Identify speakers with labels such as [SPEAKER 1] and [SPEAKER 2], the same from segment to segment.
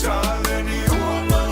[SPEAKER 1] Italian, you are my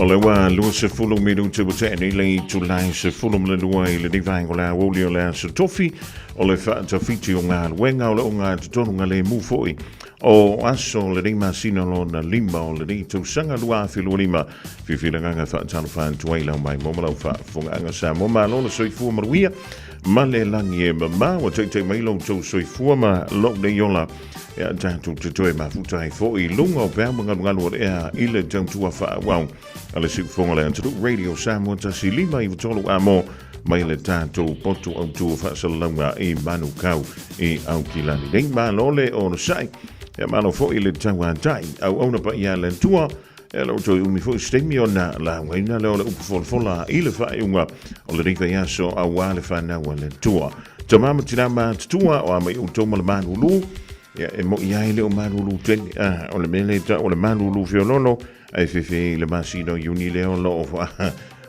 [SPEAKER 1] Olewa luase fulum midu te botene le July se fulum le lua i le divango la woli o le aso tofi o le wha fiti o ngā wenga o le o ngā tutonga le mufoi o aso le rima sina lo na lima o le rito sanga lua filu lima fifila nganga wha talo wha tuaila mai momala wha funga anga sa moma lo le soifua maruia ma le langi e mama wa te mailo tau soifua ma lo le yola ya tātou te toe mafutai fo i lunga o pēr mga ngalu o ea ile tautua wha wau ale si fonga le anturu Radio Samoa tasi lima i vutolu a mo mai le tātou potu au tua wha salalunga i manu kau i au kilani nei ma lole o no sai ya mano fo i le tau a tai au auna pa ia le tua e lo toi umi fo i stemi o na la waina leo le upu fola i le wha iunga o le rika iaso a wale whanau a le tua tamama tirama tutua o amai utoma le manu lu ya e mo ia ile o manulu teni o le mele o le manulu fiolono ai fefe le masino uni leo lo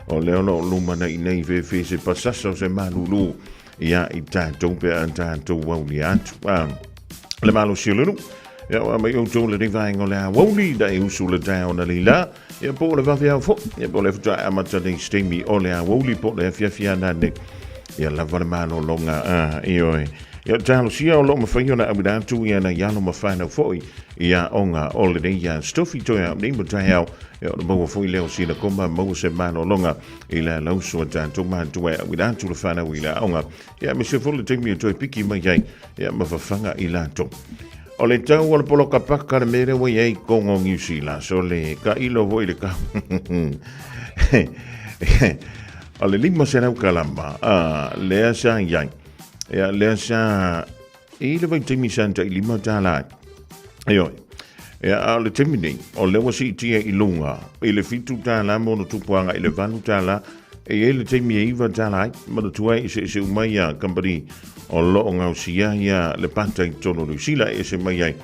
[SPEAKER 1] o leo lo luma na inei fefe se passaso se manulu ia i tātou pe an tātou wauni atu le malo silunu ya o mai o tō le rivaingo le a wauni da e usu le tau na lila ya po le vafi au fo ya po le futa amata le stemi o le a wauli po le fiafia nane ya la vale malo longa ioi ya talo sia o lo mafai na abida tu ya na yalo mafana foi ya onga o le ya stofi to ya ni mo tau ya mo foi leo sina komba mo se mano longa ila lo so tanto man tu ya abida tu le fana wila onga ya me se fole te mi to piki mai ya mafanga ila to o le tau o le polo kapaka le mere wa ye kongo ngisi la so le ka ilo voi le ka o le lima se rau kalamba le asa yang ya le sa i le vai temi santa i lima tala ayo ya le temi nei o le wasi tia i lunga i le fitu tala mo no tupuanga i le vanu tala e le temi i va tala ma le tuai se umai ya company o lo ngausia ya le pata i tono lu sila e se mai ai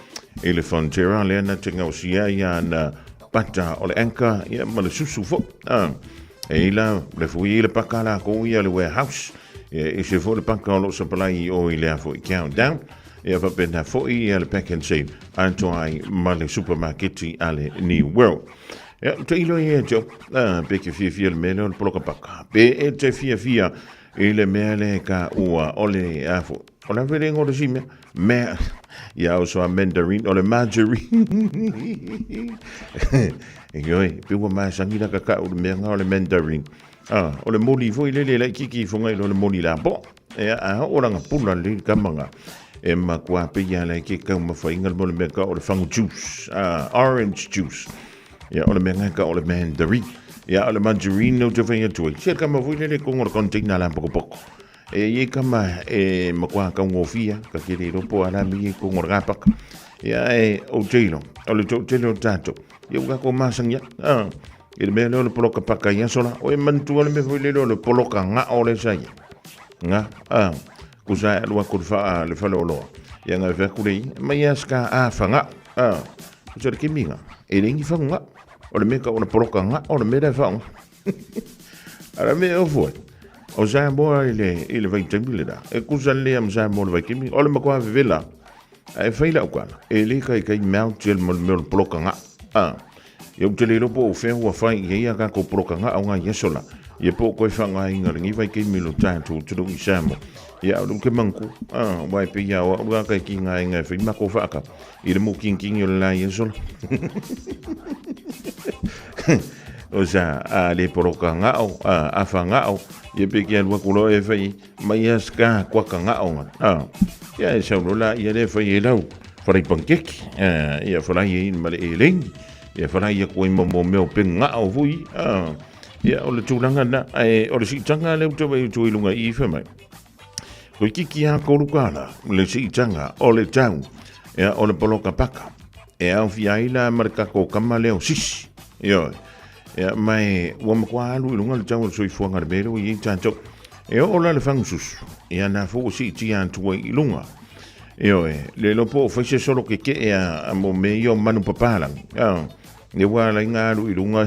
[SPEAKER 1] e le frontera le na te ngausia ya na pata o le anka ya ma le susu fo e la le fui le pakala ko ia le warehouse e se fo le pakalo sa palai o ile fo countdown e va pena fo i le pack and save anto ai ma le supermarket ale New World ya te ilo ye jo pe ke fia le meno le poloka paka pe e te fia ile mele ka ua ole afo ona vere ngore si me ya o so mandarin o le margarine e goi pe wa ma sangira ka o le menga o le mandarin o le moli foi le kiki fonga le moli la bo e a ora nga pula le kamanga e ma kwa pe ya le ki ka ma fa ingal mo le meka o le fangu juice orange juice ya o le menga ka o le mandarin ya o le margarine no te venga tu se ka ma foi le con o container la poco e ye kama e ma kwa ka ngofia ka kiri ro po ala mi ko ngorgapak ya e o telo o le telo tato yo ga ko masang ya il me le poloka paka ya sola o e mantu le me foi le poloka nga o le sai nga ku sa lo ko fa le fa lo ya nga fa ku le ma ya ska fanga ku se ke minga e le ngi fanga o le me ka o le poloka nga o le me le fanga ara me o foi o sa mo ile vai temile da e ku sa le am sa mo vai kimi o le ma ko vela e faila kwa e le kai mount gel mo poloka nga eu te lero po fe wa fai ia ka ko proka nga nga yesola ye po ko fanga inga ngi vai ke milo tanto tu i samo ya dum ke manku vai pe ya wa ka ki nga inga fe ma ko fa ka i le mo king yo la yesola o sa le proka nga a fanga ye pe ke wa ko lo e fai mai ska kwa ka nga ya e sa la ye le fai lau fai pancake ya fai ma le eleng ya fara ia ko mo meu penga o vui ya o le tulanga na o le sitanga le to vai tu ilunga I fe mai ko kiki a ko lukala le sitanga o le tau ya o le poloka paka e au fiaila marka ko kamale o sis yo ya mai wo mo kwa lu ilunga le tau so ifuanga le bero I tanto e o la le fangus ya na fo si ti an tu ilunga yo le lo po fa se solo ke a mo me yo manu papalang ne wala nga lu ilunga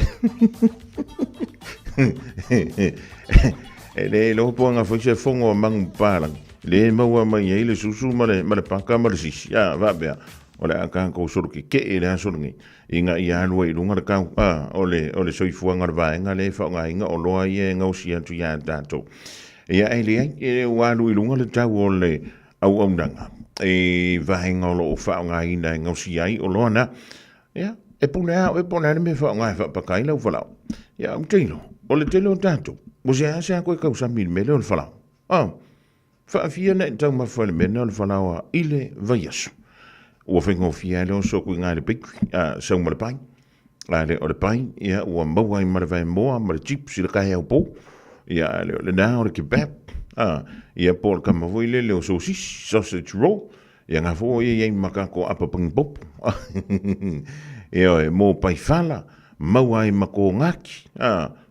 [SPEAKER 1] le lo po nga fa se fongo mang palang le ma wa mai le susu ma le pa ka ma sis ya va be o le aka ko suru ke e le asolungi inga ia lua i lunga kau o le soifuanga le vaenga le whaonga inga o loa ia ngau si atu ia tātou ia e le ai walu i lunga le tau o le au aunanga e vaenga o lo o whaonga ina ngau si ai o loa na ia e pune au e pune me whaonga e whapakai lau whalau ia teilo o le telo tātou mo se asa koe kau sami me leo le whalau whaafia na tau mawhale mena o le whalau ile vaiasu ua whengo fia leo so kui ngā le piki sau ma le pai le o le pai ia ua maua i mara vai moa ma le chips i le kai au pou ia le nā o le kebab ia po le kamavoi leo sosis sausage roll ia ngā fo ia makako apa pangpop ia e mō pai whala maua i mako ngaki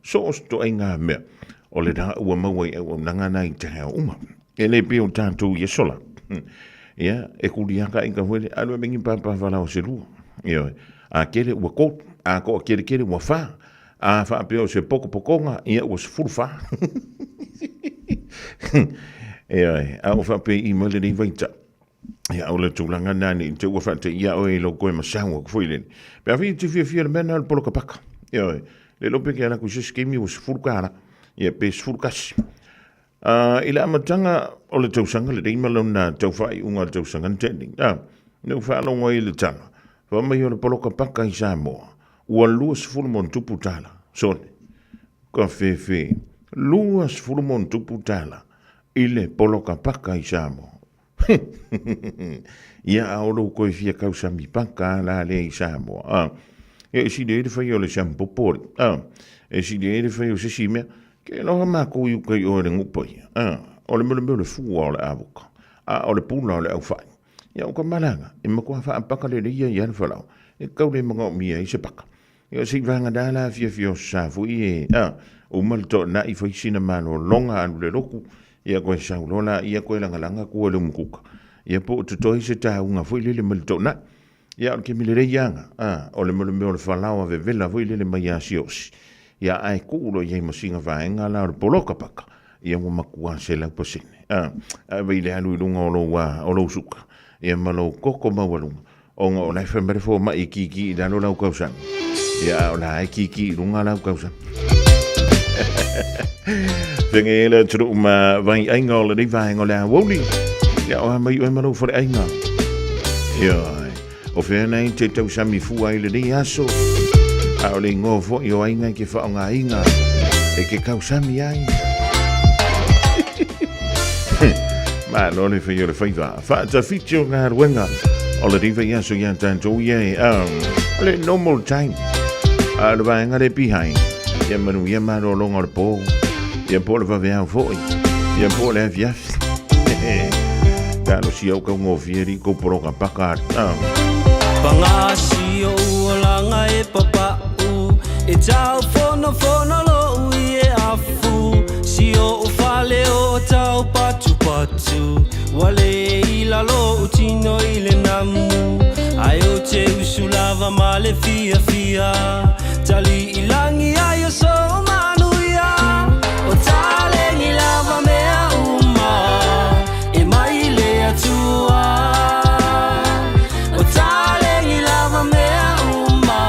[SPEAKER 1] so osto ai ngā mea o le rā ua maua i au nangana i te hea uma e le pio tātou i sola ia e kuliaka i ka huele alua mengi papa wala o se lua ia a kere ua kot a ko kere ua wha a wha pio se pokonga ia ua se furfa ia a o wha pe i mele ni vaita ia o le tūlanga nani te ua wha te ia o e lo koe masaunga kufuileni pe a fi te fia le mena al polo kapaka ia le lope ke ala ku se skemi ua se furkara ia pe se furkasi ila amatanga o le tausanga le reima launa tau whai unga le tausanga ntending. Nau whaalonga i le tanga. Whamai o le poloka paka i Samoa. Ua lua sifurumon tupu tala. Sone. Ka whewhe. Lua sifurumon tupu tala. I le poloka paka i Samoa. Ia aolo koe fia kausami paka la le i Samoa. E si le whai o le sampopori. E si le whai o se simea. Ke loha mako i ukai o le ngupoi. O le mele mele fua o le avoka. O le pula o le au whai. Ia o ka malanga. E mako hawha paka le ia i anu whalau. E kau le mga o mia i se paka. Ia si vanga dala fia fia o safu i e. O malto na i whai sina mano longa anu le roku. Ia koe saulola. Ia koe langa kua le umukuka. Ia po o tutoi se taunga fwoi lele malto na. Ia o ke mile rei anga. O le mele mele whalau a vevela fwoi lele mai a siosi. Ia ai kulo ia masinga vaenga la o poloka paka ia mo makua se la pasine vai le alu lunga o lo suka ia malo koko mawalunga o ngo na fembere fo ma ikiki da no la kausan ia ona ikiki lunga la kausan vengele tru ma vai ainga o le vaenga la woli ia o mai o malo for ainga ia o fe na te tau sami fu ai le aso a o le ngofo i o ainga ke whaonga inga e ke kausami ai ma no le whai o le whaiva whaata whiti o ngā ruenga o le riva i aso i antanto i le normal time a le vaenga le pihai ia manu ia maro longa le pō ia pō le vaveau fōi ia pō le aviafi tano si au kau ngofieri ko poroka paka
[SPEAKER 2] Pangasi o uolanga e papa e tau fono lo ui e afu si o ufale o tau patu wale ila lo utino ile namu ayo te usulava male fia tali ilangi ayo so manuia o tale ni lava mea uma e mai le atua o tale ni lava mea uma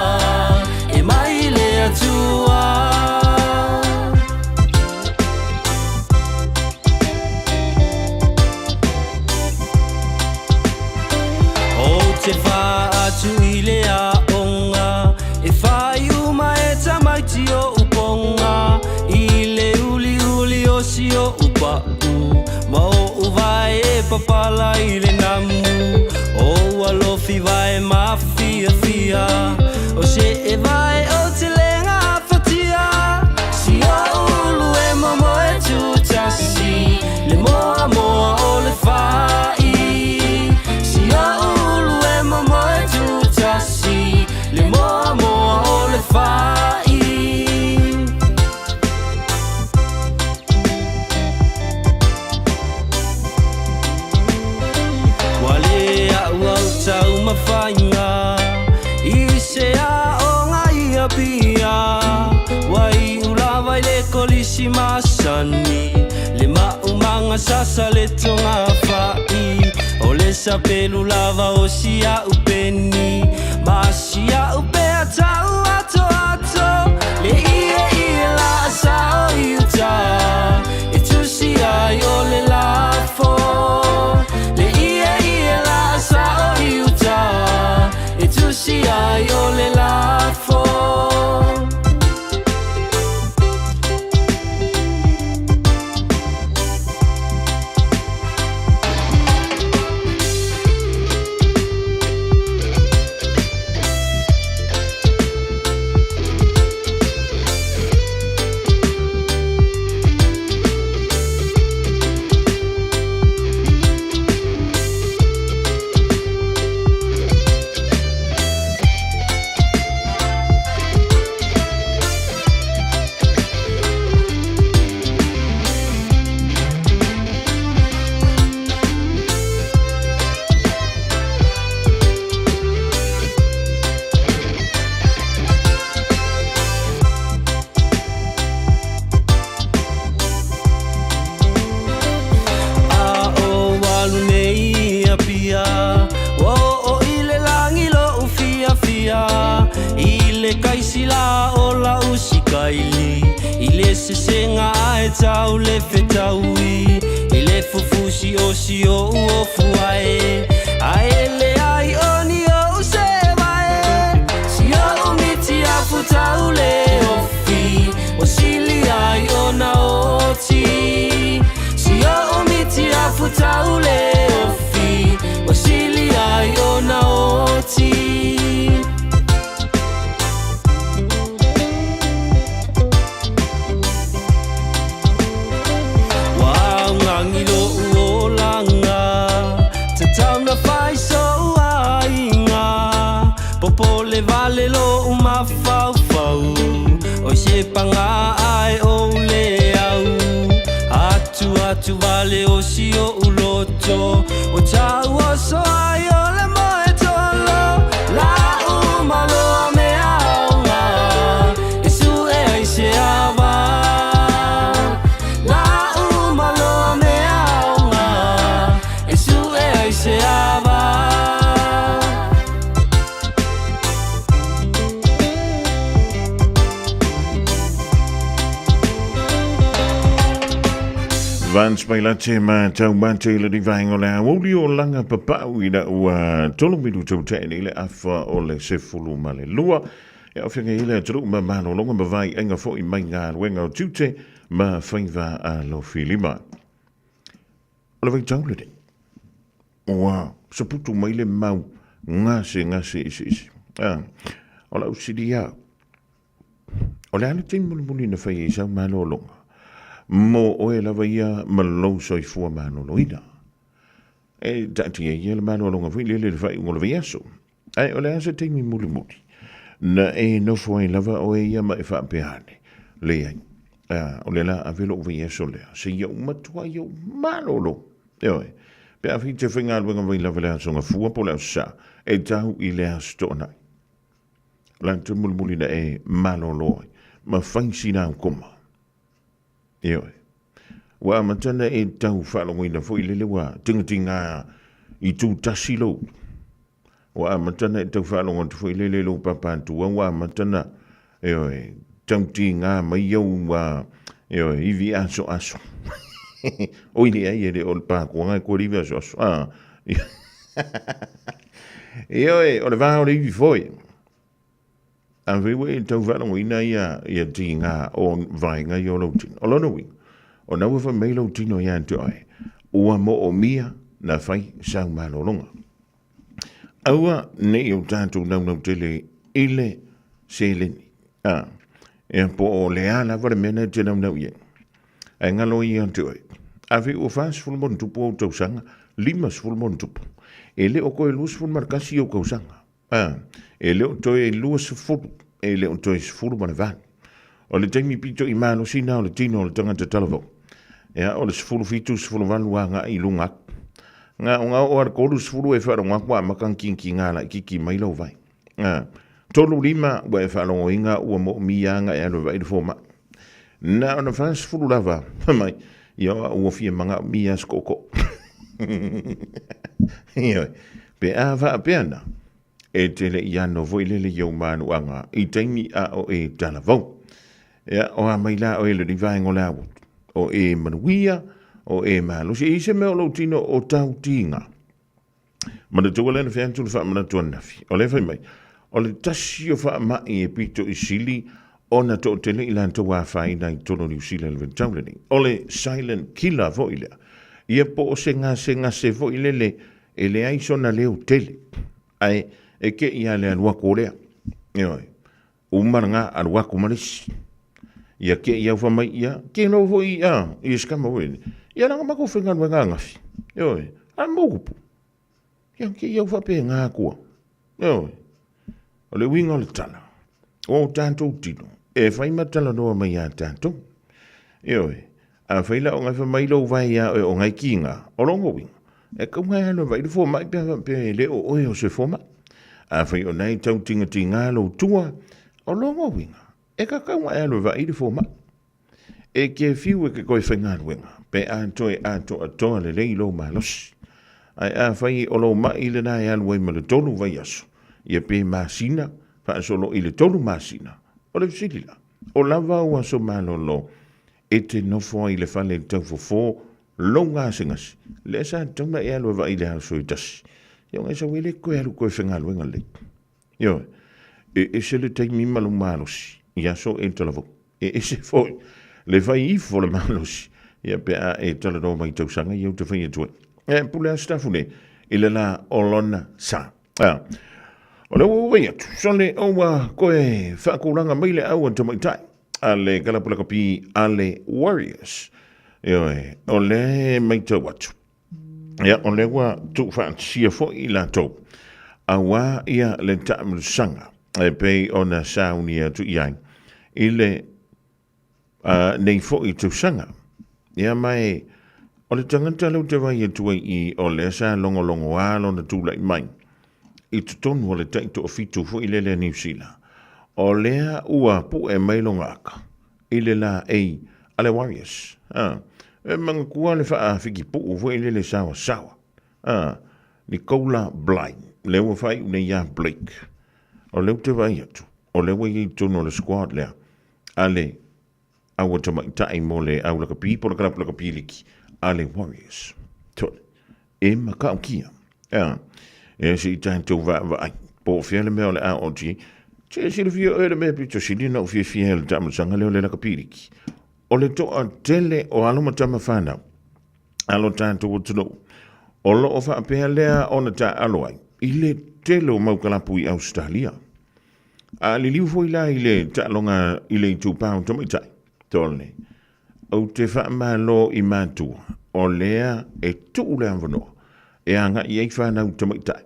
[SPEAKER 2] e mai le atua o te fa atu ile a onga e fai uma e tamaiti o uponga ile uli o si o upa ma o vai e papala ile namu o alofi vai ma fia o se e vai o te lenga fatia si o ulu e momo e tutasi le moa o le fai si o ulu e momo e tutasi le moa o le fai wale a uau tau mawhainga i se a o ngai a pia wai ula vai le kolisi masani le maumanga sasa le tonga whai o O le sapelu lava o sia upeni Ma sia upea tau ato ato Le ie la asa o iuta E tu si ai o le lafo Le ie la asa o iuta E tu si ai o le lafo Senga ai tau le fetaui I le fufusi o si o uofu ae Ae le ai oni o se wae Si o umiti a futau le ofi O sili ai ona oti Si o umiti a futau le ofi O sili ai ona oti Popo le vale lo uma fau fau O se panga ai o le au Atu vale o si o uloto O tau o so ai o le moe tolo La uma lo me aunga E su e ai se ava La uma lo me aunga E su e ai se ava
[SPEAKER 1] Vans by la tema tau mante le di vaingo la woli o langa papa ina ua tolo midu tau tene ile afa o le sefulu ma le lua e o whianga ile tru ma mano longa ma vai enga fo I mai ngā wenga o tute ma whainga a lo filima. O le vai tau le de. Wow, saputu mai le mau ngase isi. O la usidi au. O le ane teimu muli na whai isau mano longa. Mo o e lawa ia malau soifua mano loina. E tati e ia le mano longa fui le whai ungola viaso. Ai o le asa teimi muli. Na e no fwai lava o e ia ma e whaapeane. Le ai. O le la avelo o viaso lea. Se ia umatua ia mano lo. Eoi. Pe a fi te whinga alwenga vai lava le asonga fua po leo sa. E tahu I le astona. Lanta muli na e mano loi. Ma whain sina au koma. Eoi. Wa matana e tau whalongoina fo I lele wa tingatinga I tū tasilo. Wa matana e tau whalongoina fo I lele lo papantu. Wa matana eoi. Tau tinga mai au wa eoi. Ivi aso. O ile ai ele o le pāko ngai ko rivi aso. Eoi. O le vā o le ivi foi. A vewe tau whalongoina ia tinga o vainga I o lautin. O lono wing. O na ufa mai lautino ia antu ai. Ua mo o mia na whai sau malolonga. Aua ne o tātou nau tele ile se leni. E po o le ala vare mena te nau ia. Ai ngalo ia antu ai. A ve o whas fulmon tupu o tausanga. Limas fulmon tupu. E le o koe luas fulmar kasi o kausanga. E le o toi luas fulu. E le o toi fulu mana vani. O le taimi pito I malo sina o le tino o le tangata talavau. Ea o le sifulu fitu sifulu wanu a ngā I lunga. Ngā o ngā o arkolu sifulu e whara ngā kua makan kinki ngā la kiki mai lau vai. Tolu lima wa e whara o inga ua mo mia ngā e alo vai de fōma. Nā o na whara sifulu lava. Mai, ia ua fia manga mia skoko. Pe a va pena. E te le iano vo ile le yo manu anga. I taimi a o e tala vau. Ia o a mai la o e le rivai ngola au. O e manuia, o e malo. Si ise me o lo tino o tau tinga. Mana tau lena fiantu le wha mana tua nafi. O le whai mai. O le tasi o wha mai e pito i sili. Ona to tele ilan to wa fai na tono New Zealand le tauleni. O le silent killer vo ile. Ia po o se se vo ile le. E le aiso na leo tele. Ai e ke ia le alua korea. Ioi. Umaranga alua kumarisi. Ia ke ia wha mai ia. Ke no vo ia. Ia skama wene. Ia nanga mako whengan wenga ngafi. Ioi. A mogupu. Ia ke ia wha pe ngā kua. Ioi. O le winga o le tala. O tātou tino. E whai matala noa mai a tātou. Ioi. A whaila o ngai wha mai lau vai a o ngai kinga. O longo winga. E kaunga alo vai fo mai pe le o oe o se fo mai. A whai o nei tau tinga tinga lo tua. O longo winga. E ka kaunga alo vai fo mai. E ke fiu e ke koe whainga winga. Pe a toe a toa le lei lo malos. Ai a whai o lo mai le nai alo e ma le tolu vai aso. Ia pe masina. Fa solo i le tolu masina. O le fisilila. O lava ua so malolo. E te nofo i le fale tau fo lo ngā singasi. Le sa tauna e alo va i le halso i tasi. Ia ngai sa wele koe alu koe whenga luenga le. Ia. E se le teimi malu malosi. Ia so e talavo. E se foi. Le vai i fo le malosi. Ia pe a e talado mai tau sanga i au te whaia tue. E pule a stafune. I le la olona sa. O le wawai atu. So le oua koe whaakuranga mai le au an tamaitai. A le kalapula kapi a le Warriors. Ioe, o le mai tau atu. Ia, o le wa tu whaansia fo i la tau. A wā ia le taamuru sanga. E pei o na sauni atu iai. I le nei fo i tu sanga. Ia mai, o le tangata lau te wai atu i o le sa longo alo na tūlai mai. I tutonu o le taito o fitu fo i le New Zealand. O lea ua pu e mailonga aka. I le la ei ale Warriors. E manga kua le wha whiki pu fo i le sawa. Nicola Bly. Lewa whai une ia Blake. O leu te vai atu. O lewa i tono le squad lea. Ale awa tamaitai mo le au laka pi, po laka laka pi liki. Ale Warriors. Tole. E makau kia. E si i tātou vai. Po whiale mea le a oji. Te si le fia e le mea pito si li nau fia le tamasanga leo le laka piriki. O le toa tele o alo matama whanau. Alo tātou o tuno. O lo o whaapea lea o na tā alo ai. I le tele o maukalapu i Australia. A li liu fo i la i le tālonga i le tūpau tamaitai. Tole. O te whaamalo i mātua. O lea e tuu lea wanoa. E anga i ei whanau tamaitai.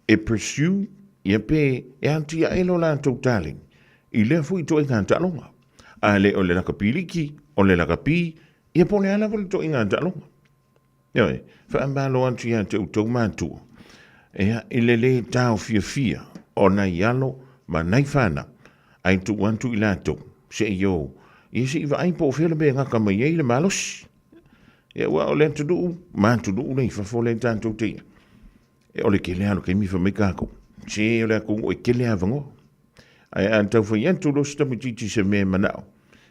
[SPEAKER 1] E pursue, ia pe, e antia elo la tau taling. I lea fui to inga talonga. A le o le laka piliki, o le laka pi, ia pone ala vole to inga talonga. Ioi, whaambalo antia tau mātua. Ea, le tau fia, o na ialo, ma nai whana, ai tu wantu i lato, se yo, i se iwa ai po while me ngaka mai ei le malos. Ia wa o le tudu, ma tudu nei whafole tātou tea. E ole ke lea lo ke mi whamai kako. Se o lea kungo e ke lea vango. Ai an tau whai antu lo sta mititi se me manao.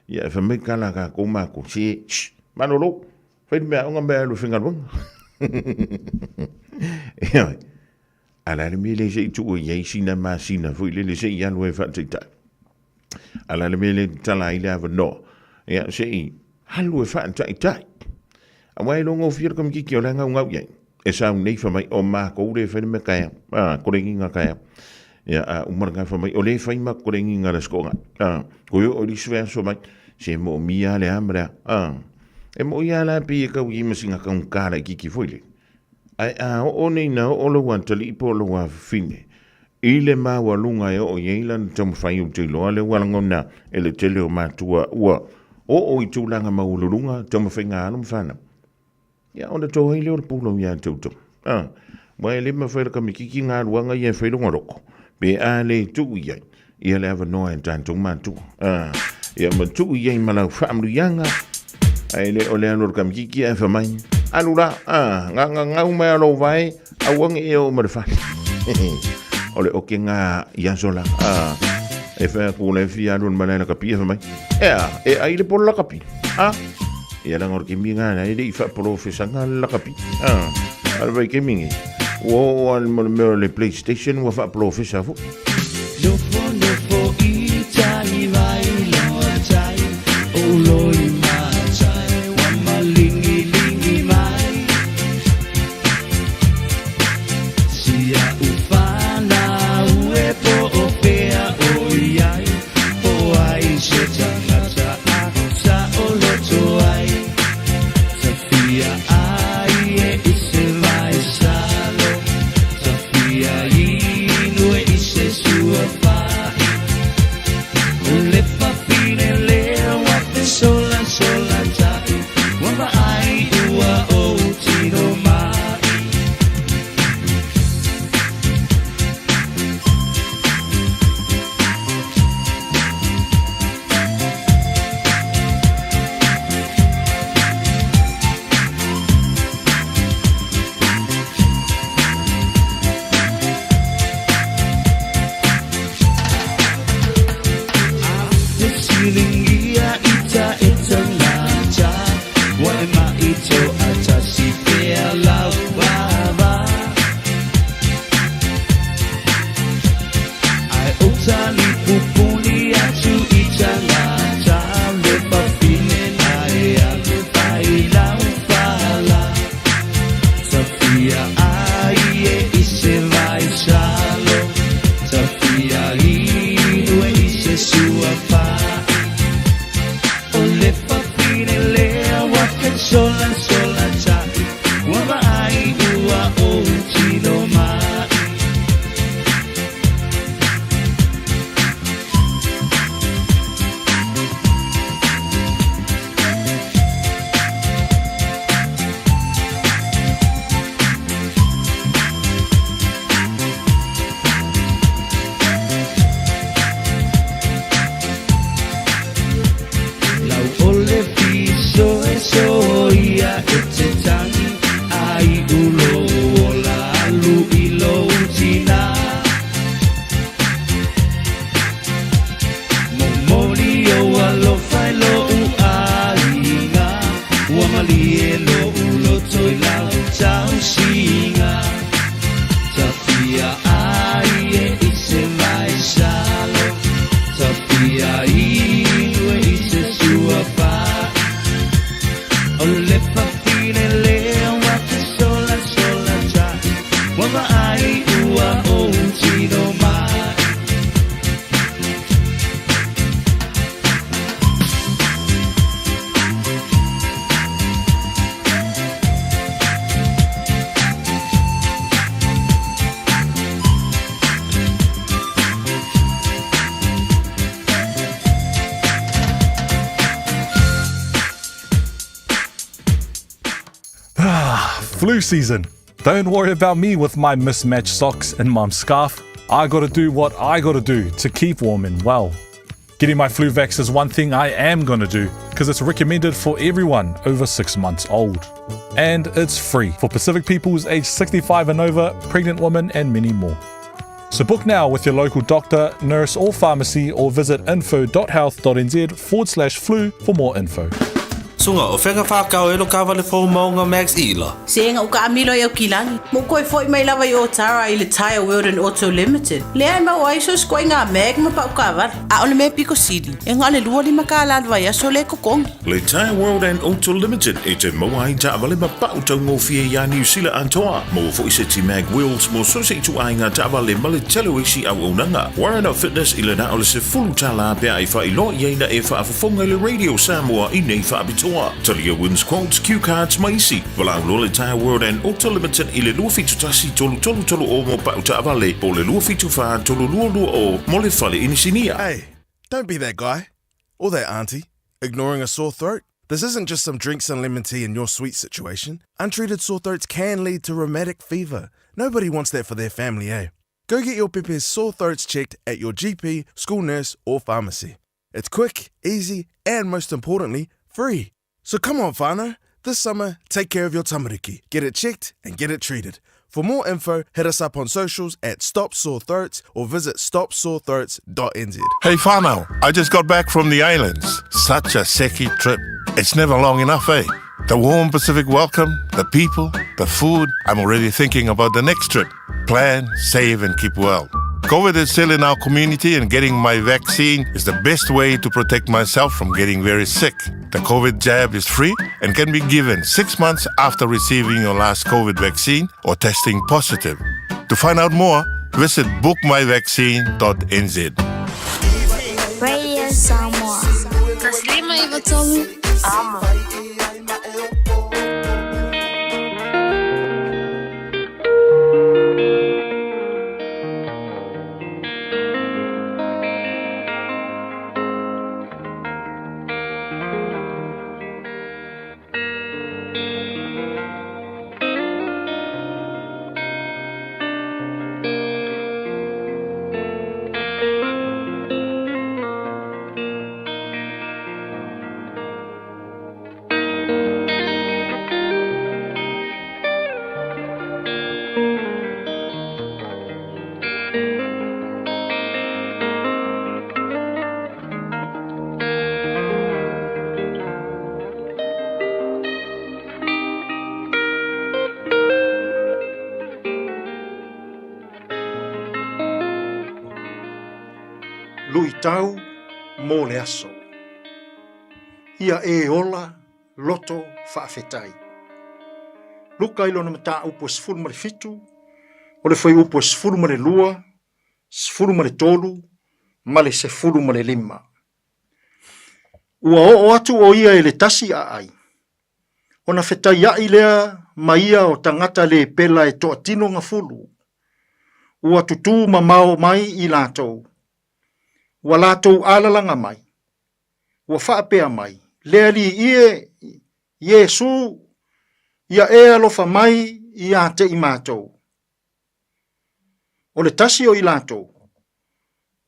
[SPEAKER 1] Ia e whamai kala kako mako. Se, manolo, whaid mea onga mea lo whingarwanga. Ia, ala le me le se i tu o iei sina ma sina. Fui le se i anu e whaateitai. Ala le me le tala i lea vano. Ia se i halu e whaateitai. A wai longo whir kam kiki o langa ungau iei. E sa nei whamai o mā koure whene me kaya. Korengi ngā kaya. Ia umaranga whamai o le whaima korengi ngā raskonga. Koe o li swea so mai. Se mo mia le amrea. E mo ia la pi e kau i masinga kau kāra i kiki foile. Ai o nei na o lo wantali i po lo wa fine. I le mā walunga e o ieilan tamu whai o te loa le walangona e le tele o mātua ua. O i tūlanga maulurunga tamu whainga anum whana. Ia ona tō hei leo le pūlau ia tautou. Wai le mawhaira ka mikiki ngā ruanga ia whailonga roko. Be a le tuu iai. Ia le awa noa e tātou mātua. Ia ma tuu iai malau whaamru ianga. Ai le o le anor ka mikiki e whamai. Anula, nga umea lo vai, awang eo marfa. Ole o kinga yasola. E fa ku le fia lun malena kapi fa mai. E ai le pola kapi. E la ngor kiminga na ile fa professional la kapi. Al vai kimingi. Wo al mo le PlayStation wa fa professional.
[SPEAKER 2] Lofo itai vai lo chai. Oloi ma chai wa malingi mai. Sia ufana uepo opea oiai. Oai se tangata sa oloto ai. Safia ai e ise vai salo. Safia inu e ise sua fai. Le fa fine le wate sola tai. Wamba ai ua o tino mai. Silingia ita ngaja. Wa ema ito ata si pea lau baba. Ai utali pupuni atu ita ngaja. Lepa fine na e alu pai lau pala. Safia ai e ise vai salo. Safia inu e ise sua pa. Le fa fine le wake sola tai. Wama ai ua o tino mai. Ole piso e soia e te tangi. Ai ulo ola alu ilo tina. Momoli o alo fai lo u ainga. Wamali e lo ulo toi lau tau singa. Tafia ai e ise mai salo. Tafia inu e ise sua pa. Ole fa fine le wate sola tai. Wama ai ua o tino mai.
[SPEAKER 3] Flu season. Don't worry about me with my mismatched socks and mum's scarf. I gotta do what I gotta do to keep warm and well. Getting my flu vax is one thing I am gonna do because it's recommended for everyone over 6 months old. And it's free for Pacific peoples aged 65 and over, pregnant women and many more. So book now with your local doctor, nurse or pharmacy or visit info.health.nz/flu for more info.
[SPEAKER 4] Sunga o whenga whakau e lo kawale fo maunga Max Ila.
[SPEAKER 5] Se nga uka amilo i au kilangi. Mo koe foi mai lawa i o Tara i le Tire World and Auto Limited. Le ai mau aiso skoi ngā meg ma pa uka avar. A ole me piko sidi. E ngā le lua li maka alalwa i aso le kokongi.
[SPEAKER 1] Le Tire World and Auto Limited e te mawai ta avale ma pa utau ngofie ya New Zealand antoa. Mo fo ise ti mag wheels mo so se tu ai ngā ta avale ma le telo isi au unanga. Warren Fitness i le na ole se fulu tala pia i wha i lo i eina e wha afafonga le Radio Samoa i nei wha abitoa. Talia wins quotes, cue cards, maisi. Walau lo le Tire World and Auto Limited i le lua fitu tasi tolu o mo pa uta avale. Po le lua fitu wha tolu lua o mo le fale inisinia.
[SPEAKER 6] Hey, don't be that guy or that auntie ignoring a sore throat. This isn't just some drinks and lemon tea in your sweet situation. Untreated sore throats can lead to rheumatic fever. Nobody wants that for their family, eh? Go get your Pepe's sore throats checked at your GP, school nurse, or pharmacy. It's quick, easy, and most importantly, free. So come on, whānau, This summer, take care of your tamariki. Get it checked and get it treated. For more info, hit us up on socials at Stop Sore Throats or visit stopsorethroats.nz.
[SPEAKER 7] Hey whānau, I just got back from the islands. Such a seki trip. It's never long enough, eh? The warm Pacific welcome, the people, the food. I'm already thinking about the next trip. Plan, save and keep well. COVID is still in our community and getting my vaccine is the best way to protect myself from getting very sick. The COVID jab is free and can be given 6 months after receiving your last COVID vaccine or testing positive. To find out more, visit bookmyvaccine.nz.
[SPEAKER 8] Radio Samoa. Taslima Iwatomi. Amo.
[SPEAKER 9] Lui tau mō le aso. Ia e ola loto whaafetai. Luka ilo na mata upo sifuru ma le fitu, o le whai upo sifuru ma le lua, sifuru ma le tolu, ma le sifuru ma le lima. Ua o atu o ia e le tasi a ai. O na fetai ai lea ma ia o tangata le pela e toa tino ngā fulu. Ua tutu ma mao mai i lātou. Ua lātou alalanga mai. Ua whaapea mai. Lea li ie Yesu ia e alofa mai i a te i mātou. O le tasi o i lātou.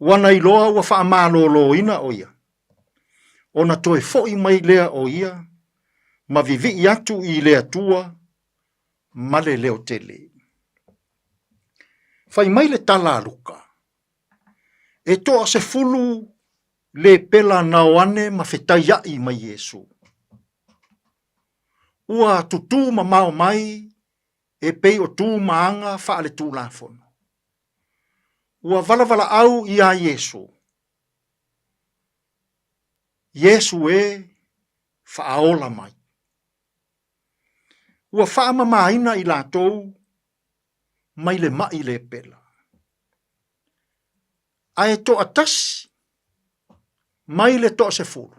[SPEAKER 9] Wana i loa ua whaamālolo ina o ia. O na toe fo'i mai lea o ia. Ma vivi i atu i lea tua. Ma le leo tele. Fai mai le tala luka. E toa se fulu le pela naoane ma fetai ai mai Yesu. Ua tutu ma mao mai e pei o tu maanga wha le tu lafono. Ua vala au i a Yesu. Yesu e whaaola mai. Ua whaamamaina i lātou mai le mai le pela. Ae to atasi, mai le to se furu.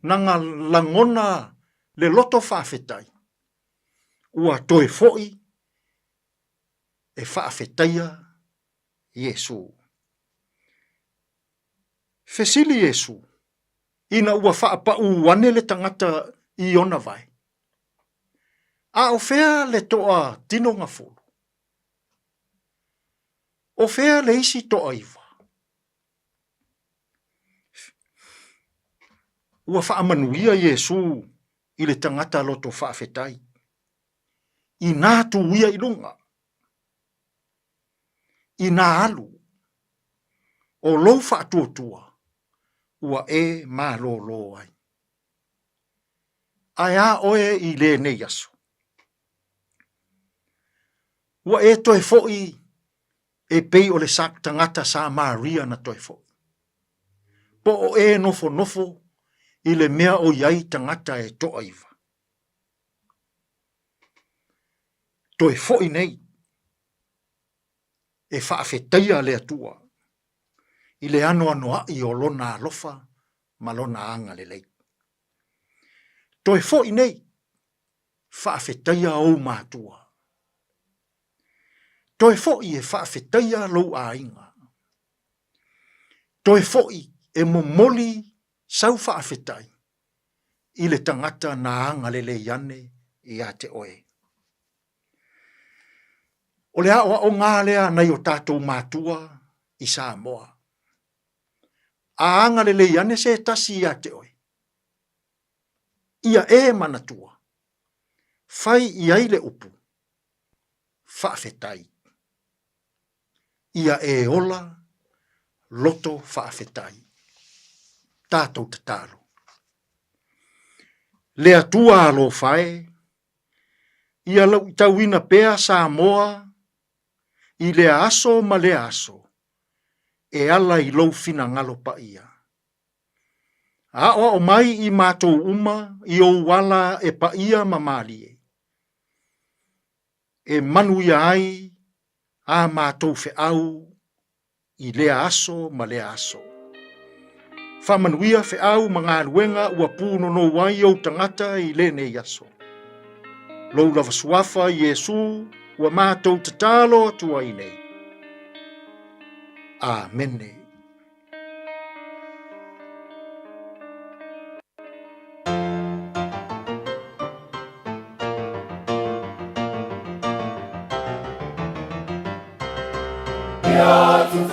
[SPEAKER 9] Nanga langona le loto whaafetai. Ua toe foi e whaafetaia Yesu. Fesili Yesu, ina ua whaapa uwane le tangata i ona vai. A o fea le toa tino ngā furu. O fea le isi toa iwa. Ua whaamanuia Yesu i le tangata loto whaafetai. I nā tu uia i lunga. I nā alu. O lou whaatuatua. Ua e mā lo ai. Ai a oe i le nei aso. Ua e toe fo'i e pei o le sak tangata sa Maria na toe fo'i. Po o e nofo i le mea o iai tangata e toa iwa. Toe fo'i nei. E whaafetaia le atua. I le ano i o lona alofa ma lona anga le lei. Toe fo'i nei. Whaafetaia o mātua. Toe fo'i e whaafetaia lou a inga. Toe fo'i e momoli sau whaafetai. I le tangata na anga le iane i a te oe. O le awa o ngā lea nei o tātou mātua i Samoa. A anga le iane se tasi i a te oe. Ia e manatua. Fai i ai le upu. Whaafetai. Ia e ola loto whaafetai. Tātou te tālo. Le atua alo whae. Ia lau tauina pea sa moa. I le aso ma le aso. E ala i lau fina ngalo pa ia. A o mai i mātou uma i o wala e pa ia mamali e. E manu ia ai a mātou fe au i le aso ma le aso. Whamanuia fe au mga luenga ua pūno no wai au tangata i le ne yaso. Lou lava suafa Yesu ua mātou te tālo atua i nei. Amene.
[SPEAKER 10] Yes,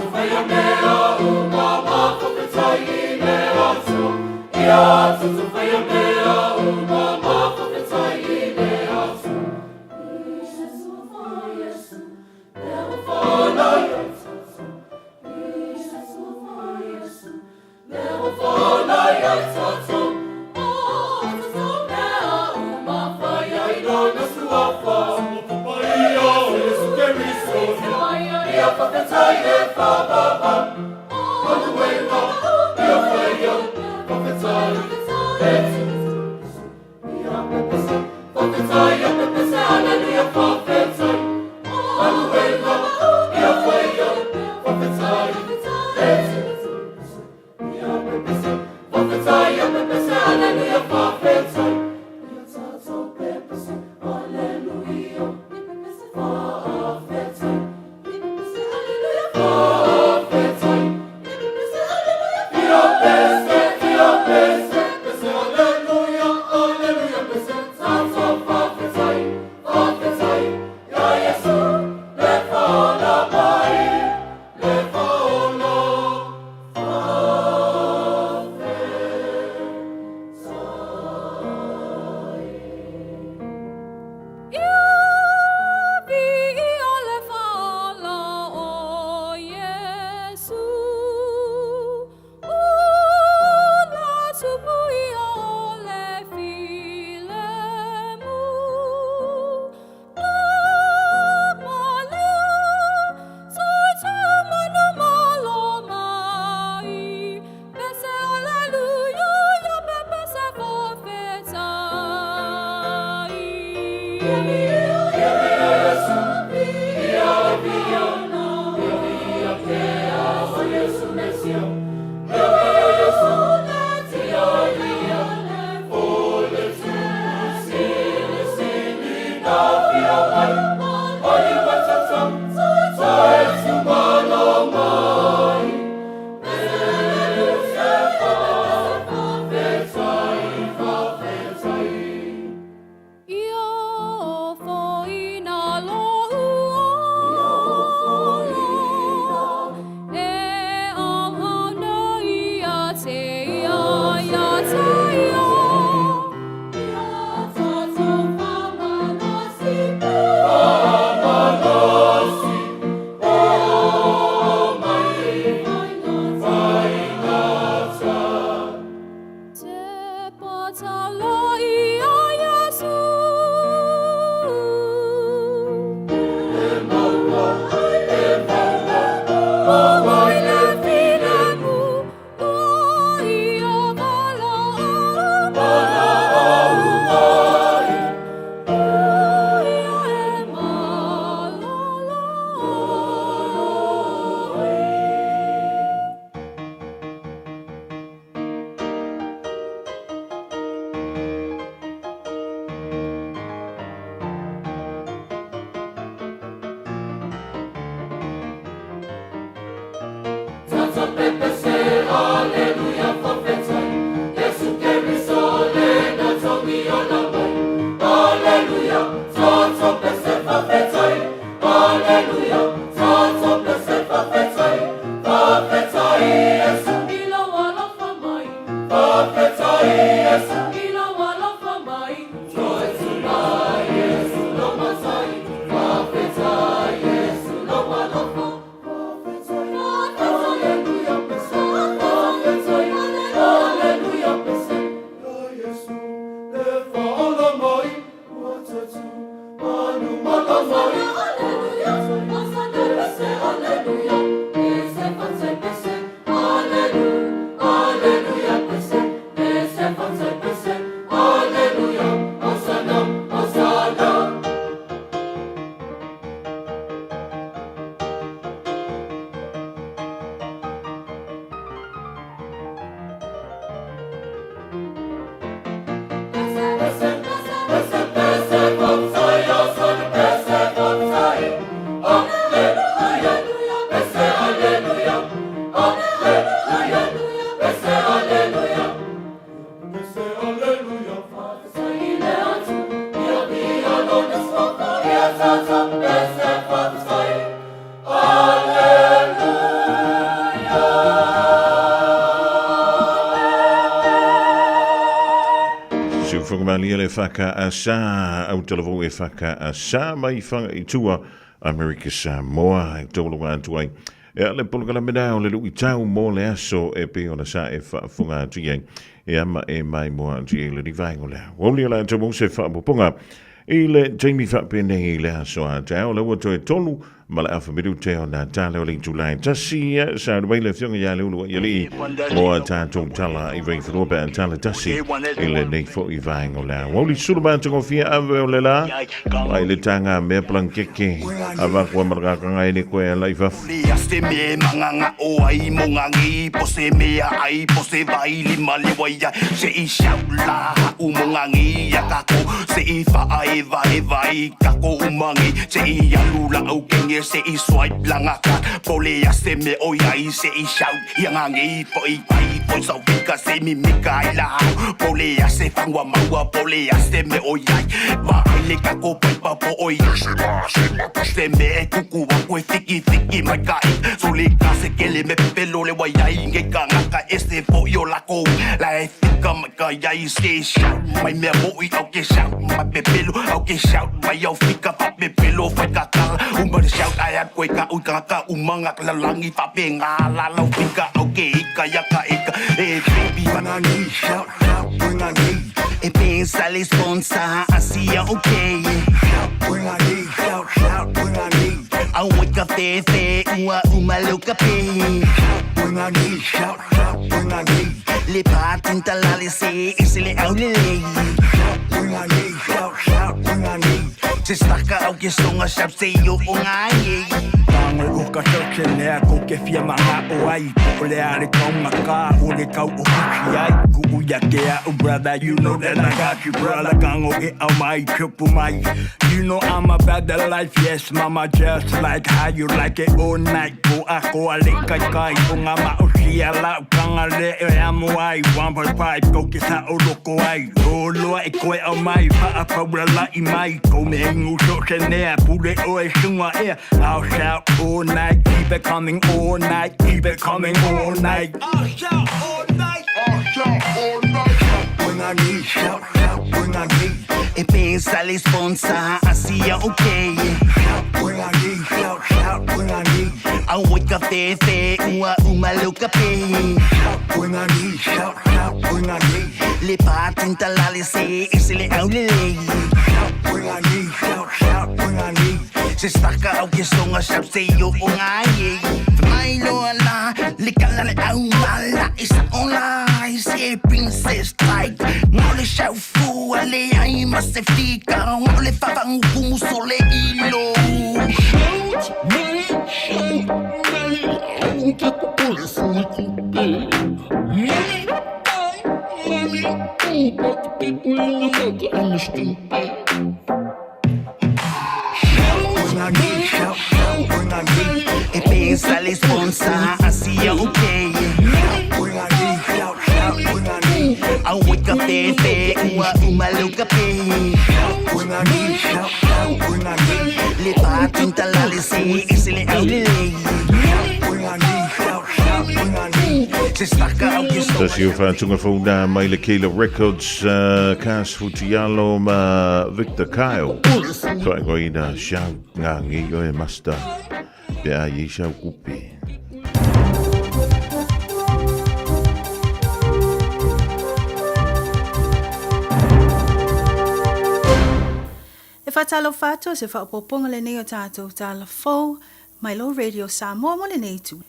[SPEAKER 1] le whakaasa au talawo e whakaasa mai whanga I tua America Samoa e tōlunga atu ai. E ale polokala mena o le lui tau mō le aso e pe ona sa e whaafunga atu iai. E ama e mai moa atu i le rivaingo lea. Woli ala atu mō se whaapoponga I le Jamie whaapenei le aso a tau le wato e tolu ma le awha miru te o nā tāle o le Julai. Tasi sa ruwai le whionga ia le ulu i li mo a tātou tala I vei whanua a tala tasi I le nei fo I vaengo lea. Woli suruma tango fia awe o le la ai le tanga mea plankeke a wakua marakanga I ne koe a lai wafu.
[SPEAKER 10] Se me manganga o ai mongangi po se mea ai po se vai lima le waia se I shaula u mongangi ya kako se I faa e vai kako umangi se I alula au kenge se I swipe langaka pole ya se me o ai se I shout yangangi po I pai po sa vika se mi mika I la pole ya se fangwa maua pole ya se me o ai va le kako pa po o se me kuku wa ko tiki mai kai Suli kase kele me pelo le wayai nge kangaka este po yo la ko la efika makayai se shout mai me mo I au ke shout mai me pelo au ke shout mai au fika pa me pelo fa kaka umba shout ai ko ka u kaka umanga la langi pa penga la la fika au ke ika ya ka ika e baby banani shout when I need e pensa le sponsor asia okay when I need shout when I need I wake up there, uma louca pay. When I need shout, when I need. Le patin talale se, esse le au le lei. When I need shout, when I need. Se staka au ke songa shap se yo o ngai. Tango o ka soche nea ko ke fia manga o ai. O le are kaunga ka, o le kau o huki ai. Ku uia ke a brother, you know that I got you, brother. Kango e au mai, triple mai. You know I'm about the life, yes, mama, just like how you like it all night. Ko ako ale kai kai, ko ngā mausia la kanga le e amu ai. 1.5, ko ke sa o loko ai. O loa e koe au mai, pa paura la I mai. Ko me ingu so se nea, pule o e sunga ea. I'll shout all night, keep it coming all night, keep it coming all night. I'll shout all night, I'll shout all night. When I need shout, when I need. E pensa le sponsor, asia okay. When I need shout, when I need. I wake up there, uma louca pay. When I need shout, when I need. Le patin talale se, esse le au le lei. When I need shout, when I need. Se staka au ke songa shap se yo o ngai. Mai loa la, le kala le au mala, isa online, se princess like. Ngau le shau fu, ale ai ma se fika, ngau le whawang kumu so le ilo. Shout, money, shout, money, I won't get the police in my coupe. Money, money, but the people in the mother and the stupid. When I need shout, when I need. E pensa le sponsor, asia okay. When I need shout, when I need. I wake up there, uma louca pay. When I need shout, when I need. Le patin talale se, esse le au le lei. When I need shout, when I need. Se staka au ke so.
[SPEAKER 1] Tasi o whātunga whauna mai le Kela Records, Kas Futialo ma Victor Kyle. Whai goi na shout ngā ngi o e master. Pea i shau kupi.
[SPEAKER 11] E whatalo whato se whaopoponga le nei o tātou tāla fau, mai lo radio Samoa mo le nei tu.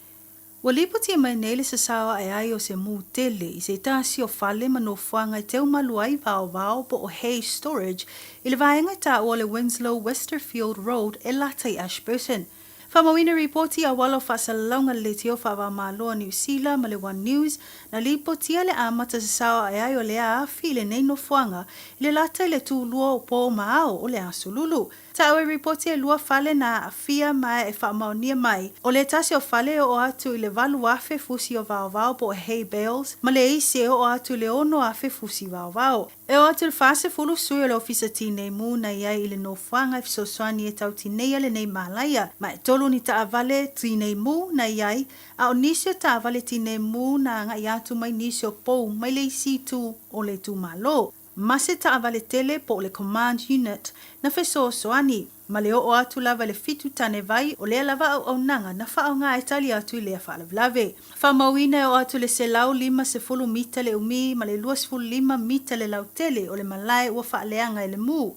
[SPEAKER 11] Wa lipoti e mai nei le sa sawa ai ai o se mū tele I se tāsi o whale manofuanga I teo maluai vao po o Hay Storage I le vaenga tā o le Winslow Westerfield Road e latai Ashburton. Whamawina reporti a walo whasalaunga le teo whawa maloa New Zealand ma le One News na lipotia le amata sa sawa ai ai o le a afi le nei no fuanga I le latai le tūlua o pō maao o le asululu. Ta awe reporti e lua fale na afia mai e whaamaunia mai. O le tasi o fale o atu I le valu afe fusi o vao po Hay Bales, ma le isi o atu le ono afe fusi vao. E o atu le fase fulu sui o le ofisa tine mu na iai I le nofuanga fisoswani e tau tinea le nei malaya, ma e tolu ni ta avale tine mu na iai, a o nisio ta avale tine mu na ngai atu mai nisio pou, mai le isi tu o le tu malo. ma se taawale tele po le command unit na fesoasoani ma le o atu lava le fitu tane vai o le lava au nanga na whaonga e tali atu i lea whaalavlave. Whamauina o atu le se lau 50 mita le umi ma le 25 mita le lau tele o le malai ua whaaleanga e le mu.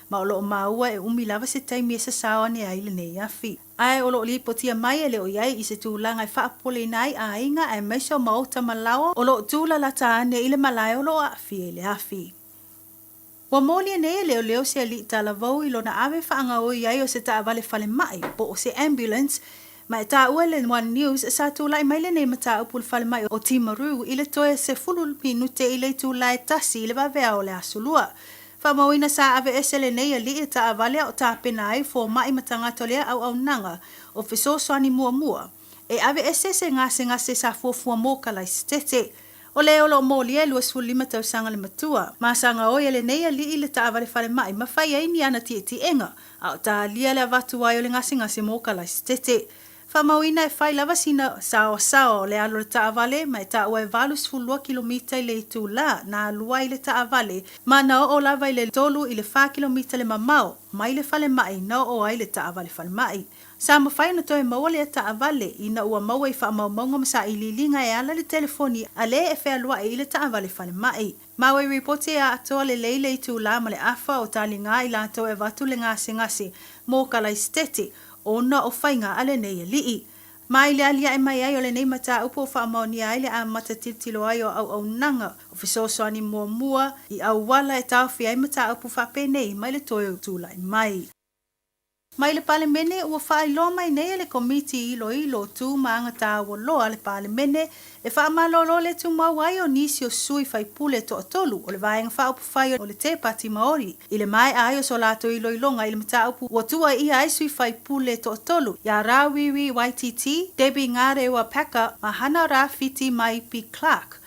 [SPEAKER 11] Ma o loo maua e umi lava se taimi e sa sawa ne ai le nei afi. Ai o loo li potia mai e le o iai i se tūlanga i whaapole nai a inga e maiso maota malawa o loo tūla la taane i le malai o loo afi e le afi. Wa moli ne leo leo se ali tala vau i lona ave whaanga o iai o se taawale whale mai po o se ambulance ma e tā ua le One News sa tūlai mai le nei mata upul whale mai o Timaru i le toe se fulul minute i le tūlai tasi i le wawea o le asulua. Whamauina sa ave esele nei ali e taawale o tāpena ai fo mai matanga tolea au nanga o fisosoani mua mua. E ave ese se ngase sa fuafua moka lai stete. O leo lo moli e 25 tausanga le matua. Masanga o ele nei ali i le taawale whale mai ma whai ai ni ana ti enga. Au ta lia le avatu ai o le ngase moka lai stete. Whamauina e whai lava sina sao le alo le taawale ma e ta ua e 20 kilomita i le itu la na alua i le taawale ma na o lava i le tolu i le 4 kilomita le mamao mai le whale mai na o ai le taawale whale mai. Sa mawhai na toe maua le taawale i na ua maua i whaamaunga masa i lilinga e ala le telefoni a le e whea lua i le taawale whale mai. Maua i reporte a atoa le leile i tu la ma le afa o tali ngā i la to e vatu le ngase mo ka lai stete ona o whainga ale nei e lii. Mai le alia e mai ai o le nei mata upo whaamaoni ai le a matatiltilo ai o au nanga o fisosoani mua i au wala e tau fi ai mata upo whapene mai le toi tūlai mai. Mai le pale mene ua whailo mai nei le komiti ilo tu maanga tāua loa le pale mene e whaamalolo le tu mawai o nisi o sui whaipule to atolu o le vaenga whaupu whai o le te pati maori. I le mai ai o so lato ilonga i le mataupu ua tua i ai sui whaipule to atolu. Ia Rawiwi YTT, Debbie Ngare ua Paka, Mahana Rafiti mai P. Clark.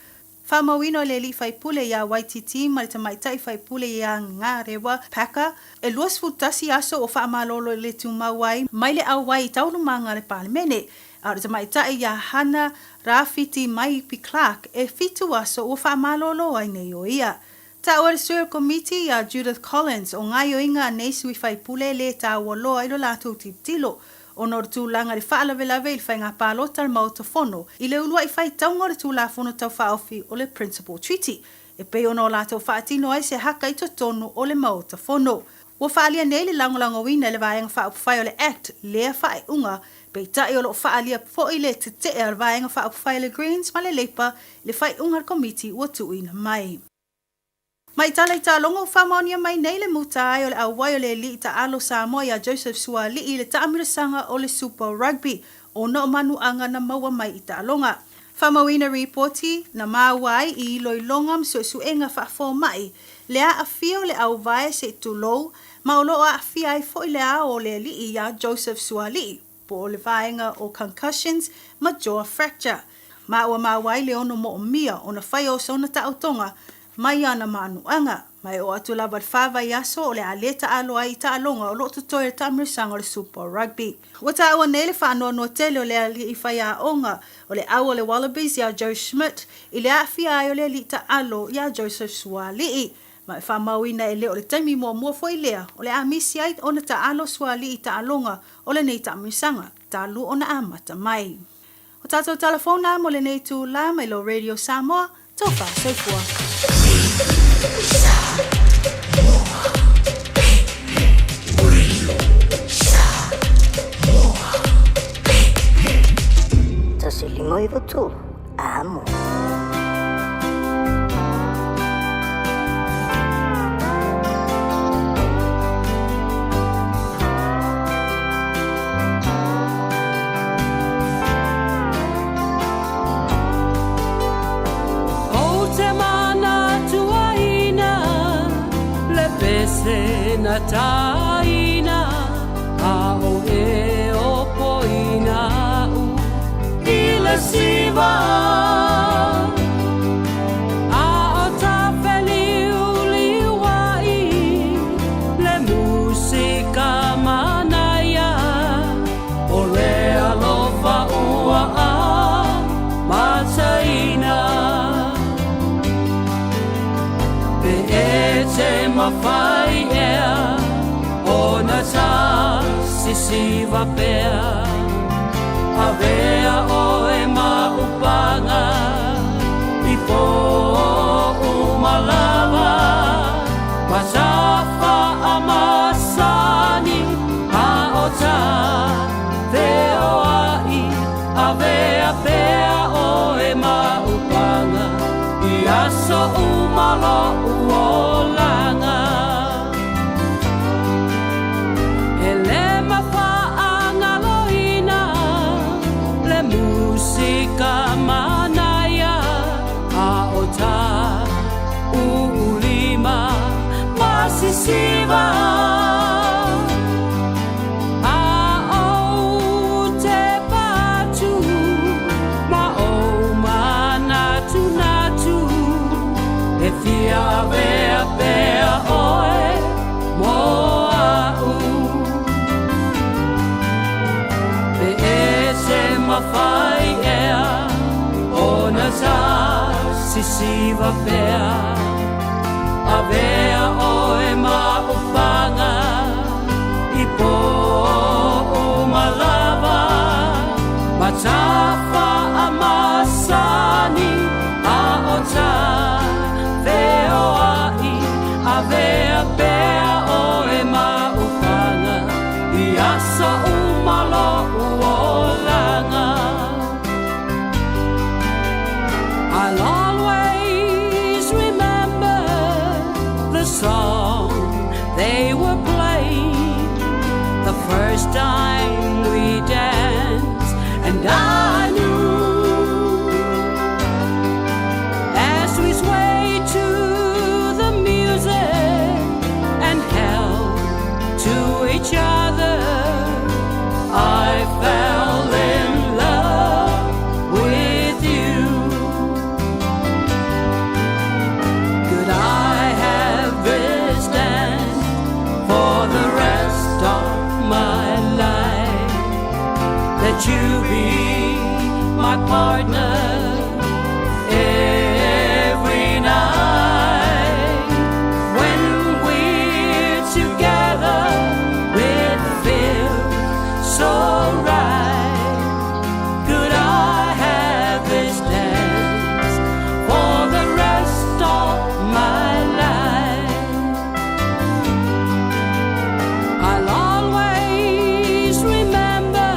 [SPEAKER 11] Whamauino le li whaipule ia YTT ma le tamaitai whaipule ia Ngare ua Paka e luas futasi aso o whaamalolo le tu mawai mai le au wai taulumanga le pale mene. Ar tamaitai ia Hana Rafiti mai P. Clark e fitu aso o whaamalolo ai nei o ia. Ta o le Sewer Committee ia Judith Collins o ngai o inga nei sui whaipule le ta o loa ilo lato titilo. O nor tūlanga le whaalawelawe i whainga pālota le mautafono i le ulua i whai taunga le tūlafono tau whaofi o le Principal Treaty. E pei ono lātou whaatino ai se haka i tonu o le mautafono. Ua whaalia nei le langolango wina le vaenga whaopu whai o le Act lea whai unga pei tai o lo whaalia po i le te al vaenga whaopu whai le Greens ma le Leipa le whai unga committee ua tuina mai. Mai tala i talonga o whamaonia mai nei le muta ai o le awai o le li ta alo Samoa ia Joseph Suali i le taamirasanga o le Super Rugby o na o manu anga na maua mai i talonga. Whamauina reporti na mawai i loilonga msuenga whaafo mai lea a fio le awai se tulou ma o lo a fia ai fo i lea o le li ia Joseph Suali po le vaenga o concussions ma jaw fracture. Ma ua mawai le ono mo o mia o na whai o sona ta autonga mai ana manuanga mai o atu lava whawa yaso o le aleta alo ai ta alonga o loto toi ta mirisanga o le Super Rugby. Wata awa nele whaanoa no tele o le ali i whai a onga o le awa le Wallabies ia Joe Schmidt i le awhia ai o le alita alo ia Joseph Suali'i. Mai whamauina e le o le taimi mua fo i lea o le amisi ai o na ta alo Suali'i ta alonga o le nei ta mirisanga ta lu o na amata mai. O tātou telefona mo le nei tu la mai lo Radio Samoa tofa soifua.
[SPEAKER 12] Tasi limoi votu, amo.
[SPEAKER 2] Na taina a o e o poina u i le siva a o ta feliuliwa i le musika manaya o le alofa ua a mataina pe e mawhai ea o na tā sisiva pea a vea o e maupanga i po umalawa Masafa amasani a o tā veo ai a vea pea o e maupanga i aso umalo uolanga e le mawhaanga loina le musika manaya a o tā ulima masisiva a o te patu ma o manatu natu e fia vea pea oe mo au pe e se mawhai ea o na tā sisiva pea a vea oe maupanga i po umalawa Matafa amasani a o tā veo ai a vea pea oe maupanga i asa umalo uolanga I'll always remember the song they were playing the first time we danced, and I knew as we swayed to the music and held to each other, I fell in love with you. Could I have this dance for the rest of my life? That you be my partner every night. When we're together, it feels so right. Could I have this dance for the rest of my life? I'll always remember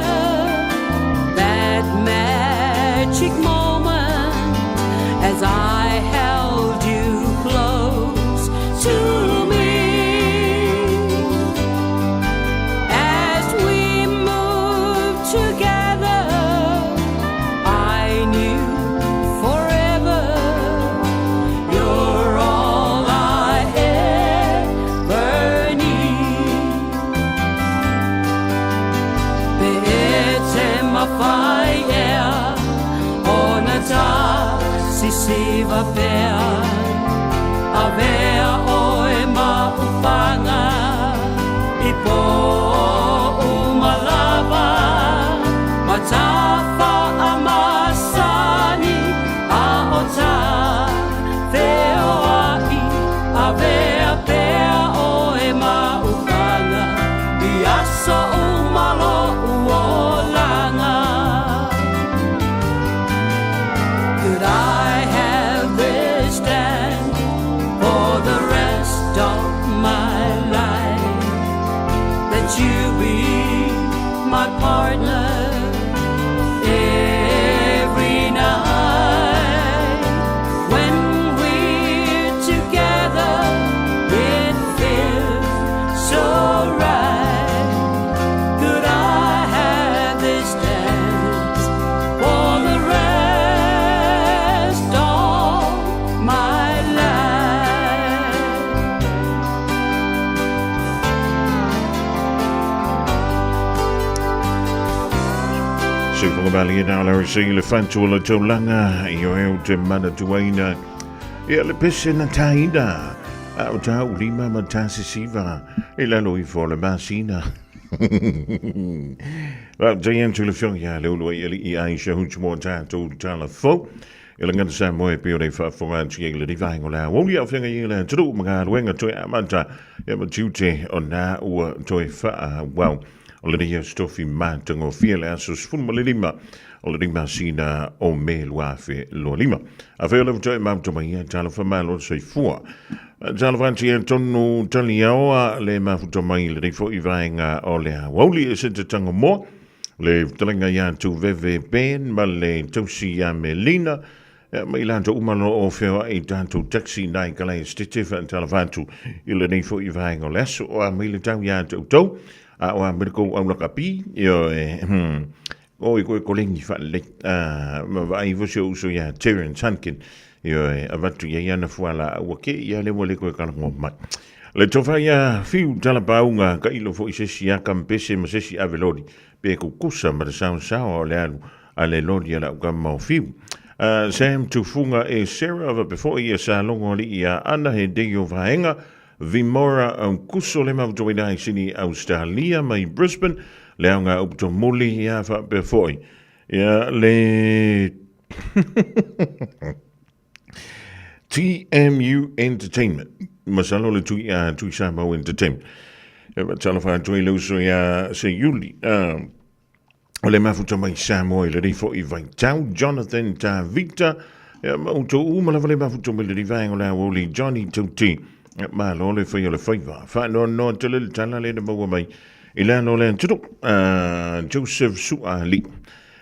[SPEAKER 2] that magic moment as I held you close to me. As we moved together, I knew forever you're all I ever need. Pe'ete mawhai ea o na tā sisiva pea a vea oe maupanga i po umalawa Matafa amasani a o tā veo ai a vea pea oe maupanga i aso umalo uolanga Could I have this dance for the rest of my life? That you be my partner every night. When we're together, it feels so right. Could I have this dance for the rest of my life?
[SPEAKER 1] Super Valley and Ala Sila Fantua Tolanga, Yoel de Manatuana, Ela Pissin and Taina, Auta Lima Matasisiva, Elanoi for la Bassina. Well, Jayan to the Fionia, Lulu, Aisha, Hunchmore Tato, Talafo, Ila ngata sa moe pio dei whaafonga tia ila di vahengo la. Wongi au whenga ila turu mga luenga toi amanta. Ia ma tiute o nā ua toi wha wau. O le ria stofi mātango fia le asos funma le lima. O le lima sina o me luafe lo lima. A whea lewa toi mauta mai ia tala whamalo sei fua. Tala vanti e tonu tali aoa le mafuta mai le rifo i vahenga o le hawauli e se te tango moa. Le talenga ia tu veve ben ma le tausi ia me lina. Mai lanto umalo o whea e tanto taxi nai kalai stite wha tala vantu i le rifo i vahenga o leso o a mai le tau ia tau tau. A o a meriko au laka pi io o i koe kolengi wha le ma vai vosio uso ia Terence Hankin io a vatu ia iana fuala ua ke ia le wale koe kalango mai. Le tofa ia fiu tala paunga ka ilo fo i sesi a kampese ma sesi a velori pe kukusa ma le sao o le alu a le lori ala uka mau fiu. Sam tufunga e Sarah va before ia sa longo li ia ana he deo vahenga Vimora ang kuso le mautoina i sini Australia mai Brisbane le anga upto muli ia va before ia le TMU Entertainment masalo le tui Sambo Entertainment e tala fa tui luso ia se Yuli o le mafuta mai Samoa le rifo i vai tau Jonathan ta Victor mauto umala le mafuta mai le rivang o la woli Johnny Tuti ma lo le fai o le faiva fa no te le tala le maua mai ila no le tutu Joseph Suali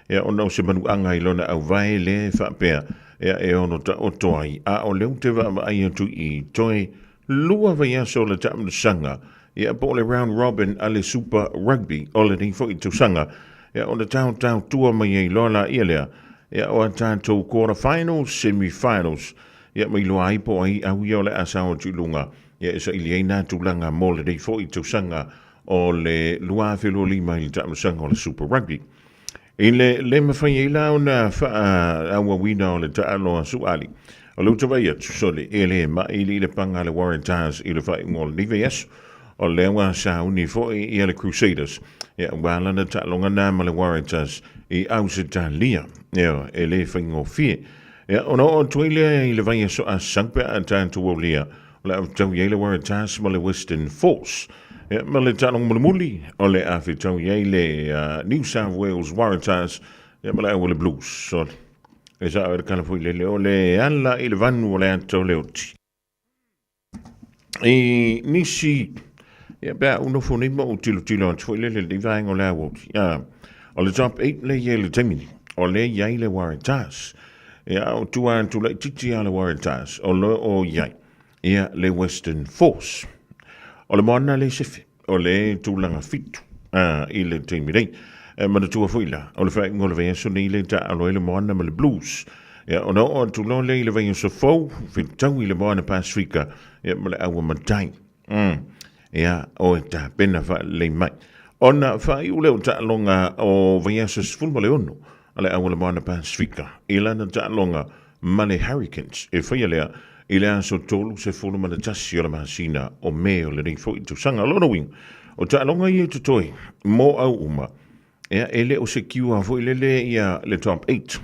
[SPEAKER 1] e ono se manu anga i lona au vai le fa pea e ono ta otoi a o le te va ai tu i toi lua vai aso le tam sanga e po le round robin ale super rugby o le ni fo i tu sanga e ona town tua mai i lona ilea e o tanto quarter finals semi finals ia mai loa ai po ai au ia o le asao tulunga ia isa ili eina tulanga mo le dei fo i tausanga o le lua felo lima i tausanga o le Super Rugby. I le mawhai e lao na awa wina o le taaloa Suali. O le utawai atu sole e le ma i le panga le Warriors i le whai ngol nive yasu o le awa sa uni fo i le Crusaders. Ia wala na taalonga na ma le Warriors i au se ta lia. Ia e le whai ngol fie. Ja, ono o tuile i le vai so a sangpe a tanto o lia. Le tau ye le Waratahs ma le Western Force. Ja, ma le talong muli o le afi tau ye le New South Wales Waratahs. Ja, ma le o le Blues. So, e sa o le kalafui le o le ala i le vanu o le anto le oti. I nisi, ja, bea uno foni mo o tilo o tuile le divang o le awoti. Ja, o le top 8 le ye le temini. O le ye le Waratahs. Ia o tuan tu le titi ala Waratahs o le o iai ia le Western Force o le moana le sefi o le tūlanga fitu i le teimi rei mana tua fuila o le whae ngole vea so ni le ta alo le moana ma le Blues ia o no o tūlo le le vea so fau fitau i le moana Pasifika ia ma le awa matai ia o e ta pena wha le mai ona whae ule o ta alonga o vea so sfulma le ono ale awala moana Pasifika ila na talonga male Hurricanes e whaia lea ila so tolu se fulu mana tasi o la mahasina o meo le nei fo i tu sanga lona wing o talonga i tu toi mo au uma ea ele o se kiua fo ile le ia le top 8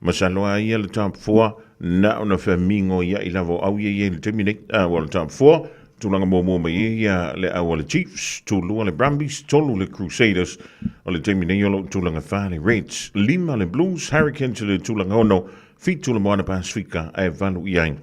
[SPEAKER 1] masaloa ia le top 4 na ona famingo ia ila vo au ia le terminate le top 4 tulanga mo mai ia le awale Chiefs, tulu le Brumbies, tolu le Crusaders, o le temi neiolo tulanga whale Reds, lima le Blues, Hurricanes le tulanga ono, fitu le moana Pasifika e valu iai,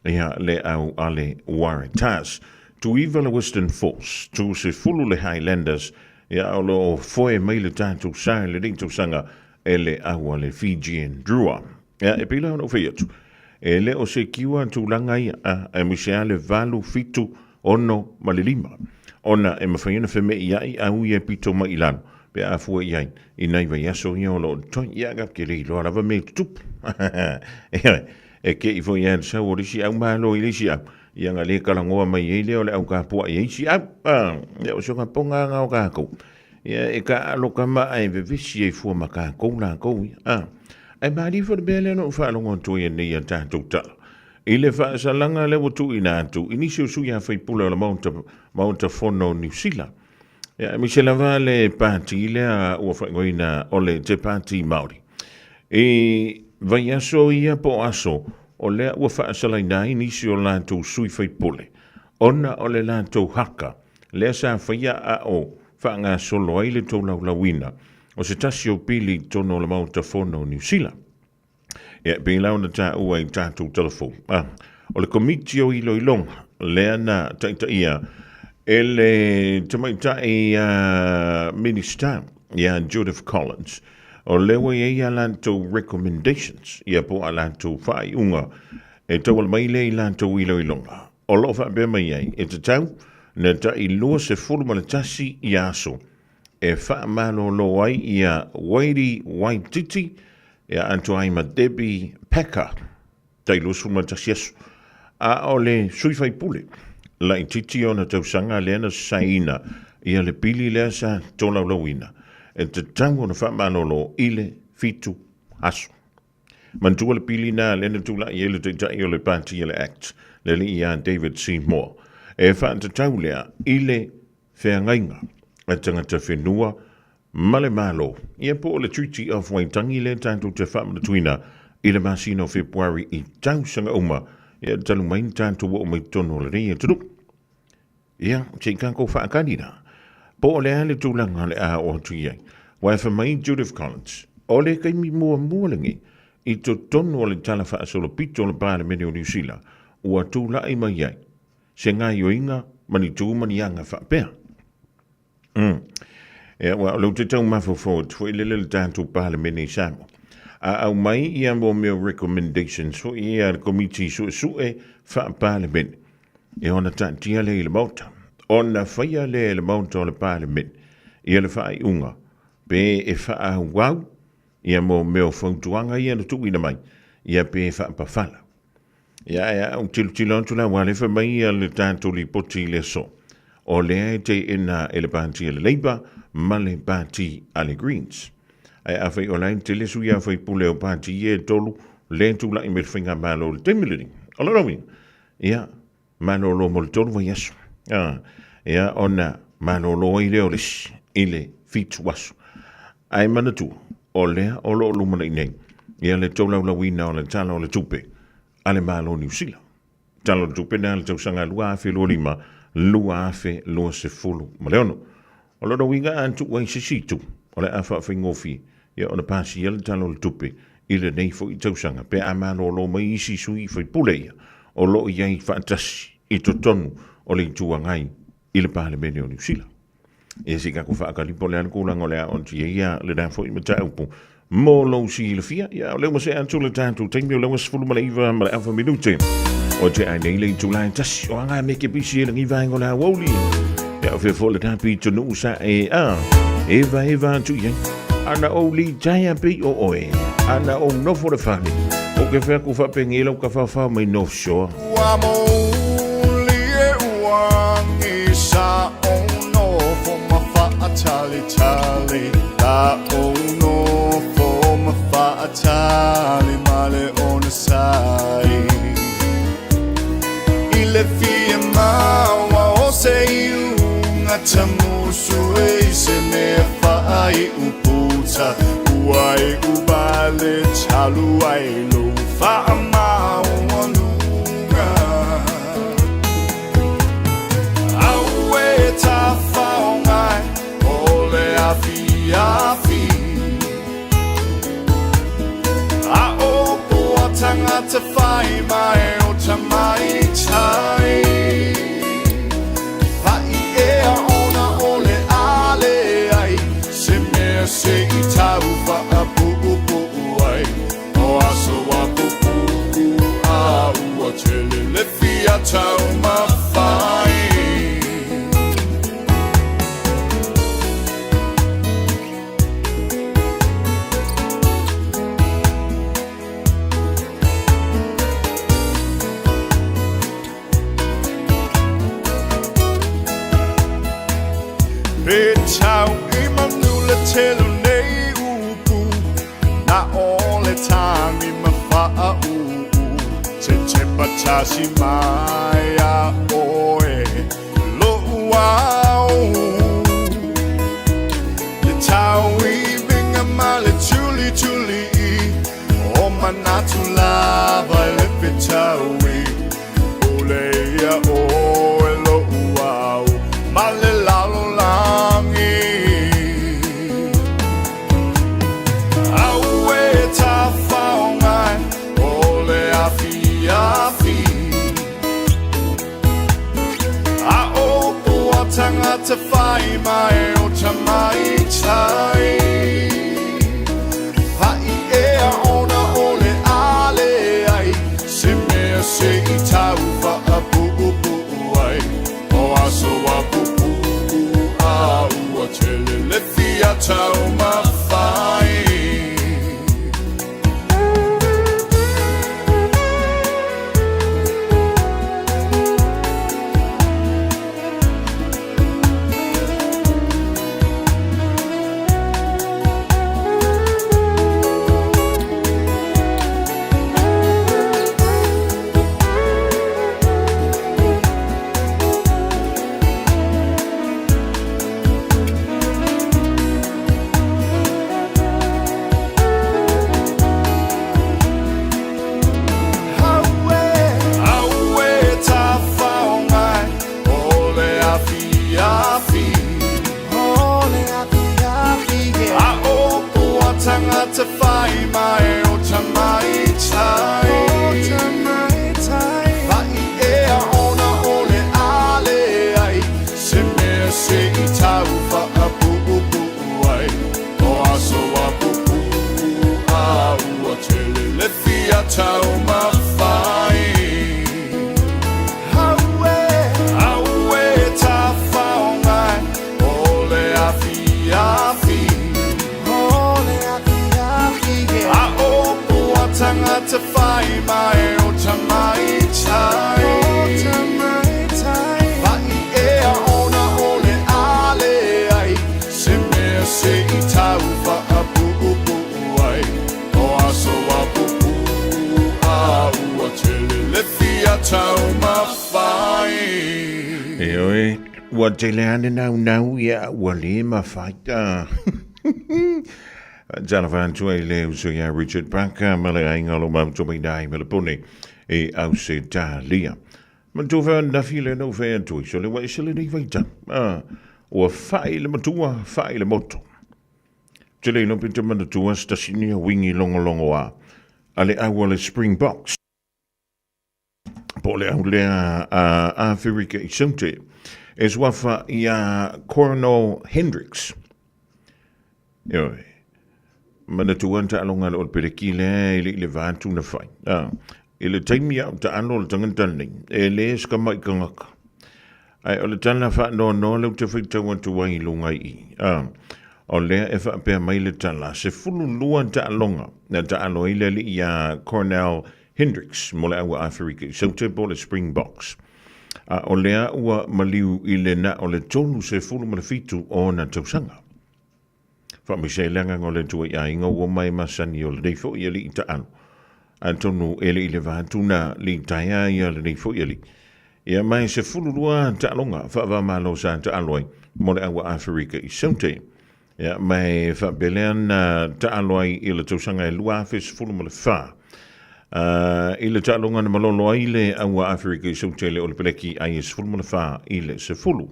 [SPEAKER 1] ia le au ale Waratahs. Tu iwa le Western Force, tu se fulu le Highlanders, ia o lo foe mai le tātou sa le rintou sanga e le awale Fijian Drua. Ia e pila ono fiatu. E le o se kiwa tulanga ia, e misea le valu fitu ono ma le lima. Ona e mawhaina wheme iai au ia pito ma ilano. Pe a fua iai. I nei vai aso ia o lo toi ia gap ke rei loa lava me tup. E ke i fo ia sa o risi au malo i risi au. Ia nga le kalangoa mai e leo le au ka pua i risi au. Ia o songa ponga ngao ka kou. Ia e ka aloka ma ai vevisi e fua ma ka kou na kou. Ai maari fo de bele no whaalongo toi e nei a tātou tala. I le whaasalanga le watu i nātu, inisi o sui a whaipula o la Maunta Whono New Zealand. Ia, mi se lava le pāti i lea ua whaingoina o le te pāti Māori. vai aso ia po aso, o lea ua whaasalai nai nisi o lātou sui whai pole. Ona o le lātou haka, lea sa whaia a o whaanga solo ai le tau lau lawina, o se tasi o pili tono le mauta whono New Zealand. Ia pēlau na tā ua i tātou telefon. O le komiti o ilo ilonga, lea na taita ia, ele tamaita i minister, ia Judith Collins, o lewa ia lantou recommendations, ia po a lantou whai unga, e tau al maile i lantou ilo ilonga. O lo wha bea mai ai, e te tau, na ta i lua se furuma le tasi i aso, e wha malo lo ai ia Wairi Waititi, ia anto ai ma Debbie Packer, ta i lua se furuma le tasi aso, a o le sui whai pule, la i titi o na tau sanga lena saina, ia le pili lea sa tōna lawina, e te tango na wha malo lo ile fitu aso. Mantua le pili na lena tula i ele te tai o le Party le Act, le li ia David Seymour. E wha te tau lea ile whengainga, e tangata whenua, male malo, ia po le Treaty of Waitangi le tātou te whamana tuina, i le masino Februari i tau sanga uma, ia talu main tātou o mai tono le rea tudu. Ia, te kako whaakanina. Po o le ale tūlanga le a o tuiai, wai whamai Judith Collins, o le kaimi mua mualangi, i to tono le tala whaasolo pito le Parliament o New Zealand, ua tūla i mai ai, se ngā yoinga mani tūmani anga whapea. Ia, wa lau te tau mafo forward, fo i lele le tātou Parliament i Samoa. A au mai i ambo meo recommendations, fo i a komiti sue wha Parliament, e ona tātia le i le mauta, ona whaia le le mauta o le Parliament, i le whai unga, pe e wha wau, ia mo meo whautuanga ia na tuina mai, ia pe wha pawhala. Ia, tilu tila wale wha mai ia le tātou li poti le so. O lea e te ina e le Party le Labour, ma le Party le Greens. Ai a whai o lain te lesu ia whai pule o Party e tolu, le tula i me whinga malo le temilini. O la rawin. Ia, malo lo mo le tolu wa yasu. Ia, ona malo lo i leo lesi, i le fitu wasu. Ai mana tu, o lea o lo lumana i nei. Ia le taulau la wina o le tala o le tupe. Ale malo New Zealand. Tala o le tupe na le tausanga lua afe lua lima, lua afe lua se fulu. Ma leono. O lo winga antu wai se situ. O le afa whaingofi. Ia o na pasi ia le tala o le tupe. I le nei fo i tausanga. Pe a malo lo mai isi sui fai pule ia. O lo i ai whaatasi. I to tonu o le tuangai. I le Parliament o New Zealand. E si kako whaakalipo le ankulang o le a onti ia le na fo i mata upu. Mo lo si le fia, ia o leo ma se antu le tātou teimi o leo ma sefulu ma le iwa ma le alfa minute. O te ai nei le tūlai tasi o anga me ke pisi e le ngiwa ingo la wauli. Ia o fefo le tāpi tonu sa e a, eva antu iai. Ana o li taia pi o oe, ana o nofo le whani. O ke whea ku whapengi lau ka whawha mai North Shore.
[SPEAKER 13] Wa mo li e wangi sa o nofo ma whaatali tali, la o Atali male ona sai ile fia mawa o se iunga tamusu e se me fai uputa uai ubale chalu ai lo fa mawa lunga aue ta faungai ole afia tangata whai mai o tamai tai Whai ea ona ole ale ai Se mea se I tau wha pupu ai O aso wa pupu a ua tele le fia tau ma whai Tau I manula telu nei upu Na ole tangi ma wha upu Te patasi mai a oe Lo uau Le tau I vinga ma le tuli O man taui ole ia o e lo uau ma le lalo langi au e ta whaongai ole afi afi a o ua tangata whai mai o tamai tai se I tau whaapupu ai o aso wapupu a ua tele le fia tau mawhai to find my old tamai tai vai e ona ole ale ai se me se I tau whaapupu ai o aso wapupu a ua tele le fia tau mawhai Haue ta whaongai ole afi afi tangata whai mai o tamai tai vai e ona ole ale ai se mea se I tau whaapupu ai o aso wapupu a ua tele le fia tau mawhai
[SPEAKER 1] E oe, ua tele ane nau ia ua le mawhaita. Jana Vantua I le uso ia Richard Barker ma le ainga lo mam tomi dai me le pone e au se tā lia. Ma tō whea na file no whea tui so le wai sile ni waita. Ua whai le matua, whai le moto. Te le no pita manatua stasinia wingi longo a. Ale aua le Springboks. Po le au lea a Afrika I saute. E swafa ia Coronel Hendricks. Ioi. Mana tuan ta alonga o pereki le vantu na fai. E le taimi au ta alo le tangantani. E le ska mai kangaka. Ai o le tana wha no le te whita wantu wai lunga I. O lea e wha pēr mai le tala. Se fulu luan ta alonga. Na ta alo I le li a Cornell Hendricks. Mo le awa Afrika. So te po le Springboks. O lea ua maliu I le na o le tonu se fulu malafitu o na tausanga. Whamisei ngole tua I ainga o mai masani o le neifo I ali I ta anu. Antonu ele I le vātuna li taia I le neifo I ali. Ia mai se fulurua ta alonga whawa malo sa ta aloi mo le awa Afrika I saute. Ia mai whabelean ta aloi I le tausanga I lua awhis fulu mo le wha. I le ta alonga na malolo I le awa Afrika I saute le o le peleki ai is fulu mo le wha I le se fulu.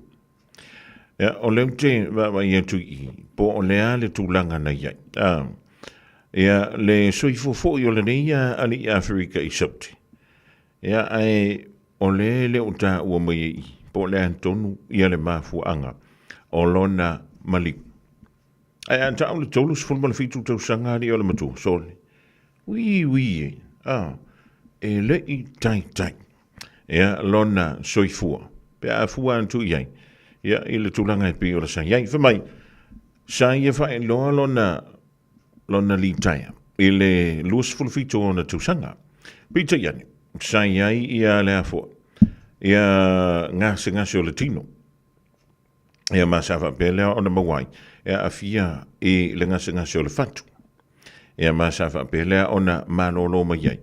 [SPEAKER 1] Ya o leu te wa ia tu I po o lea le tūlanga na iai. Ia le soifo I o le neia ali I Afrika I saute. Ia ai o le o ta ua mai I po le antonu ia le mafuanga o lona maliku. Ai anta au le tolus fulma le fitu tau sangari o le matu sole. Ui e le I tai. Ia lona soifua. Pe a fua antu iai. Ia I le tūlanga I pi o le sa iai. Whamai, sa ia whae loa lona li taia. I le luas fulfito o na tūsanga. Pita iani, sa iai ia le afua. Ia ngase o le tino. Ia masafa pelea o na mawai. Ia afia I le ngase o le fatu. Ia masafa pelea o na malolo maiai.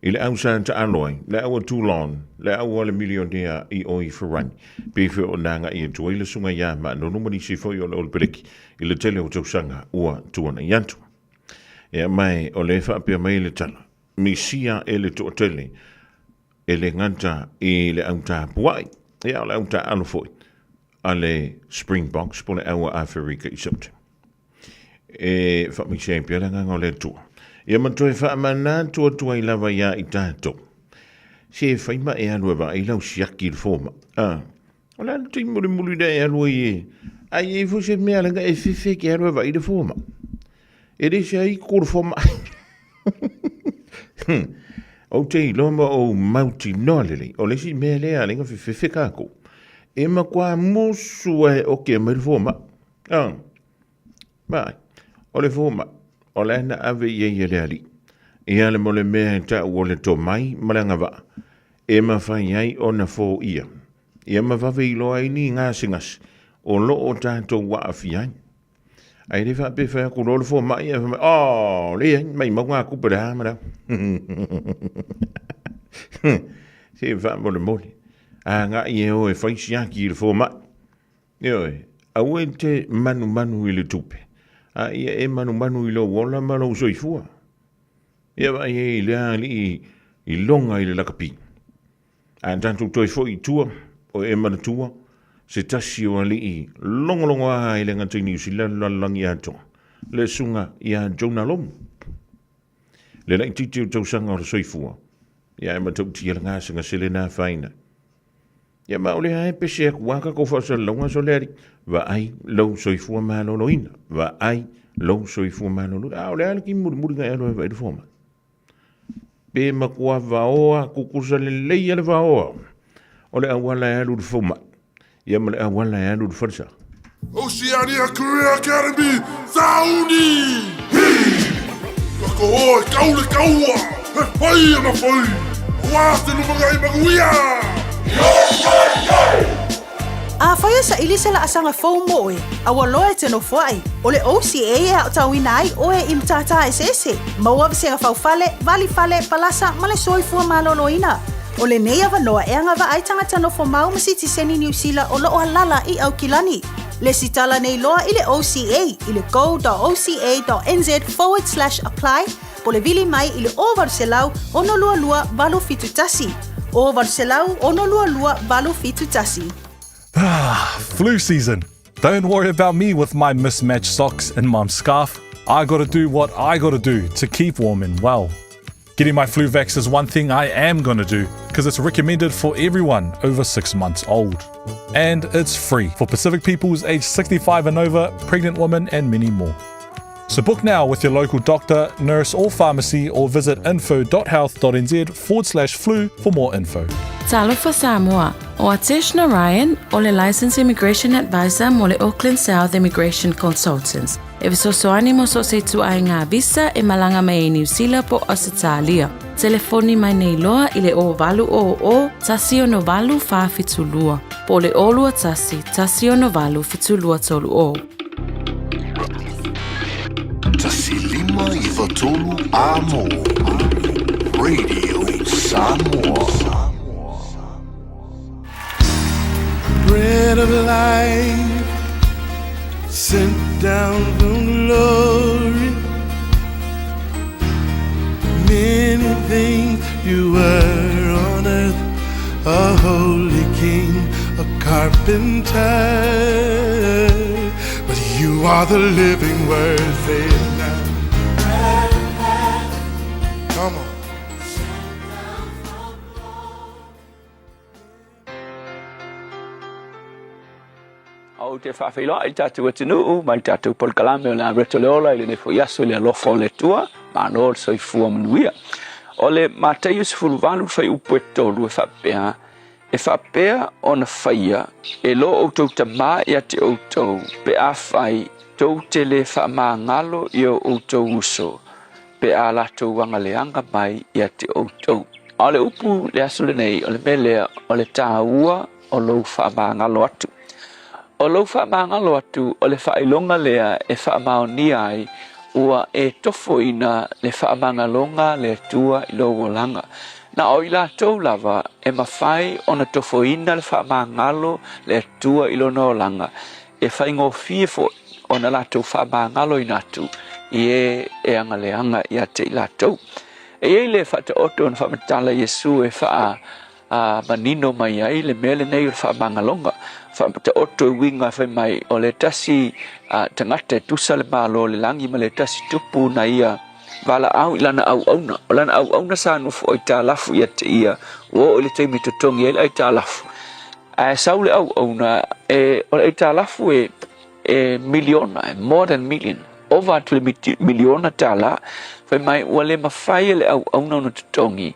[SPEAKER 1] I le ausa ta aloi, le awa tūlon, le awa le milionea I oi wharani. Pefe o nanga I tuai le sunga ia ma no numani si foi o le olpereki. I le tele o tausanga ua tuana iantu. Ia mai o le wha apia mai le tala. Mi sia e le to tele. e le nganta i le auta puai. Ia le auta alo foi. A le Springboks po le aua Afrika i sauti. E whami champion nga ngā le tua. Ia matoe whaamana tua i lava ia i tātou. Se whaima e alua wa i lau siaki le fōma. O la tui muri da e alua i e. Ai e fu se mea langa e whiwhi ki alua wa i le fōma. E re se ai kōr fōma. O te iloma o mauti nōlele. O lesi mea lea lenga whiwhi kako. E ma kua musu e o ke mai le fōma. Mai. O le fōma. O le ana ave i e le ali. E ale mo le mea ta o le to mai malanga wa. E ma whai ai o na fō ia. E ma wawe i loa i ni ngā singas. O lo o tātou wa a fiai. Ai le wha pe whai aku lo le fō mai. Le ai, mai mau ngā kupa le hamara. Se wha mo le mole. A ngā i e o e whai siaki i le fō mai. Ioe, au e te manu i le tupe. A ia e manu i lo wola malo soifua. Ia vai e lea li i longa i le lakapi. A tantu toi fo i tua, o e mana tua, se tasi o ali i longa a i le ngata i ni usi lalangi ato. Le sunga i a Jonah Lomu. Le lai titi o tau sanga o le soifua. Ia e matau tia la ngāsanga sele nā whaina. Ia ma o le hae pese ak waka ko whasa launga so leari. Va ai lau soifua malolo ina. Va ai lau soifua malolo. A o le ala ki muri ngai alo e vai foma. Pe makua vaoa kukusa le leia le vaoa. O le awala e alu de foma. Ia ma le awala e alu de farsa.
[SPEAKER 13] Oceania Career Academy, Sauni! Kako hoi, kaule kaua! He whai ana whai! Hoa te lumangai maguia!
[SPEAKER 11] A whaia sa ili se la asanga fau moe, a waloe te no whai. O le OCA e au tauina ai o e imtata e sese. Maua visenga fau fale, vali fale, palasa, male soifua maloloina. O le nei awa noa e anga wa aitanga tano fo mau masiti seni New Zealand o loo halala i au kilani. Le sitala nei loa i le OCA, i le go.oca.nz/apply, po le vili mai i le o varselau ono lua valu fitu tasi. O varselau ono lua valu fitu tasi.
[SPEAKER 3] Flu season. Don't worry about me with my mismatched socks and mum's scarf. I gotta do what I gotta do to keep warm and well. Getting my flu vax is one thing I am gonna do because it's recommended for everyone over 6 months old. And it's free for Pacific peoples aged 65 and over, pregnant women and many more. So book now with your local doctor, nurse or pharmacy or visit info.health.nz/flu for more info.
[SPEAKER 14] Talofa Samoa, o Ateshna Ryan, o le Licensed Immigration Advisor mo le Auckland South Immigration Consultants. E visosoani mo so se tu ai ngā visa e malanga mai e New Zealand po Australia. Telefoni mai nei loa i le o valu o tasi o no valu wha fitulua. Po le olua tasi o no valu fitulua tolu o.
[SPEAKER 10] Tasi lima I watolu amo. Radio Samoa.
[SPEAKER 13] Bread of life sent down from glory. Many things you were on earth, a holy king, a carpenter, but you are the living word. Say it now. Come on.
[SPEAKER 15] O te whawhiloa I tātou atinuu, mai tātou polkalame o nā reto leola I le nefo yaso le alofo le tua, ma anō le soifua manuia. O le mātai usi fuluvanu whai upo e tolu e whapea o na whaia, e lo outou ta mā I ate outou, pe a whai tou te le whamā ngalo I o outou uso, pe a latou wanga leanga mai I ate outou. O le upu le aso le nei, o le melea, o le tāua, o lo whamā ngalo atu. O lo whamangalo atu o le whailonga lea e whamaoni ai ua e tofoina le whamangalonga le tua I lo wolanga. Na o I lātou lava e mawhai o na tofoina le whamangalo le tua I lo nolanga. E whaingo fiefo o na lātou whamangalo I natu I e angaleanga I ate I lātou. e le fa te oto na fa matala Yesu e fa manino mai ai le mele nei fa mangalonga fa te oto winga fa mai o le tasi tangata tusa le malo le langi ma le tasi tupu na ia wala au ilana au sa no fo ita lafu ia te ia o le te mi totongi ele ita lafu saule au na o le ita lafu miliona more than million over 2 miliona tala fa mai wale mafai le au na no totongi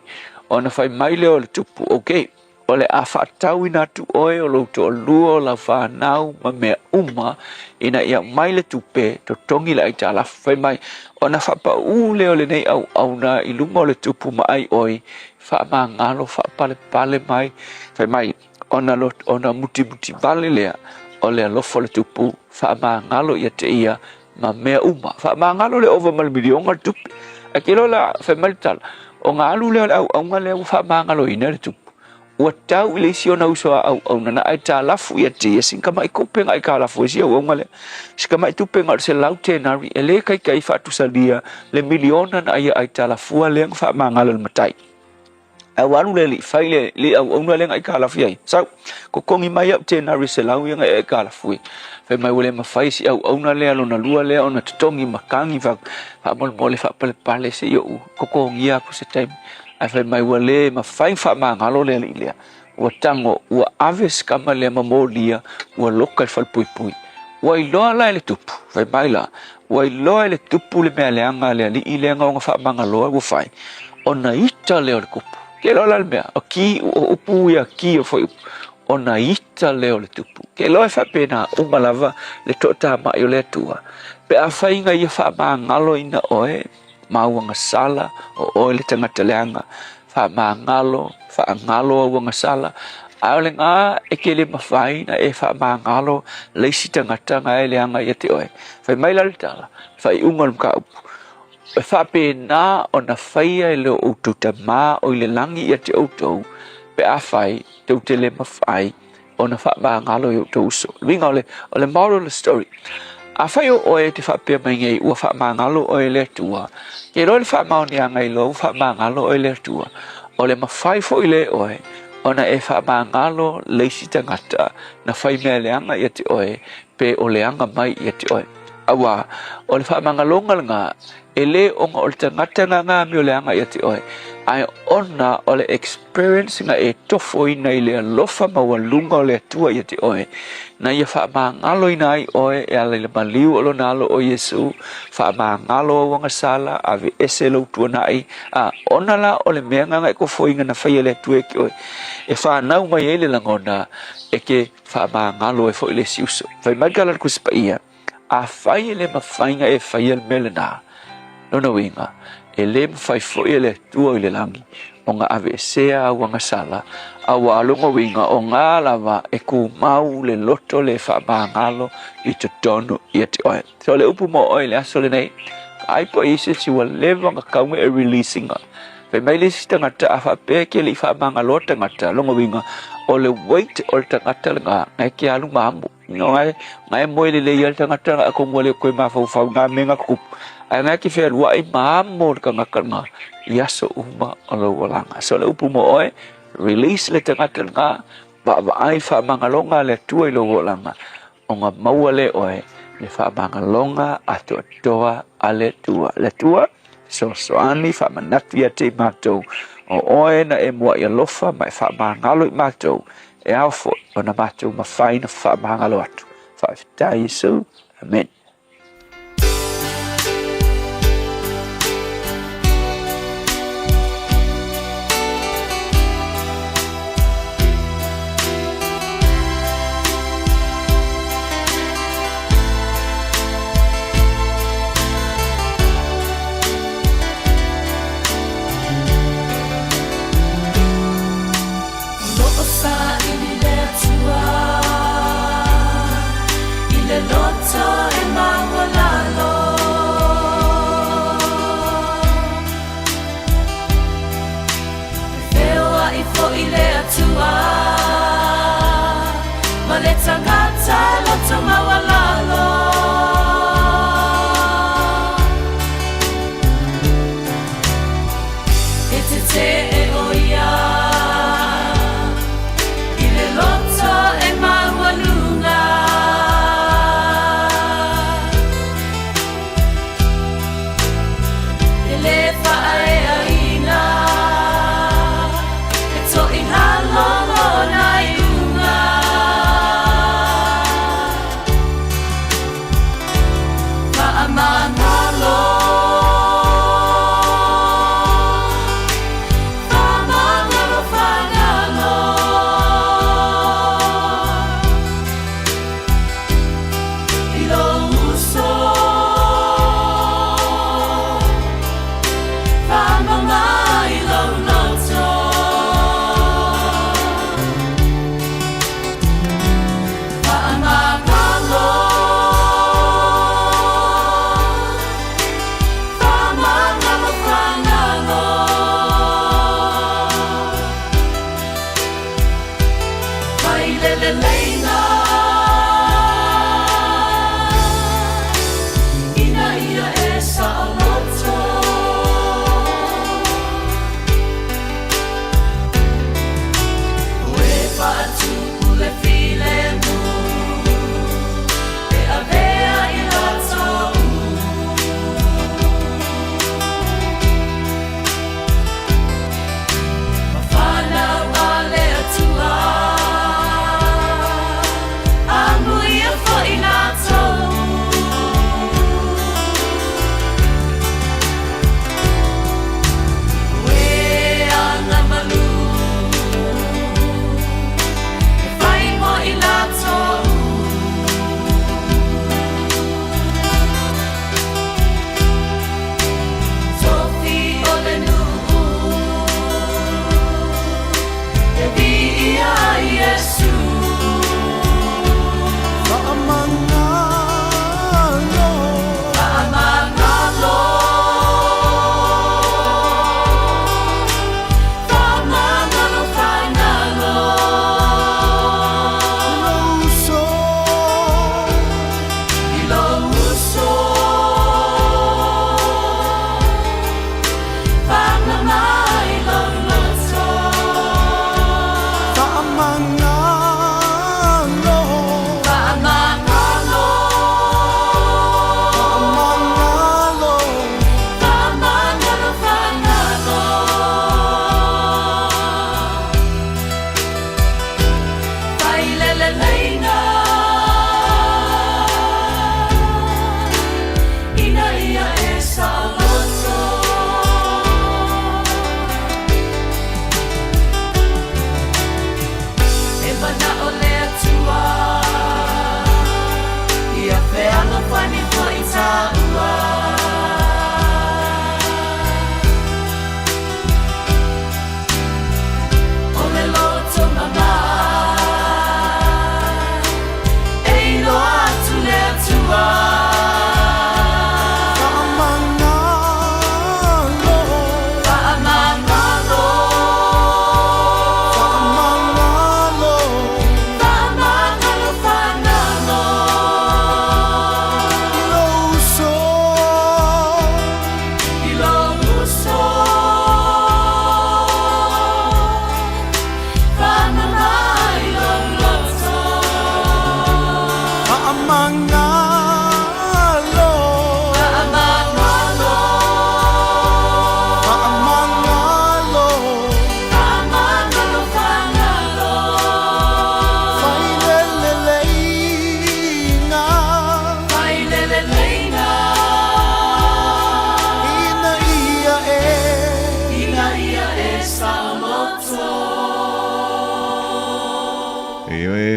[SPEAKER 15] ona fai mai le o le tupu okay o le afatau ina tu oe o lo to luo la fa nau ma me uma ina ia mai le tupe to tongi la ita la fai mai ona fa pa u le o le nei au na ilunga o le tupu mai oi fa ma ngalo fa pale mai fai mai ona muti vale lea o le lofo le tupu fa ma ngalo ia te ia ma me uma fa ma ngalo le over mal milionga tupu akilo la fai mai tal o ngalu le au ngale fa ma ngalo ina le tupu ua tau ile si ona uso au nana ai ta lafu ia te sinka mai kope ngai ka lafu si o ngale sika mai tu penga se laute na ri ele kai fa tu salia le miliona na ai ta lafu le fa mangala matai ai waru le fai le au ona le ngai ka lafu ai so ko kongi mai up te na ri se lau ia ngai ka lafu fe mai wele ma fai si au ona le alo na lua le ona tongi makangi fa mol fa pale se yo ko kongi aku se time ai fai mai wale ma fai fa mangalo le ile ua tango ua aves kama le mamolia ua loka fal pui ua iloa la le tupu fai mai la ua iloa le tupu le mea leanga le ali ile nga fa mangalo ua fai ona ita le le kupu ke lo la mea o ki o upu ia ki o foi ona ita le le tupu ke lo fa pena uma lava le tota ma yo le tua pe a fai nga ia fa mangalo ina oe mauanga sala o le tangata leanga fa mangalo wanga sala aole nga ekele mafai na fa mangalo le sitangata nga leanga yete oe fa mai la tala fa ungol ka fa pe na ona fai le o tutama o le langi yete auto pe afai te tele mafai ona fa mangalo yo to so winga ole moral story afai o te fa pe mai ngai o fa mangalo o le tua ke ro le fa mauni ngai lo fa mangalo o le tua o le mafai fo ile oe ona e fa mangalo le sitangata na fai mele anga yete oe pe o le anga mai yete oe awa o le fa mangalo nga ele onga o le tangata nga mi o le anga yete oe ai ona o le experience nga e tofo ina ile lofa mawalunga o le tua yete oe na ia fa mangalo ina ai oe e ala le maliu o lo nalo o Yesu fa mangalo wanga sala ave eselo tuana ai ona la o le menga nga ko foinga na fai le tua ki oe e fa nau mai ele langona e ke fa mangalo e fo ile siuso fai magala ku spaia a fai le mafainga e fai el melena no winga ele fai fo ele tua ile langi onga ave sea wanga sala awa longo winga onga lava e ku mau le loto le fa mangalo i te tono i te oe so le upu mo oe le aso le nei ai po isi si wa leva nga kaunga e releasing fe mai le si tangata afa peke le fa mangalo tangata longo winga o le weight o le tangata nga ngai ki alu mambu ngai mo le le yal tangata ko mo le ko ma fa nga menga kup ai ki fe wa i mammo ka nga yaso uma o lo walanga so le upu mo oe release le tangata nga ba ai fa mangalonga le tua i lo walanga onga maua le oe le fa mangalonga ato toa ale tua le tua so ani fa manatu ya te mato o oe na e mua ia lofa mai fa mangalo i mato e alfo ona mato ma faina fa mangalo atu fa ta Yesu amen.
[SPEAKER 2] te e oia I le loto e maualunga E le whaeaina E to I halolo na iunga Whaamangalo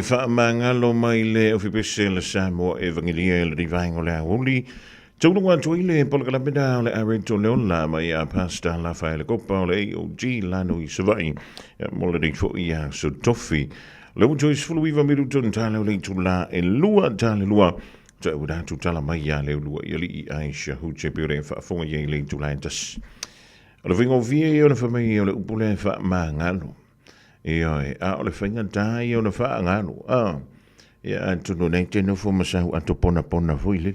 [SPEAKER 1] Whaamangalo mai le o whipese le Samoa Evangelia le rivaingo le auli. Taununga tuile polkalapida le arento leola mai a pasta la whae le kopa o le AOG lano I savai. Mola ring fo ia so tofi. Le uto is fulu iwa mirutun tale o le tula e lua tale lua. Ta ura tu tala mai a le lua I ali I Aisha huche pire whaafonga ye le tula entas. O le vingo vie o le whamai o le upule whaamangalo. Ia a o le whainga tai o na whaangano. Ia tunu nei tēnō fo masahu ato pona pona fuile.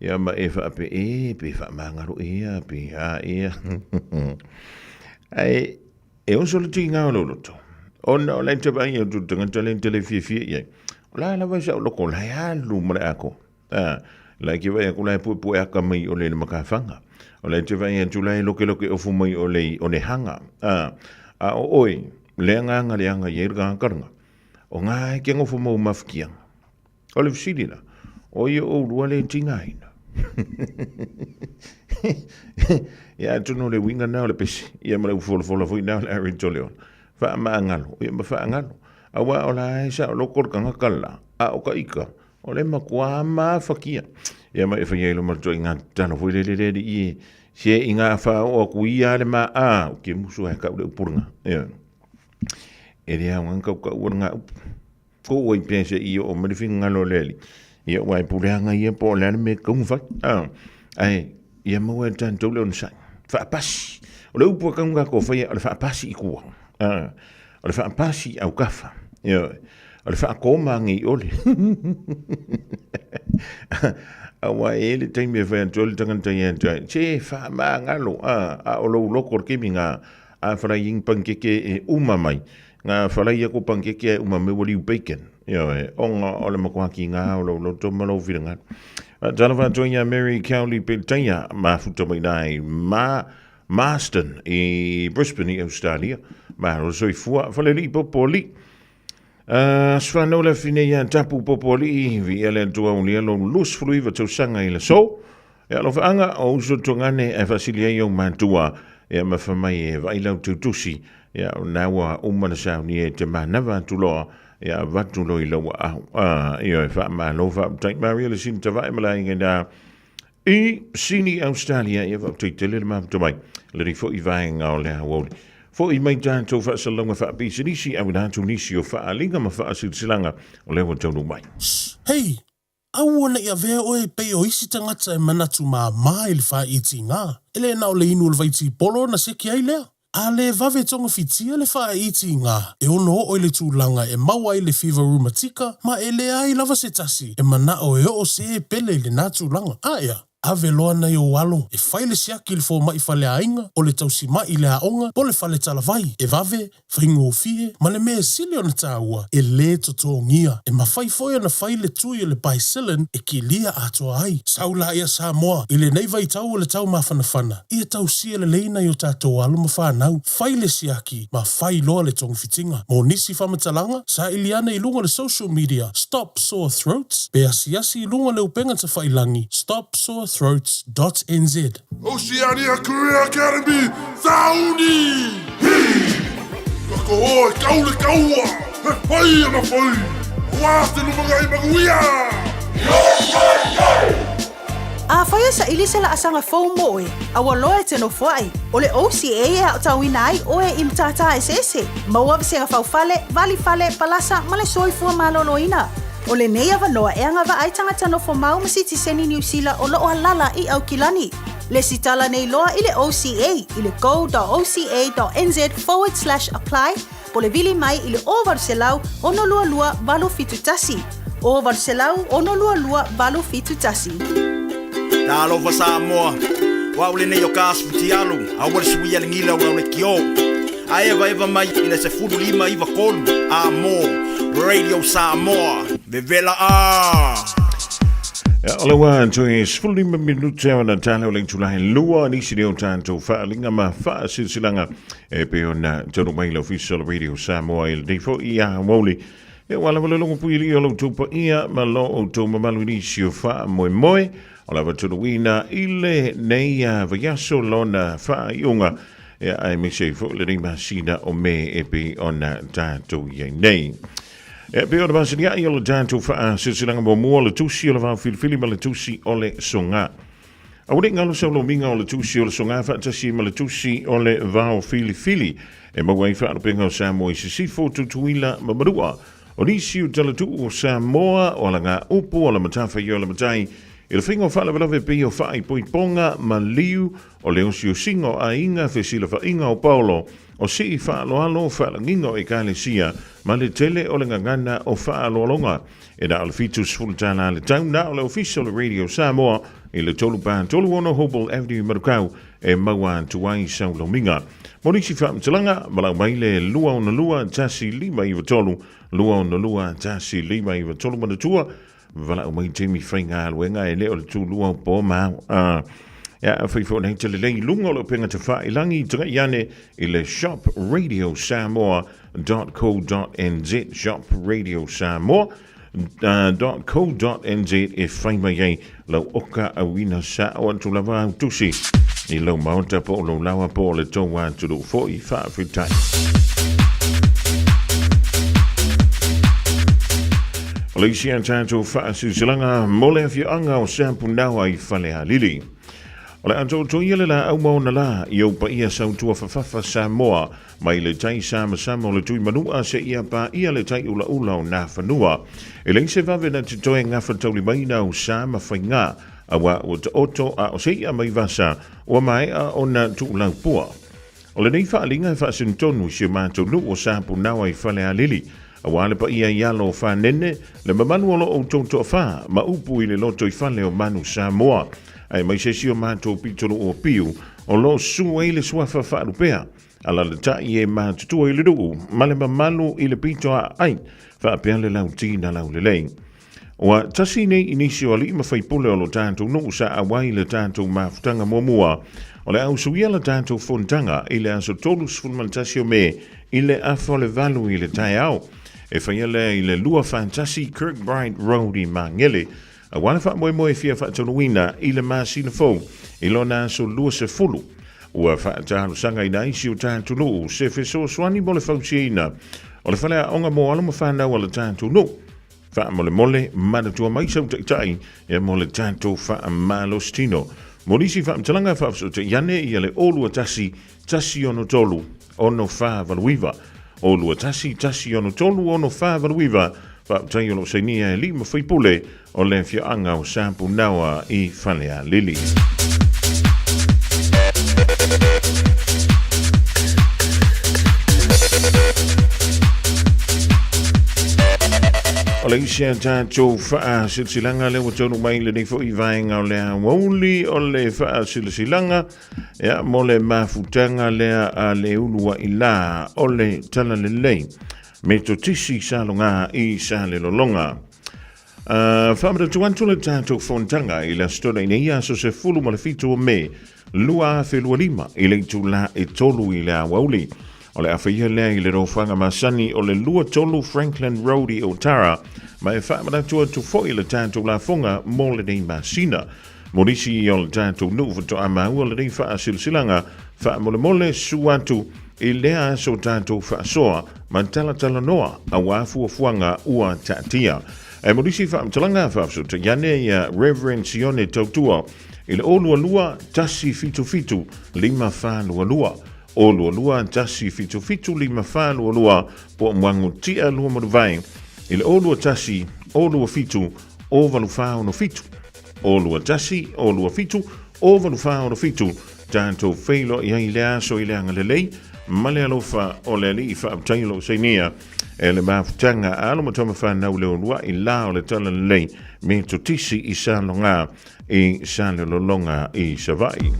[SPEAKER 1] Ia ma e wha ape e pe wha mangaro ia pe a ia. Ai, e o solo tinga o loto. Ona o lente ba ia tu tanga talente le fie ia. La vai sa loko la ya lu mara ako. La ki vai ko la pu aka mai o le makafanga. O lente vai ia tu la loke o fu mai o ne hanga. Oi, le nga ye ga karanga. O nga ke ngo fu mo mafkia. O le fsidila. O ye o le tinga ina. Ya tu no le winga na le pesi. Ya ma le fo foi na le rin toleo. Fa maangalo, ia ma fa angalo. Awa o la sa lo kor kanga kala. O ka ika. O le makua ma fakia. Ia ma e fa yelo ma to inga tano foi le i se inga fa o kuia le ma ke musu ha ka le purna. Ia. E rea wan ka nga ko o pense i o ma le finga lo leli. Ia wa puleanga ia po le me kung fa. Ai, ia ma wa tan to le on sa. Fa pas. O le upo kanga ko fa ia le fa pas i ku. O le wha pasi au kafa. O le wha kōmangi ole. Awa e le taimi e whai antoli tanganta i antai. Che wha maa ngalo. O lo loko kimi ngā a wharai ing pankeke e umamai. Ngā wharai ako pankeke e umamai wali bacon. Onga o le makwaki ngā o lo tomalo whiranga. Tana whatoia Mary Cowley Peltaia ma futamai nai Marston i Brisbane i Australia. Ma o soi fua faleli popoli. Sfano la fineia tapu popoli vi ele tua unia lo lus flui va sanga i le so. E alo faanga o uso tongane e fasilia yo mantua e ma famai e vai lau tutusi. Ya nawa umana sa ni e te manava tuloa ya vatu lo i lo a e fa ma lo fa tai Maria le sin te vai mala inga i sini Australia e va te le ma mai. Le rifo i vai nga o le hawoli. Fo i mai tātou whaasalonga whaapisi nisi au nātou nisi o whaalinga ma whaasilanga o lewa taunu mai.
[SPEAKER 16] Hei, au ona ia vea oe pei o isi tangata e manatu mā ili wha iti ngā. Ele na o le inu o le vaiti polo na seki ai lea. A le vave tonga fitia le wha iti ngā. E ono o le tūlanga e maua i le fever rheumatica, ma e le ai lava se tasi. E mana o e o se e pele le nātūlanga. Aia. Ave loa na yo walo, e whaile siaki le fo mai whale ainga, o le tausi mai le aonga, po le whale talavai, e vave, whaingo o fie, ma le mea sili o na tāua, e le totongia, e ma whaifoia na whaile tui le baisilin, e ki lia atoa ai, saula ia Samoa, i le neiva i tau o le tau mawhanawhana, ia tausia le leina yo tātou alo ma whanau, whaile siaki, ma whai loa le tongu fitinga, mo nisi whamatalanga, sa iliana i lunga le social media, Stop Sore Throats, pe asiasi i lunga le upenga ta whailangi, stopsorethroats.nz.
[SPEAKER 13] Oceania Career Academy, Saudi! Kako hoa, kaule kaua! He whai ama whai! Wāste lumaga i maguia!
[SPEAKER 11] A whaia sa ili se la asanga fau moe, a waloe te no whai. O le OCA e au tawina ai oe i mtata e sese. Maua visenga fau fale, vali fale, palasa, male soifua maloloina. O le nei avanoa e anga wa ai tangata no mau masiti seni New Zealand o loo halala i au kilani. Le sitala nei loa i le OCA i le go.oca.nz/apply po le vili mai i le o varselau ono lua lua valu fitutasi. O varselau ono lua lua valu fitutasi.
[SPEAKER 10] Talo fa Samoa. Wa ule nei o kasputi alu. Awal suia ngila wa le kio. Aeva eva mai ina se fulu lima iva kolu. Radio Samoa. Vevela
[SPEAKER 1] Ole wan tui sfuli minuta wana tala o lengtulai lua nisi leo tanto whaalinga ma whaasilsilanga e peo na tonu maila official Radio Samoa il defo ia woli e wala wala longo puili o lo tupa ia ma lo o to mamalu nisi o wha moe moe o la watonu wina ile neia vayaso lona wha iunga e ai mese fo le rima sina o me e pe ona tanto ia nei. E pe ora basi ia o le tanto fa silsilanga mo mo le tusi o le va filfili ma le tusi o le songa. A wuri ngalo sa lo minga o le tusi o le songa fa tasi ma le tusi o le va filfili e ma wai fa penga o Samoa si sifo tutuila ma marua. O nisi o tala tu o Samoa o la ngā upu o la matafa i o la matai e le whingo wha lawe pe o whai poiponga ma liu o le osi o singo a inga fesila fa inga o Paulo o si wha aloalo wha langingo e kāle sia ma le tele o le ngangana o wha aloalonga e na al fitus fultana le tau na o le official Radio Samoa i le tolu pā tolu ono Hobel Avenue Marukau e maua tuai sau lominga. Morisi wha mtalanga, malau maile lua o na lua, tasi lima iwa tolu, lua o na lua, tasi lima iwa tolu manatua, vala o mai temi whainga aluenga e leo le tu lua o po mau. Ja, whaifo nei te lelei lunga lo penga te wha ilangi tanga iane i le shopradio.samoa.co.nz, shopradio.samoa.co.nz e whaima iei lau oka awina sa o antu lava au tusi i lau maota po lo lawa po le toa tulu fo i wha whitai. Leisia tātou wha susilanga mole a anga o sampu nawa i whale a lili. Ole anto to yele la au mauna la i au pa ia sau tua whawhawha Samoa mai le tai sama le tui manua se ia pa ia le tai ula o na whanua. E lei se vave na te toe ngafa tauli mai na o sama whainga awa o te oto a o se ia mai vasa o mai a o na tu ulau pua. Ole nei whaalinga wha sintonu se mātou nu o sampu nawa i whale a lili. Awale pa ia ialo wha nene le mamanu olo o toto wha ma upu i le loto i whale o manu Samoa. Ai mai se sio mātou pitolo o piu o lo sua i le suafa whaarupea. Ala le tai e mātutua i le ruu, male mamalu i le pito a ai, whaapea le lau tina lau le lei. Oa tasi nei inisio ali ma whaipule o lo tātou no sa awai le tātou mafutanga muamua, o le au suia le tātou fontanga i le aso tolus fulmantasio me i le afo le valu i le tai au. E whaiele i le lua fantasi Kirkbride Road i Mangele, a wana wha moe fia wha tonuina i le māsina fau, i lona so lua se fulu. Ua wha tālu sanga i naisi o tātu nuu, se feso swani mole fau siina. O le whalea onga mo alama whanau ala tātu nuu. Wha mole manatua mai sau taitai, e mole tātu wha malostino. Morisi wha mtalanga wha so te iane i ale olua tasi ono tolu, ono wha valuiva. Olua tasi ono tolu, ono wha valuiva. Whaaptai o lo seinia e lima whaipule o le whianga o sampu nawa i whalea lili. O le isia tātou wha silsilanga le watonu mai le nifo i vaenga o lea wauli o le wha silsilanga ea mo le mafutanga lea a le ulua i la o le tala le lei. Me to tisi salonga i sale lolonga. Whamara tuantu le tātou fontanga i la stola i neia so se fulu ma le fitu o me lua whelua lima i le tu la e tolu i le awauli. O le awhaia lea i le rofanga masani o le lua tolu Franklin Road i Otara ma e whamara tuantu fo i le tātou la fonga mo le nei masina. Morisi o le tātou nuvato a mau o le nei wha silsilanga wha mole suatu i lea so tātou whaasoa ma tala noa a wafu o fuanga ua tatia. E morisi wha mtalanga whaafso te yane ia Reverend Sione Tautua i le olua lua tasi fitu lima wha lua. Olua lua tasi fitu lima wha lua po mwangu tia lua maruvai i le olua tasi olua fitu o valu wha ono fitu. Olua tasi olua fitu o valu wha ono fitu tātou whailo i hei lea so i leanga lelei male alofa o le li fa abtailo seinia e le mafutanga alo matoma fa na ule olua i la o le tala lei me totisi i salonga i salolonga i savai.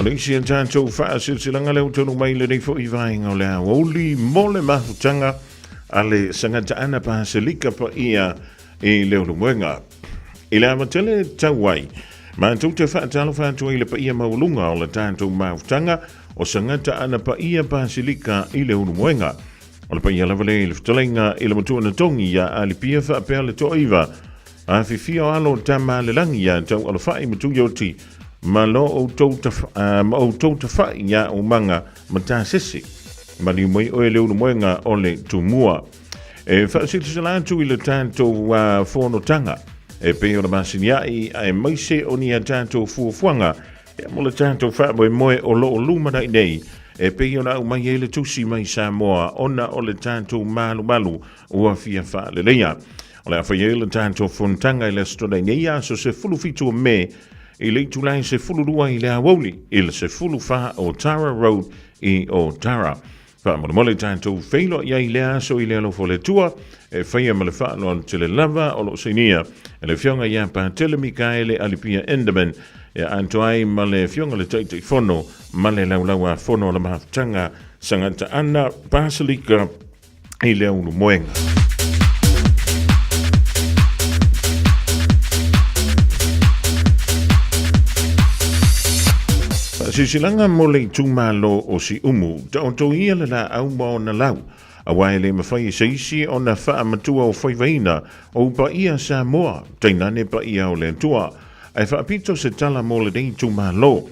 [SPEAKER 1] Alexia tātou wha silsilanga leo tonu mai le nei fo i vaenga o lea woli mole mahutanga ale sangata ana pa selika pa ia i leo lumuenga. I lea matele tauai, ma tau te wha talo whantua i le pa ia maulunga o le tātou mahutanga o sangata ana pa ia pa selika i leo lumuenga. O le pa ia lavale i le futalenga i le matua na tongi ia alipia wha apea le toa iwa. A fifia o alo tama le langi ia tau alo wha i matu yoti. Ma lo o tauta whai ia o manga ma tā sesi. Ma ni moi oe leo moenga o le tumua. E whaasitisa atu i le tātou whonotanga. E peo na masinia i a maise o ni a tātou fuafuanga. E mo le tātou wha moe o lo o lumana i nei. E peo na au mai e le tusi mai Samoa. Ona o le tātou malu ua fia wha le leia. O le awhai e le tātou fontanga i le stola i neia so se fulu fitu o me I le Julai se fulu lua I le awoli I le se fulu wha o Tara Road I o Tara. Wha mole tātou whailo ia I le aso I le alofo le tua e whaia ma le whaano te le lava o lo seinia e le whionga ia pa tele Mikaele Alipia Enderman e anto ai ma le whionga le taitei whono ma le laulaua whono la mahaftanga sangata ana Basilika I le unu moenga. Sisilanga mo le tūmalo o si umu, ta o tō ia le la au mo na lau. A wai le mawhai seisi o na wha matua o whaiwaina o pa ia sa moa, teinane pa ia o le tua. Ai whaapito se tala mo le dei tūmalo.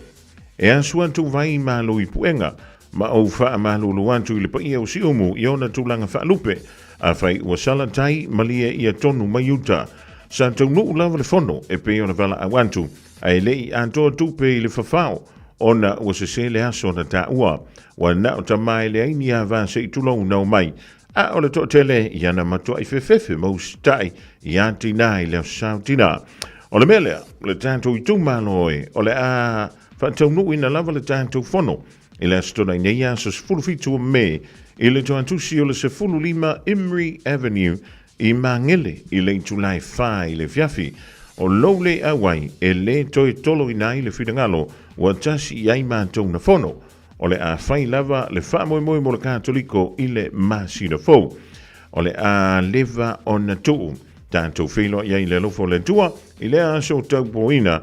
[SPEAKER 1] E asua tū vai malo I puenga, ma o wha malo luantu I le pa ia o si umu I ona tūlanga wha lupe. A whai ua sala tai malia ia tonu maiuta. Sa tau nuu lava le whono e pe ona vala awantu. Ai le I antoa tupe I le whawhao. Ona ua se le aso na ta ua, wa na o tamai le aini a va se itulou nau mai, a o le tōtele I ana matua I whewhewhe maus tai I anti nai leo sautina. O le melea, le tātou I tūmalo oe, o le a whatau nui na lava le tātou whono, I le astona I nei aso sefulufitu o me, I le toantusi o le sefulu lima Imri Avenue, I mangele I le Julai whai le fiafi, o loule awai e le toi tolo I nai le whidangalo, wa tasi iai mātou na whono, o le a whai lava le whamoe mo le kātoliko I le māsina fau, o le a leva o na tuu, tātou whilo iai le lofo le tua, I le a so tau poina,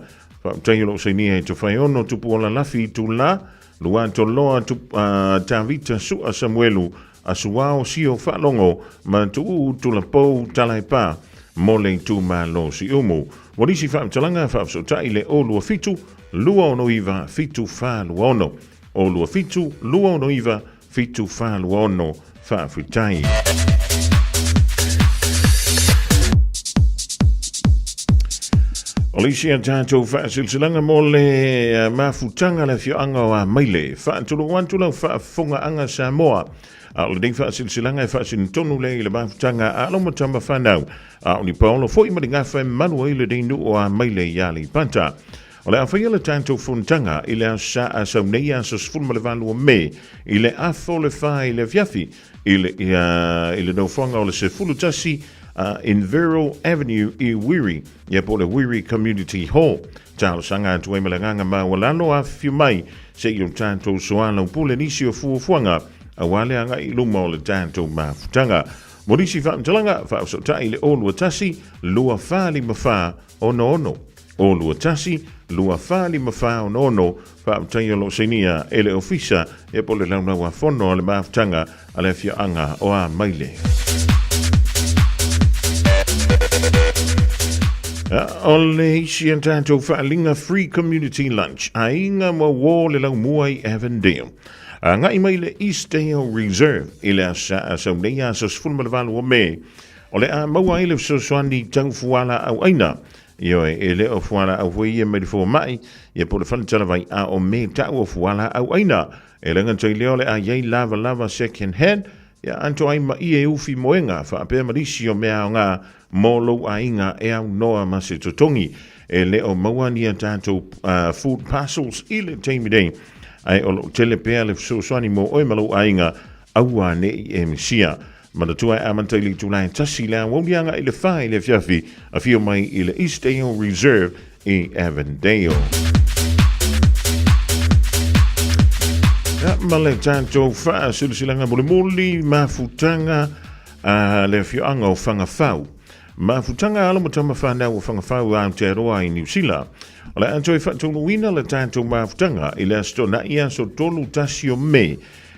[SPEAKER 1] whautailo se nia e to whai ono tupu o la lafi tu la, lua to loa tāvita sua Samuelu, a suao sio whalongo, ma tuu tu la pou talai pā, mo le tu ma lo si umu. Morisi whaamtalanga whaapsotai le o lua fitu, lua ono iwa fitu wha lua ono. O lua fitu, lua ono iwa fitu wha lua ono whaafitai. Olisia tātou whaasilsilanga mo le mafutanga le whioanga o a maile. Whaatulu wantula whaafonga anga Samoa. O le dei whaasilsilanga e whaasin tonu le le mafutanga a loma tamba whanau. O ni Paulo fo I maringafa manua I le dei nu o a maile yali panta. O le awhaia le tātou whuntanga I le asa a sauneia sa sfulma le valu o me I le afo le wha I le fiafi I le nauwhanga o le se fulutasi in Vero Avenue I Wiri ia po le Wiri Community Hall. Tālo sanga atu e malanganga ma walano a fiu mai se I o tātou soala o pule nisi o fuafuanga a wale anga I luma o le tātou mafutanga. Morisi whaamtalanga whaosotai le olua tasi lua whali mawha ono ono. O lua tasi, lua whali mawha ono ono, whaamtai o lo senia ele ofisa e po le launaua whono ale mafutanga a le whianga o a maile. O le isi an tātou whaalinga free community lunch a inga mo wō le lau mua I Avondale. Nga I mai le Eastdale Reserve I le asa a sauneia sa sfulma le valu o me o le a maua I le sosoani tau fuala au aina Io e le o fuala au hui e meri fo mai e po le whanitala vai a o me tau o fuala au aina e lenga tei leo le a yei lava second hand ia anto ai ma I e ufi moenga wha apea marisi o mea o ngā molo a inga e au noa mase totongi e le o mauania tātou food parcels I le teimi dei ai o lo tele pea le soani mo oi malo a inga aua ne I e misia Manatua e amantai li tūnai tasi le awonianga I le whai le fiafi a fio mai I le Eastdale Reserve I Avondale. Ma le tātou wha silsilanga mole moli mafutanga le whioanga o whangawhau. Mafutanga ala mo tama whanau o whangawhau a Aotearoa I New Zealand. O le antoi whatonu wina le tātou mafutanga I le asto na ia so tolu tasi o me.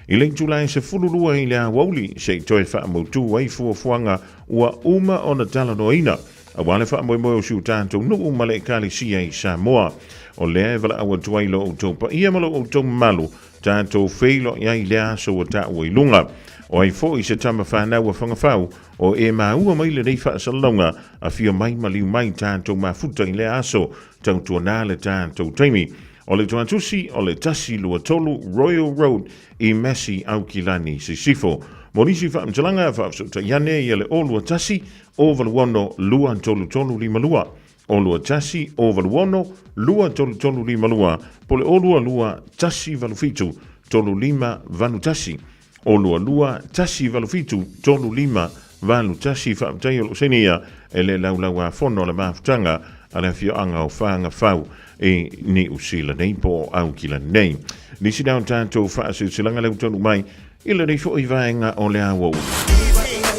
[SPEAKER 1] I le Julai se fulurua I le awauli se toi whaamautu wai fuafuanga ua uma o na talanoina. A wale whaamoe o siu tātou nuu ma le kali sia I Samoa. O lea vala awa tuailo o tau pa ia malo o tau malu tātou wheilo ia I le aso o tāu I lunga. O ai fo I se tama whanau a whangawhau o e maua mai le nei whaasalonga a fia mai maliu mai tātou mafuta I le aso tau tuana le tātou taimi. O le tuantusi o le tasi lua tolu Royal Road I Masi Aukilani se sifo. Monisi whaamtalanga whaafsota iane I le o lua tasi o valuano lua tolu lima lua. o lua tasi o valuono, lua tolu lima lua, pole o lua tasi valufitu, tolu lima valu tasi, o lua tasi valufitu, tolu lima valu tasi whaaptai o senia, e le laulaua fono le mafutanga, a le fio anga o whaanga whau, e ni usila nei po au kila nei. Nisi nao tātou whaasu silanga leu tonu mai, ila nei fo i vaenga o le awau.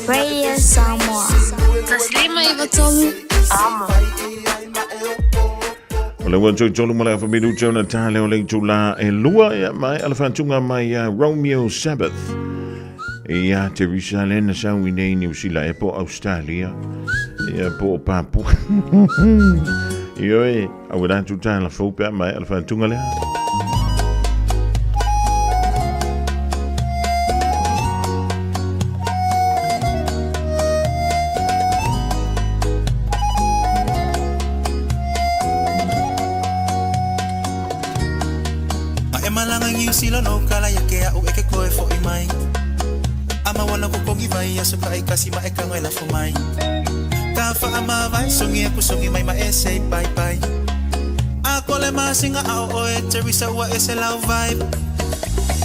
[SPEAKER 8] Radio Samoa. Taslima Iwatomi. Amo.
[SPEAKER 1] O le wanto tonu mala fa midu tona tale o le tula e lua e mai alafantunga mai Romeo Sabbath. E a Teresa Lena sawi nei New Zealand e po Australia. E po Papua. Io e awada tuta la fo pe mai alafantunga le.
[SPEAKER 4] Sila no kala ya kea o eke koe fo i mai. Ama wana kukongi vai aso ka kasi ma eka ngoi la fo mai. Ka fa ama vai songi aku songi mai ma ese bye bye. Ako le masinga au o e Teresa wa ese love vibe.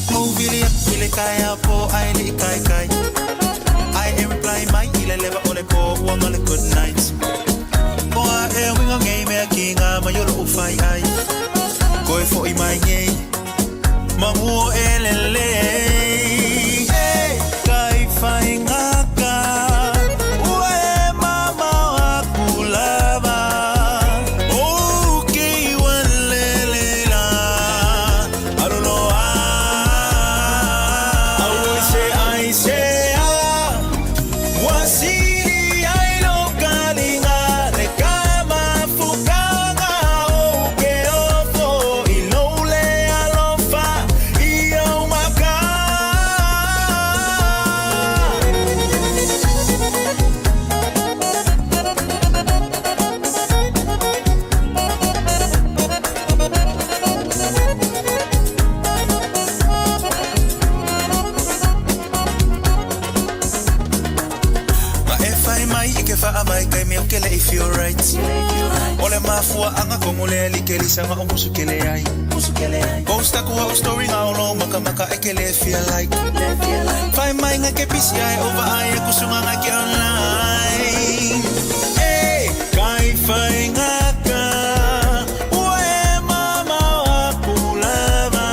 [SPEAKER 4] Movili ya ile kaya po ai li kai kai. I reply mai ile leva ole po wa ngale good night. Boa e winga ngei me kinga ma yolo ufai ai. Koe fo i mai ngei. Mamu elele kai faingaka ue mama wakulava okay walelela aluloa I say wasili ailo kalinga le kama fukanga okay ofo ilole alofa. If you're right, ole mafua anga kongole likeli sanga o musukele ai. Posta ko o story nga ono maka ekele feel like. Find my nga ke PCI over ai kusunga nga ke online. Hey, kai fai nga ka. Ue mama wakulava.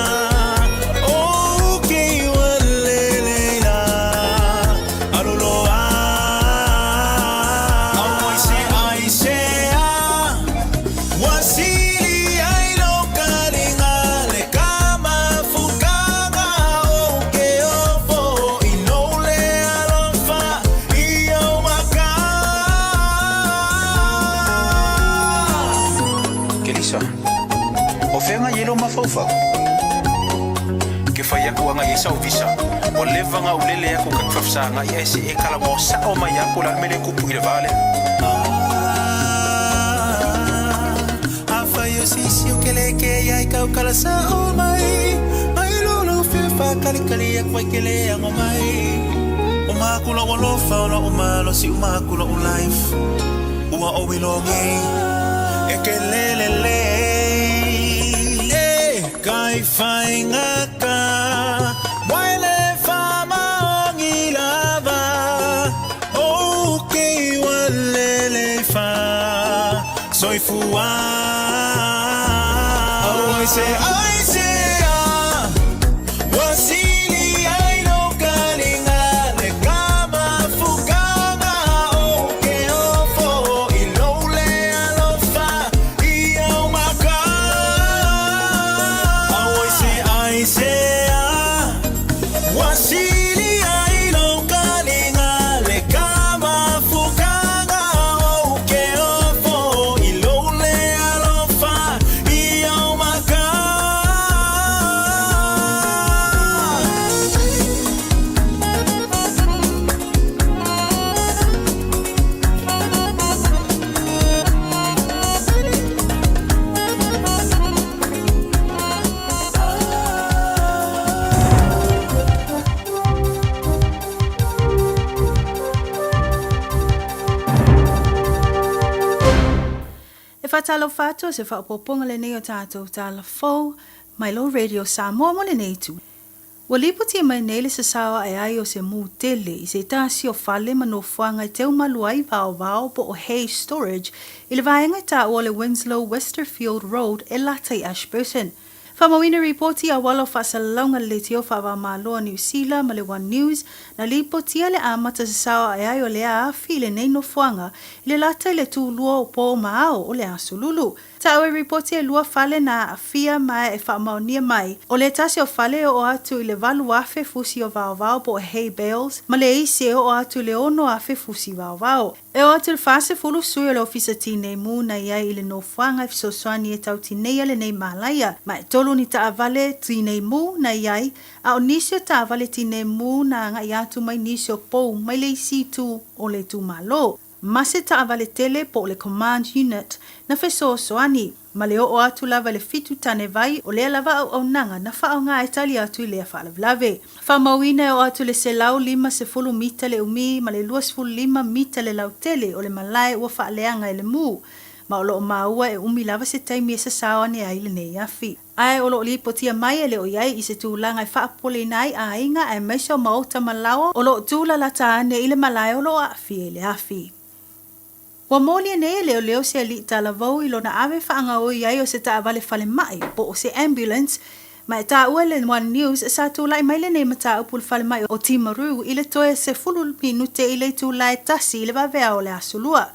[SPEAKER 4] Okay walelela. Aluloa. Fofa ke faya ko nga isa visa o leva nga ulele ko ka fafsa nga ese e kala mo sa o maya ko la mele ko puile vale afa yo sisi o kele ke ya ka kala sa o mai lolo fe fa kali kali ya kwa kele ngo mai o ma ko lo fa o ma lo si o ma ko lo life o o we lo nge e kelele kai faingaka wale fama ongilava okay walele fa soifua I say wasili ai no kalinga le kama fukanga okay ofo ilole alofa iyo maka I say wasili ai no kalinga le kama fukanga okay ofo ilole alofa iyo maka.
[SPEAKER 11] whatalo fato se whaapoponga le nei o tātou tāla fau, mai lo radio Samoa mo le nei tu. Wa liputi mai nei le sasawa ai o se mu tele i se tāsi o fale manofuanga i teu maluai vao po o hay storage i le vaenga tā o le Winslow Westerfield Road e latai Ashburton. Whamawina reporti a walo whasalaunga le teo whawa maloa New Zealand ma le One News na lipotia le amata sasawa ai o le awhi le nei no fuanga i le latai le tūlua o pō maao o le asululu. Ta awe reporti e lua fale na afia mai e whamaunia mai o le tasi o fale o atu i le valu afe fusi o vao po hay bales ma le isi o atu le ono afe fusi vao. E o atu le fase fulu sui o le ofisa tinei mu na iai i le no fuanga fisoswani e tau tinei ale nei malaya ma e tolu ni ta avale tinei mu na iai a o nisio ta avale tinei mu na nga iatu mai nisio pou mai le isi tu o le tu malo. Mase ta avale tele po le command unit na fesosoani ma le o atu lava le fitu tane vai o le lava au nanga na whao ngā e tali atu i lea whaalavlave. Whamauina o atu le se lau 5 mita le umi ma le 2.5 mita le lau tele o le malai ua whaaleanga i le mu. Ma o loo maua e umi lava se taimi e sa sawa ne ai le nei afi. Ai o loo li potia mai e le o iai i se tūlanga i whaapole nai a inga e meisa o maota malawa o loo tūla la taane i le malai o loo afi e le afi. Wa moli ne leo se ali tala vau i lona ave whaanga o iai o se ta avale fale mai po o se ambulance ma e ta ua le One News sa tūlai mai le nei mata upul fale mai o Timaru i le toe se fulu minute i le tūlai tasi i le vavea o le asulua.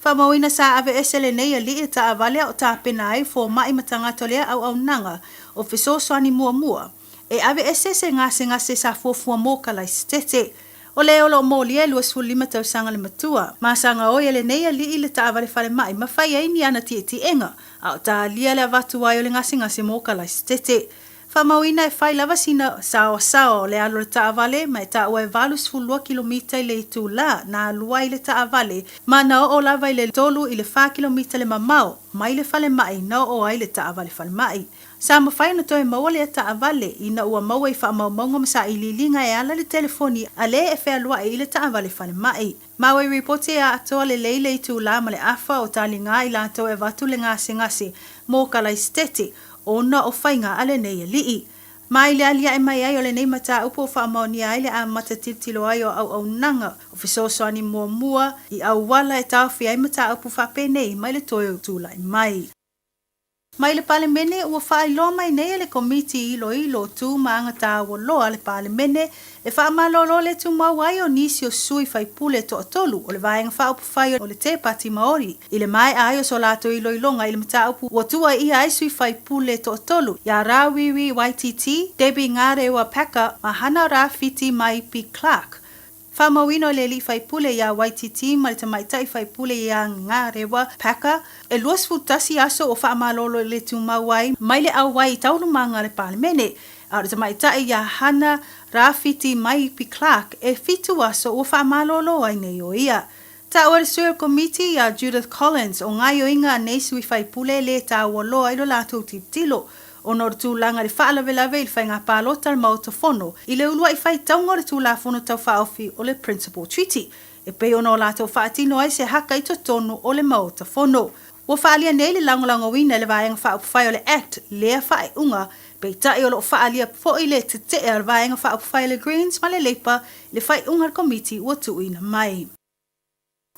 [SPEAKER 11] Whamauina sa ave esele nei ali i ta avale o ta penai fo mai matanga tolea au nanga o fisoswani mua. E ave ese se ngase sa fofua moka lai stete. O leo lo moli e 2.5 tausanga le matua. Masanga o ele nei ali i le taavale fale mai ma whai ai ni ana ti enga. Au ta lia le avatu ai o le ngase moka lai stete. Whamauina e whai lava sina sao le alo le taavale ma e ta ua e 2 kilomita i le itu la na alua i le taavale ma na o lava i le tolu i le 4 kilomita le mamao mai le fale mai na o ai le taavale fale mai. Sa mawhai na toi maua le taavale i na ua maua i whaamaunga masa i lilinga e ala le telefoni a le e whea lua i le taavale fale mai. Maua i reporte a atoa le leile i tu la ma le afa o tali ngā i la atoa e vatu le ngase mō kalai stete ona o whainga ale nei alii. Mai le alia e mai ai o le nei mata upo whaamaoni ai le a mata titilo ai o au nanga o fisoswani mua i au wala e tawhi ai mata upo whapene mai le toyo tūlai mai. Mai le palemene ua whailo mai nei le komiti ilo tu maanga tāua loa le palemene e whaamalolo le tu mawai o nisi o sui whaipule to atolu o le vaenga whaupu whai o le te pati maori. I le mai ai o so lato ilonga i le mataupu ua tua i ai sui whaipule to atolu. Ia Rawiwi YTT, Debbie Ngarewa Paka, Mahana Rafiti mai P. Clark. Whamauino le li whaipule ia YTT ma le tamaitai whaipule ia Ngarewa Paka e luas futasi aso o whaamalolo le tu mawai mai le au wai taulu manga le palemene. Au tamaitai ia Hana Rafiti mai P. Clark e fitu aso o whaamalolo ai nei o ia. Ta o le Sewer Committee ia Judith Collins o ngai o inga nei sui whaipule le ta o loa ilo lato titilo. O nor tūlanga le whaalavelave i whainga pālota le mautafono i le ulua i whai taunga le tūlafono tau whaofi o le Principal Treaty. E pei ono lātou whaatino ai se haka i tonu o le mautafono. Ua whaalia nei le langolango wina le vaenga whaopu whai o le Act lea whae unga pei tai o lo whaalia po i le te le vaenga whaopu whai o le Greens ma le Leipa le whai unga le komiti ua tuina mai.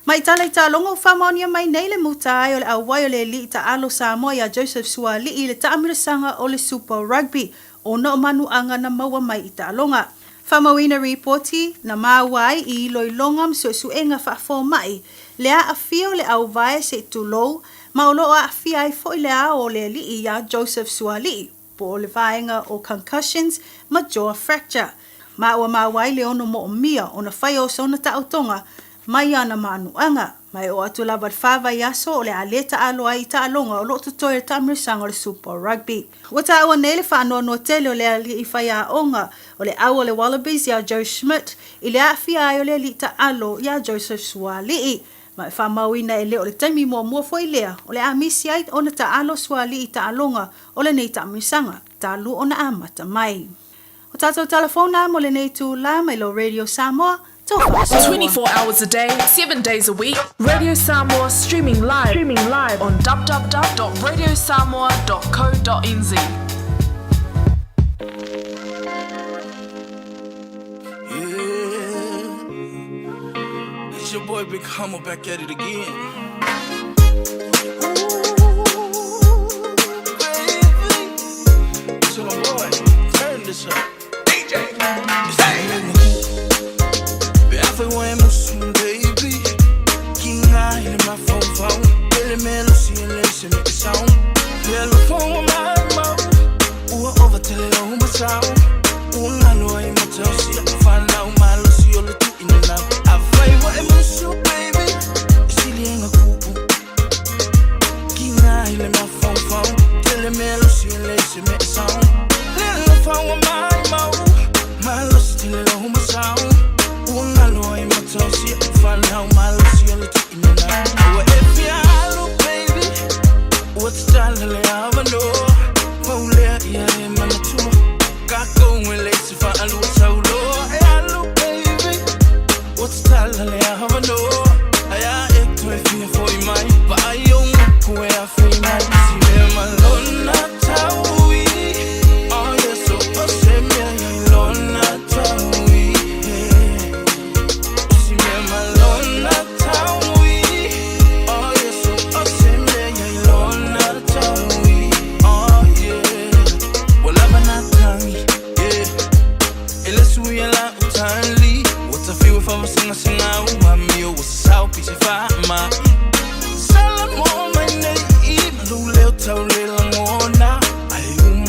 [SPEAKER 11] Mai tala i ta longo whamaonia mai nei le muta ai o le awai o le li ta alo Samoa ia Joseph Suali i le taamirasanga o le Super Rugby o na o manu anga na maua mai i ta alonga. Whamawina reporti na mawai i loilonga msuenga whaafo mai le a afio le awai se tulou ma o lo a afia ai fo i le a o le li ia Joseph Suali po le vaenga o concussions ma jaw fracture. Ma ua mawai le ono mo o mia o na whai o sona ta autonga mai ana manuanga mai o atu lava whawa yaso o le aleta alo ai ta alonga o loto toi tamirisanga o le Super Rugby. Wata awa nele whanua no tele o le ali i whai a onga o le awa le Wallabies ia Joe Schmidt i le awhia ai o le alita alo ia Joseph Suali'i. Mai whamauina e le o le taimi mua fo i lea o le amisi ai o na ta alo Suali'i ta alonga o le nei tamirisanga ta alu o na amata mai. O tātou telefona mo le nei tū la mai lo Radio Samoa Tofa Samoa.
[SPEAKER 17] 24 hours a day, 7 days a week. Radio Samoa streaming live on www.radiosamoa.co.nz.
[SPEAKER 2] Yeah, it's your boy Big Hummer back at it again. So boy, turn this up. DJ, everywhere Muslim baby, King I in my phone, Billy Melody and listen make the sound. Yellow phone on my mouth, over till it on my sound. I know I'm a tell, see I find out my Lucy all the two in the now. I find what I'm Muslim baby, silly and a cool. King I in my phone, Billy Melody and listen make the sound. Little phone on my mouth, my Lucy till it on my sound. I know I'm a tell, see I find out my Lucy all the two in the now. If you look baby, what's that I have a know? Yeah, I'm on the tour. Got going late if I lose so low. Hey, look, baby. What's that? I have a no. I act with me for you, man. But I don't know where I feel my see me alone. Not how we. Oh, yes, so I say me alone. Not how we. See me alone. Not how we. Oh, yes, so I say me alone. Not how we. Oh, yeah. Well, I'm not tongue, yeah. Let's we allow time lead. What's I feel if I'm sing out? My meal was so piece of my Salam my name, Lulu told little more now. I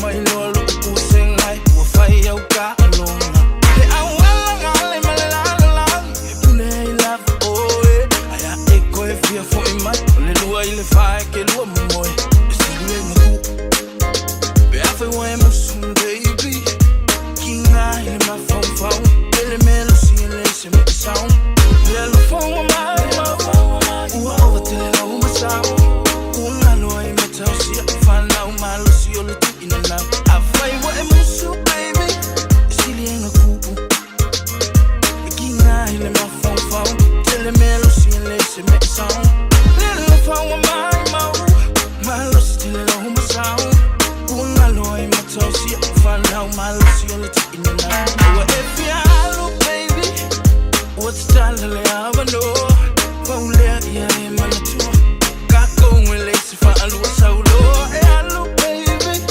[SPEAKER 2] my lord, who sing like who fire got alone. I want my la. You love, oh, I echo if you're for my little while if I can one more. Everywhere Muslim baby, King I in my phone, Billy Melody and listen make the sound. Yellow phone on my mouth, over till it on my sound. I know I'm a tell, see I find out my Lucy all the two in the now. I find what I'm Muslim baby, silly and a cool. King I in my phone, Billy Melody and listen make the sound. Little phone on my mouth, my Lucy till it on my sound. I know I'm a tell, see I find out my Lucy all the two in the now. If you look baby, what's that I have a know? Yeah, I'm on the tour. Got going late if I lose so low. Hey, look baby,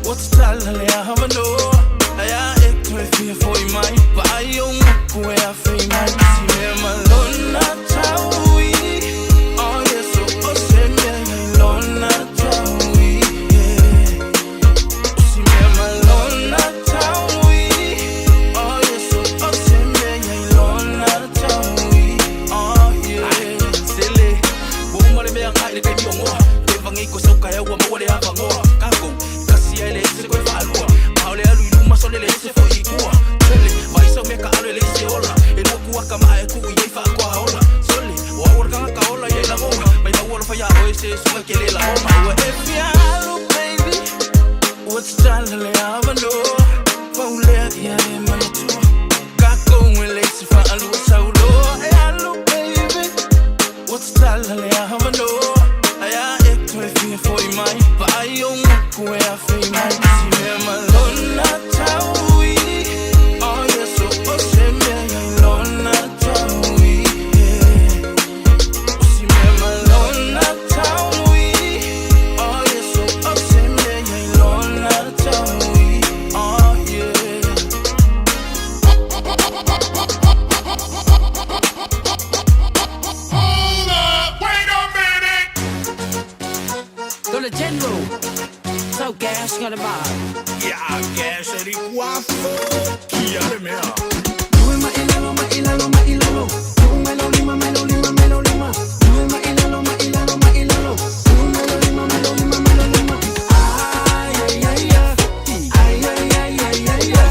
[SPEAKER 2] what's that I have a know? I act with me for you, man. But I don't know where I feel my see me alone, not how we. Oh, yes, so I say me alone, not how we. See me alone, not how we. Oh, yes, so I say me alone, not how we. Oh, yeah. Silly. Boom, what a man, I let you more. If I go so I want more, they have a more. Kako, Cassia, let's go for Alua. How they are doing my soul, let's for Igua. Vai so me ka ale le se ola e no ku ka mai ku ye fa ko ola soli wa or ka ola ye la goma mai na wor fa ya o se su ke le la goma wa if ya look baby what's that le have no Paule ya e man tu ka ko le se fa alu sa lo e look baby what's that le have no aya e to fi for my but I don't ku e a fi my si me malon na tau.
[SPEAKER 18] Gas got a bar.
[SPEAKER 10] Yeah, gas at the waffle. Yeah, let me out.
[SPEAKER 18] My ilalo, my ilalo, my ilalo. Melolima, melolima, melolima. My ilalo, my ilalo, my ilalo. Melolima, melolima, melolima. Ay, ay, ay, ay. Ay, ay, ay, ay, ay, ay.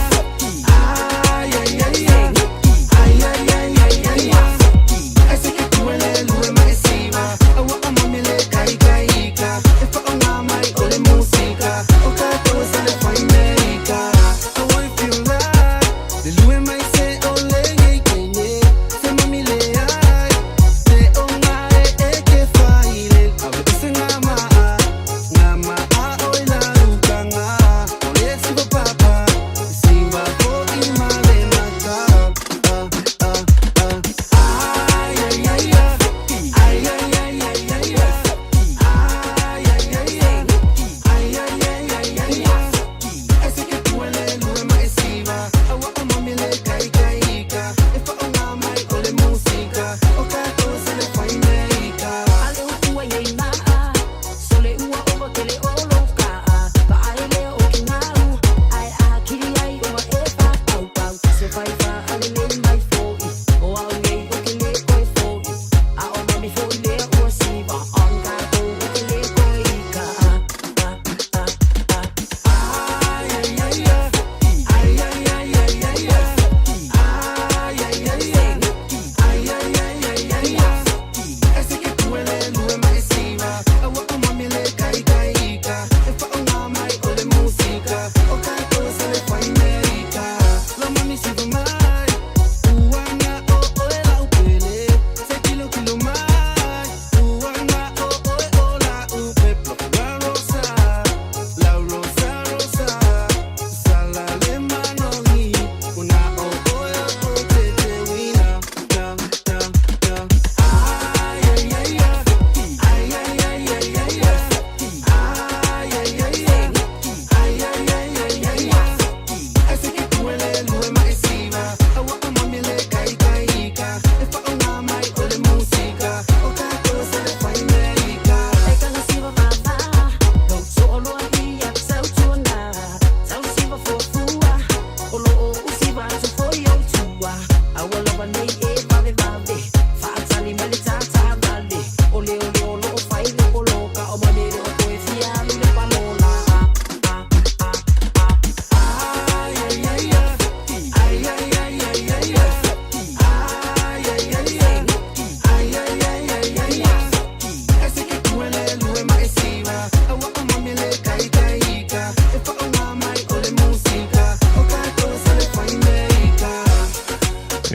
[SPEAKER 18] Ay, ay, ay, ay. Ay, ay, ay, ay, ay, ay. Ese que tú eres, lo es más encima. Agua a mami le cae, caica. Es pa' una mai, ole música. Okay, todo se le fue América. I want you right.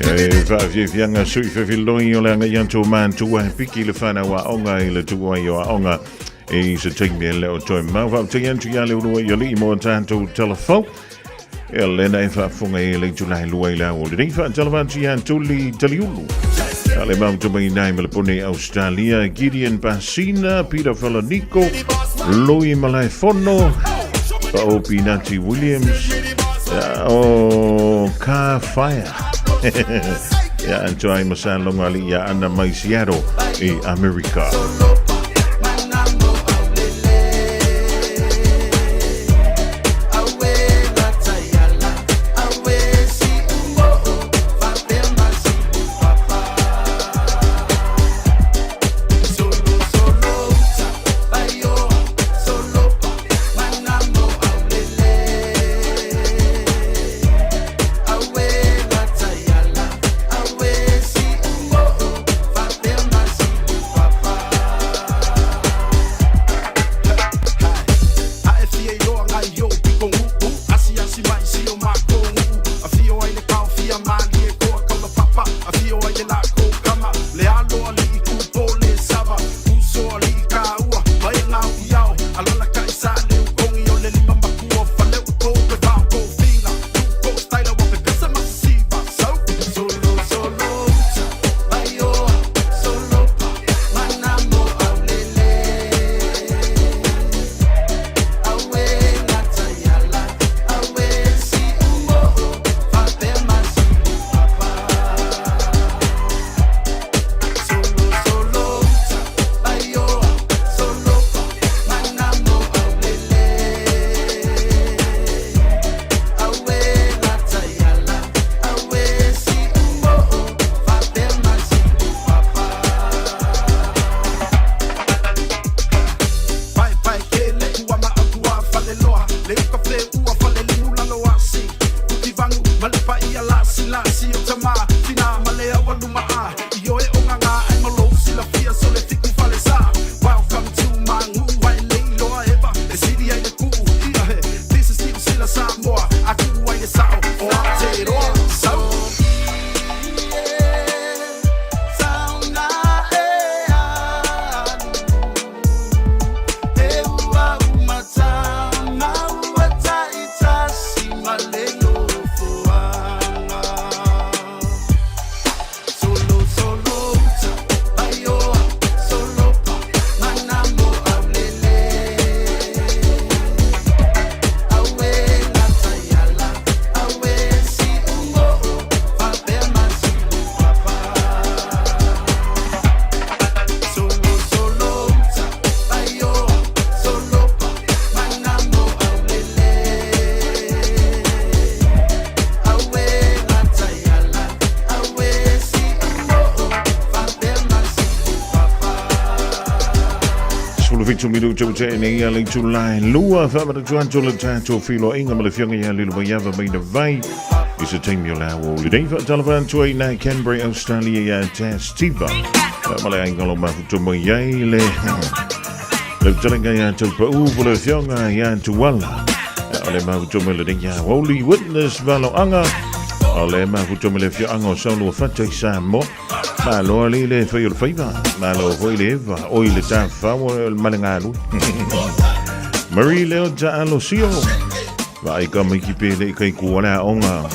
[SPEAKER 1] Whaafianga sui whawhiloi o le ngai anto man tua piki le whana wa onga i le tua i o onga e se teimi e leo toi mau whau te antu ia leo rua i o li mo tanto telefon e lena e whaafunga e le tulai lua i la o le reifa televanti ia tuli taliulu ale mau tu mai nai mele pone Australia Gideon Basina Peter Falanico Louis Malaifono o Pinati Williams o Car Fire ya anto ai masalonga li ya ana mai Seattle e America. Minuto te nei ale tulai lua fa ma tuanto le tanto filo inga ma le fianga ya lilu yava mai na vai is a team yola wo le dei fa talavan to na Canberra Australia ya testiva ma le angalo ma to mo ya le talenga ya to pa u le fianga ya to wala ale ma to mo le dei ya holy witness valo anga ale ma to mo le fianga solo fatta samo ma lo le fa yo faiva ma lo voi le va o le ta fa o malangalu Marie Leo ja lo sio vai ka mi ki pele kai ku na onga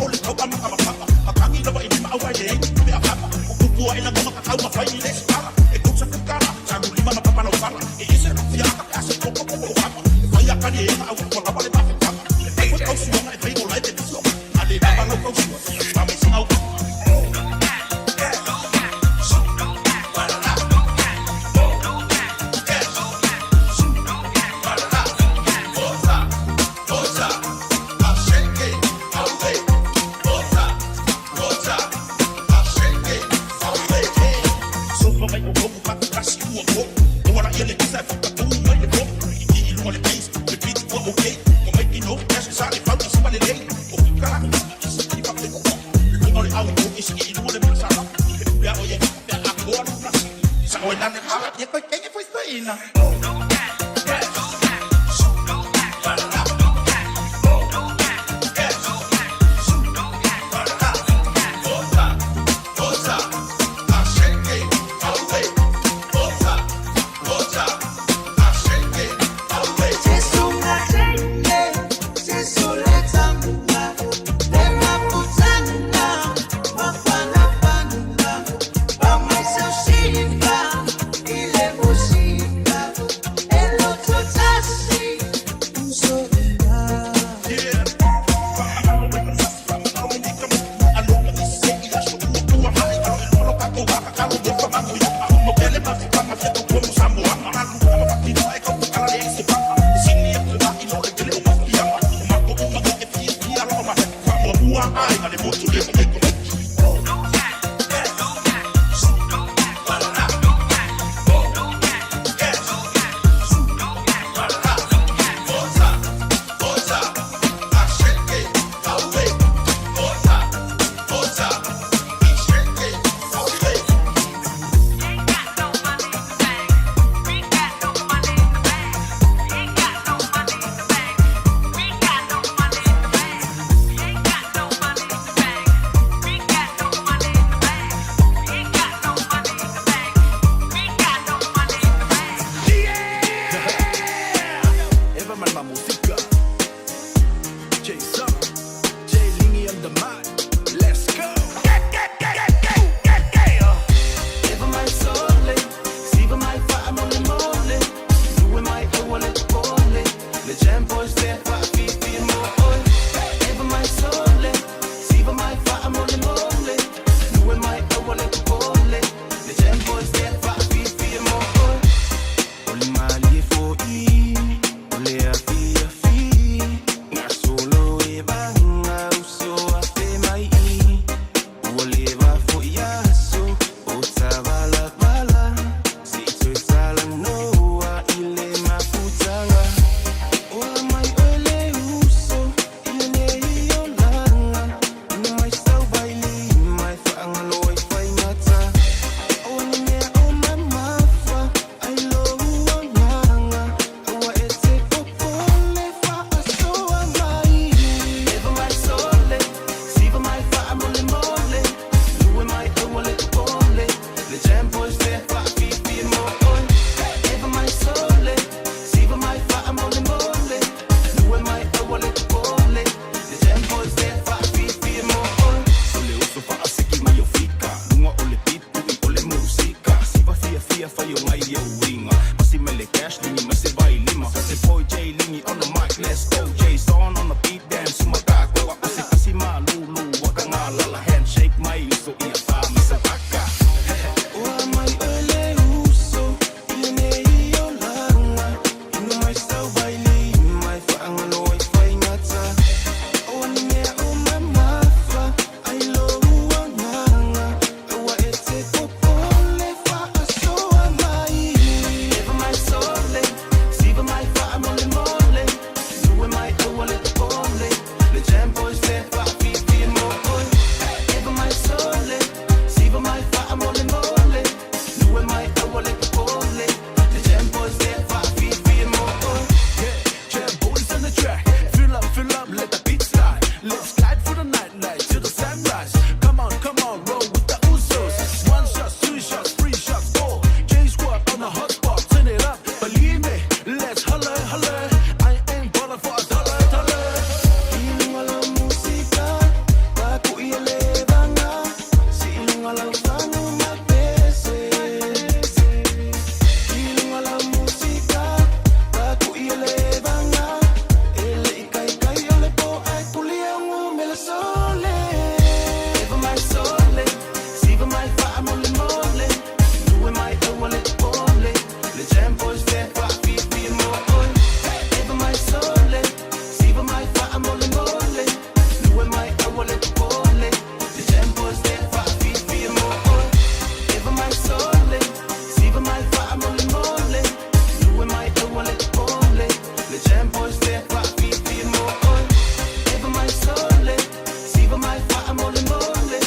[SPEAKER 10] malala handshake mai uso ia fa masapaka.
[SPEAKER 18] Ua mai ele uso, ia nei o langa. Inu mai stau baili, mai whaangano ai whaingata. Oa ni mea o mamafa, ai lo ua nganga. Oa e te popole, whaasoa mai. Eva mai sole, siva mai wha mole mole. Nue mai oa le pole, le jam boys there wha fifi mo oi. Eva mai sole, siva mai wha mole mole. Nue mai oa le pole, le jam boys there wha fifi mo oi.
[SPEAKER 10] Jam boys on the track, fill up, let the beat slide. Let's glide for the night till the sunrise. Come on, roll with the Usos. 1 shot, 2 shots, 3 shots, 4. J Squad on the hot spot, turn it up. Believe me, let's holler. I ain't ballin' for a dollar.
[SPEAKER 18] Ilunga la música, baku ia levanga. Si ilunga la fango mapese. Ilunga la música, baku ia levanga. Ele ikai ole po ai kulia ngu mele sole. Eva mai sole, siva mai fa mole mole. Nue mai ole pole, le jam boys there fa fifi mo oi. Eva mai sole, siva mai fa mole mole. Nue mai ole pole, le jam boys there fa fifi mo oi. Eva mai sole, siva mai fa mole mole. Nue mai ole pole, le jam boys there fa fifi mo oi. Eva mai sole, siva mai fa mole mole.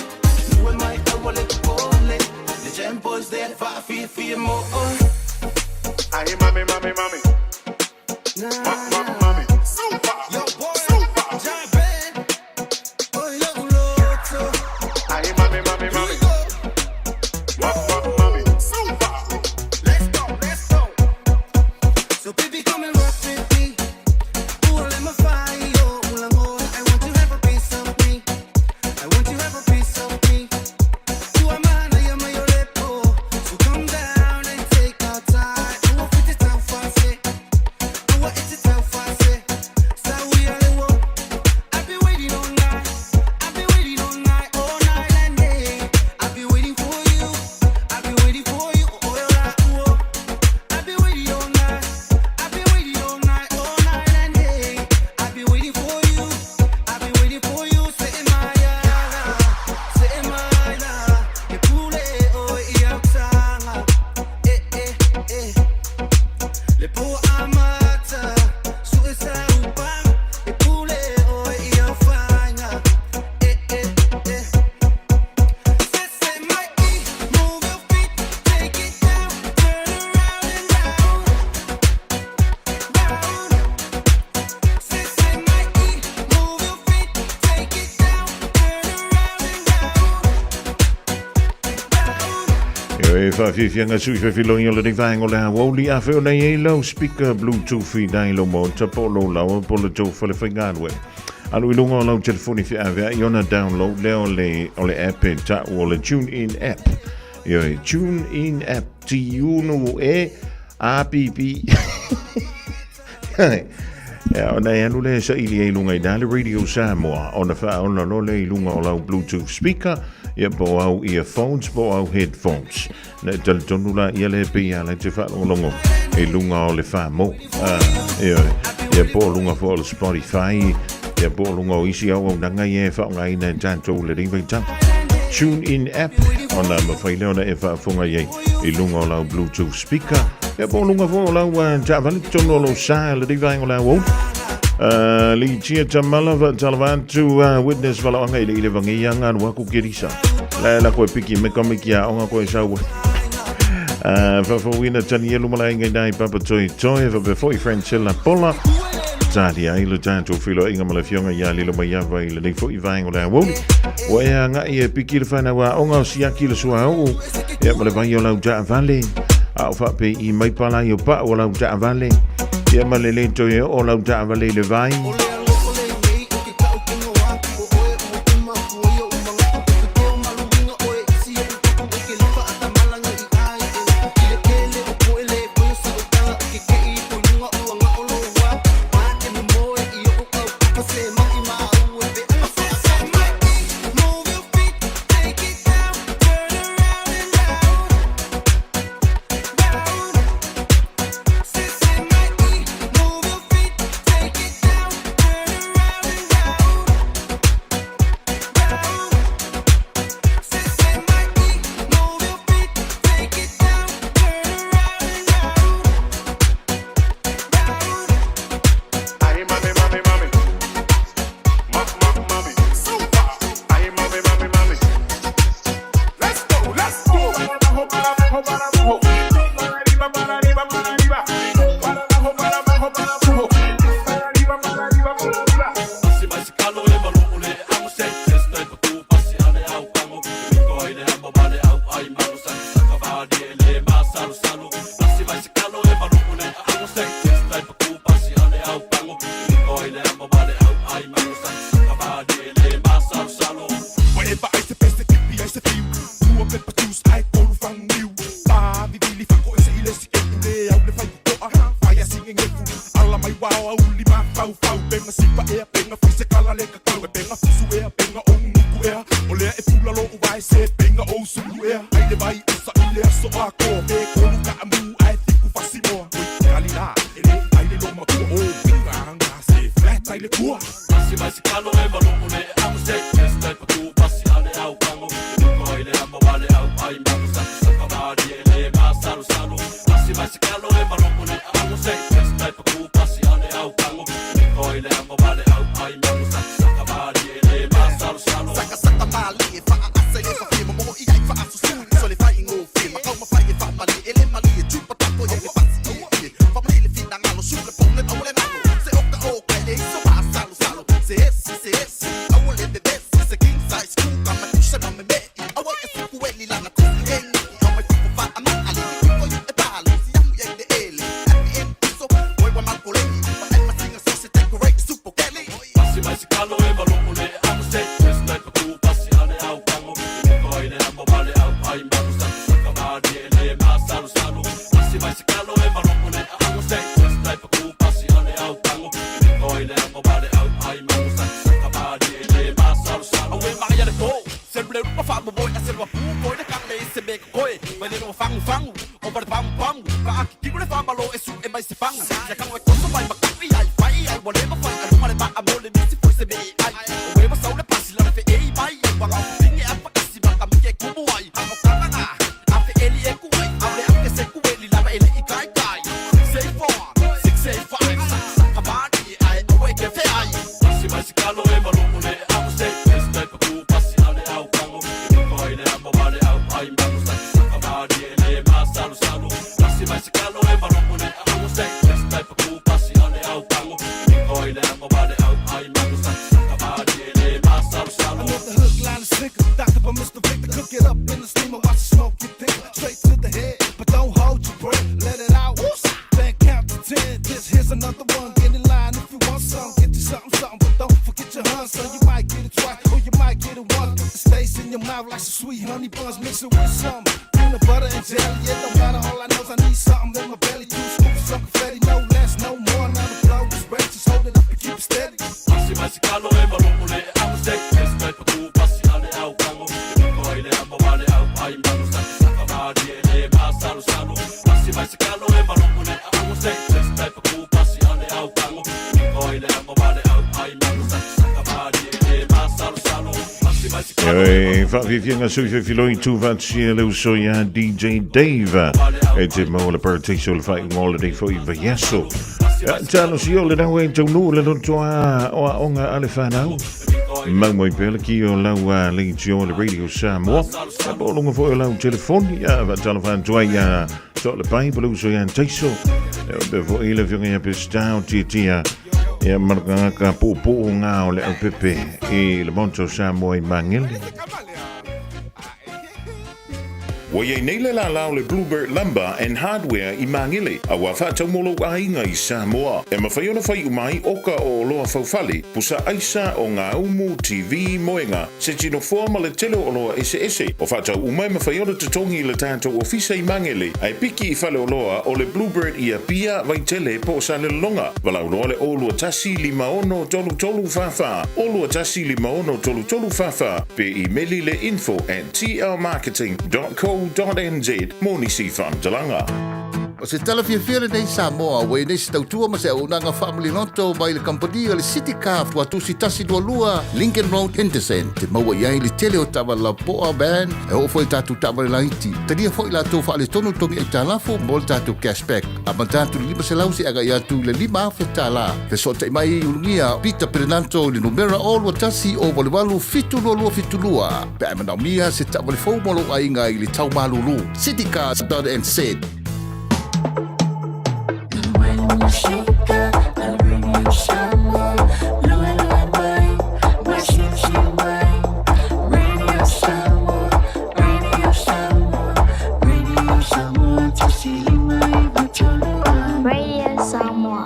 [SPEAKER 18] Nue mai ole pole, le jam boys there fa fifi mo oi.
[SPEAKER 10] Aye, mami.
[SPEAKER 18] Mami.
[SPEAKER 10] Yo, boy,
[SPEAKER 18] Giant band. Oi, lo uloto.
[SPEAKER 10] aye, mami. Let's go.
[SPEAKER 18] So baby, come and rock with me. Ooh, let me fire yo, ulango. I want to have a piece of me. I want to have a piece of me. You are mine, I am your lepo. So come down and take our time. I want it to fast. I want it to fast. So we are the one. I've been waiting all night. I've been waiting all night and day. I've been waiting for you. I've been waiting for you. Oh, yeah, I've been waiting all night. I've been waiting all night and day. I've been waiting for you. I've been waiting for you. Say my e pule o ia tanga. Le po amata. Su esa upang. E pule o ia fanga. Say my move your feet, take it down, turn around and down. Say my move your feet, take it down, turn around and down.
[SPEAKER 1] Yo e whawhiwhianga sui whawhilongi o le vang o le hawoli a wheo nei e lau speaker Bluetooth i nei lo mo ta po lo lau po le tau whale whainganwe. Alu i lunga o lau telefoni whi awea i ona download le o le app e ta o le TuneIn app. Yo e TuneIn app ti unu e app. Ja, ona e anu le sa ili e lunga i dale Radio Samoa. Ona wha ona no le i lunga o lau Bluetooth speaker. Ia po au earphones, po au headphones. Na tala tonu la ia le pia la te wha longo. E lunga o le wha mo. Ia po lunga fo o le Spotify. Ia po lunga o isi au nanga i e wha ngai na janto le ringwai tang. TuneIn app. Ona mawhaile ona e wha funga iei. I lunga o lau Bluetooth speaker. Ia po lunga fo o lau javali tonu o lau sa le ringwai o lau. Li tia tamala va talavantu witness vala anga ile vangianga wa ku kirisa la ko piki me komikia onga ko sawa fa wina tani lu mala inga dai papa toy va before friend chilla pola tali ai lo tanto filo inga mala fionga ya lilo mai va ile nei fo i vango la wo wa nga e piki le fana wa onga sia kilo sua o ya mala va yo la ja vale a fa pe i mai pala yo pa o la ja vale ya mala le to yo o la ja vale le vai
[SPEAKER 18] Move your
[SPEAKER 13] Whatever I se bedste, det I se fiu. Nu er pepper juice, ej, går du fange new. Bare vi vil i fange, og jeg ser i læs igen. Det er jeg, det fejl, du er. Fej, jeg siger ingen fuld. Alla mig wow, og uli mig fag. Bænger, sipper, ære, bænger, frise, kalder, lækker, kalder. Bænger, fusu, ære, bænger, unge, nu er. Og lærer et fugler, lov, vej, sæt, bænger, og som du er. Ejle vej, så I lærer, så er går. Det er kun, der er mu, ej, det kunne faktisk mor. Galina, ele, ejle, lov, mig, kur, og bænger, han se, flat, ejle, kur.
[SPEAKER 2] Passi mai se calo e malone, amo se, esta é pra tu, passi ane au kango. Koile amo vale au, ai mago sa sakamari, ele masalo salo. Passi mai se calo e malone, amo se, esta é pra tu, passi ane au kango. Koile amo vale au, ai mago sa sakamari, ele masalo salo.
[SPEAKER 19] Saka mali, fa asa e fa fima, mo i ai fa asu su, so le fai ngo fima, kau ma fai e fa mali, ele mali e chupa tapo e le passi e, fa mali fina ngalo, su le pong le au le nalo, se oka oka e so pa salo salo, se esi, au le de desi, se king size, kuka ma tusha ma me me, au e fuku e li lana kuku gengi, au mai fuku fa ama ali, kuko yu e palo, si amu e de ele, at the end so, oi wa ma koleni, ma e ma singa so se decorate, super kelly.
[SPEAKER 2] Passi mai se calo e malone, amo se, esta é pra tu, passi ane au kango. Koile amo vale au, ai mago sa sakamari, ele masalo salo. Passi mai se calo e malone, amo se, esta é pra tu, passi ane au kango. Koile amo vale au, ai mago sa sakamari, ele masalo salo.
[SPEAKER 19] Awe Maria de Go, sempre uma fama boa, a ser uma boa, na carne e se me coi, mas ele não fango, ou para pam, para aqui que ele fama lo, isso é mais se fango, já que não é coisa vai macaco e ai, whatever vai, a rumar ba a mole me se foi se me ai, o eba saúde passe lá fe ei vai, para o fim é para se maca me que como ai, a moca a fe ele é com ai, abre a que se com ele lava ele e cai, say 4, 6, say 5, sakamari, ai, o que fe ai,
[SPEAKER 2] Passi mai se calo e malone, amo se, esta é pra tu, passi ane au kango. Koile amo vale au, ai mago sa sakamari, ele masalo salo. Passi mai se calo e malone, amo se, esta é pra tu, passi ane au kango. Koile amo vale au, ai mago sa sakamari, ele masalo salo.
[SPEAKER 13] Another hook line is sicker. Dr. by Mr. Victor, cook it up in the steamer, watch the smoke get thicker. Straight to the head, but don't hold your breath. Let it out. Then count to 10. This here's another one. Get in line if you want some. Get you something, but don't forget your hunt, son. You might get it twice, or you might get it once. It stays in your mouth like some sweet honey buns, mix it with some peanut butter and jelly. It don't matter, all I know is I need something in my belly. 2 scoops of confetti, no less, no more. Now the blow is ready, just hold it up and keep it steady.
[SPEAKER 2] Passi mai se calo e malone, amo se, esta é pra tu, passi ane au kango. Koile amo vale au, ai mago sa sakamari, ele masalo salo. Passi mai se calo e malone, amo se, esta é pra tu, passi ane au kango. Koile amo vale au, ai mago sa sakamari, ele masalo salo. Passi mai se calo e
[SPEAKER 1] Favivianga sui filoi tu vatsielo soia DJ Dave. E te mola partiso le fai mola dei foi vaieso. Talo si ole na we tau no le toa o onga ale fanau. Mau pele ki o lau le tio le Radio Samoa. E bolonga fo o lau telefoni ja va talo van toia so le Bible so ja taiso. E fo ile vinga pestau titia. E marca ka popo nga o le pepe e le monto Samoa mangeli.
[SPEAKER 20] Wai nei le la le Bluebird Lumber and Hardware I Mangele. A wa fa tau molo ainga I Samoa. E mawhai ona whai umai oka o loa whauwhale. Pusa aisa o ngā umu TV moenga. Se tino forma le telo o loa ese. O fa tau umai mawhai ona te tongi le tātou ofisa I Mangele. Ai piki I whale o loa o le Bluebird I a pia vai tele po sa le longa. Walau loa le o lua tasi 5 tolu fafa. O lua tasi 5 tolu fafa. Pe I meli le info@tlmarketing.co.nz Moni si fan Talanga.
[SPEAKER 21] O se tala fiafia nei Samoa, wei nei se tautua ma se aunanga family noto mai le kampania le City Car tua tusi tasi dua lua Lincoln Road Henderson. Te maua iai le tele o tawa la poa band e o foi tatu tawa le laiti. Tania foi la tofa ale tonu tongi e talafo mo le tatu cashback. A mantatu lima se lausi aga iatu le 5 fe tala. Fe sota mai ulungia Peter Pernanto le numera o lua tasi o walewalu fitulua. Pe ai manaumia se tawa le fau molo ainga I le tau malulu. citycars.nz
[SPEAKER 8] Radio Samoa.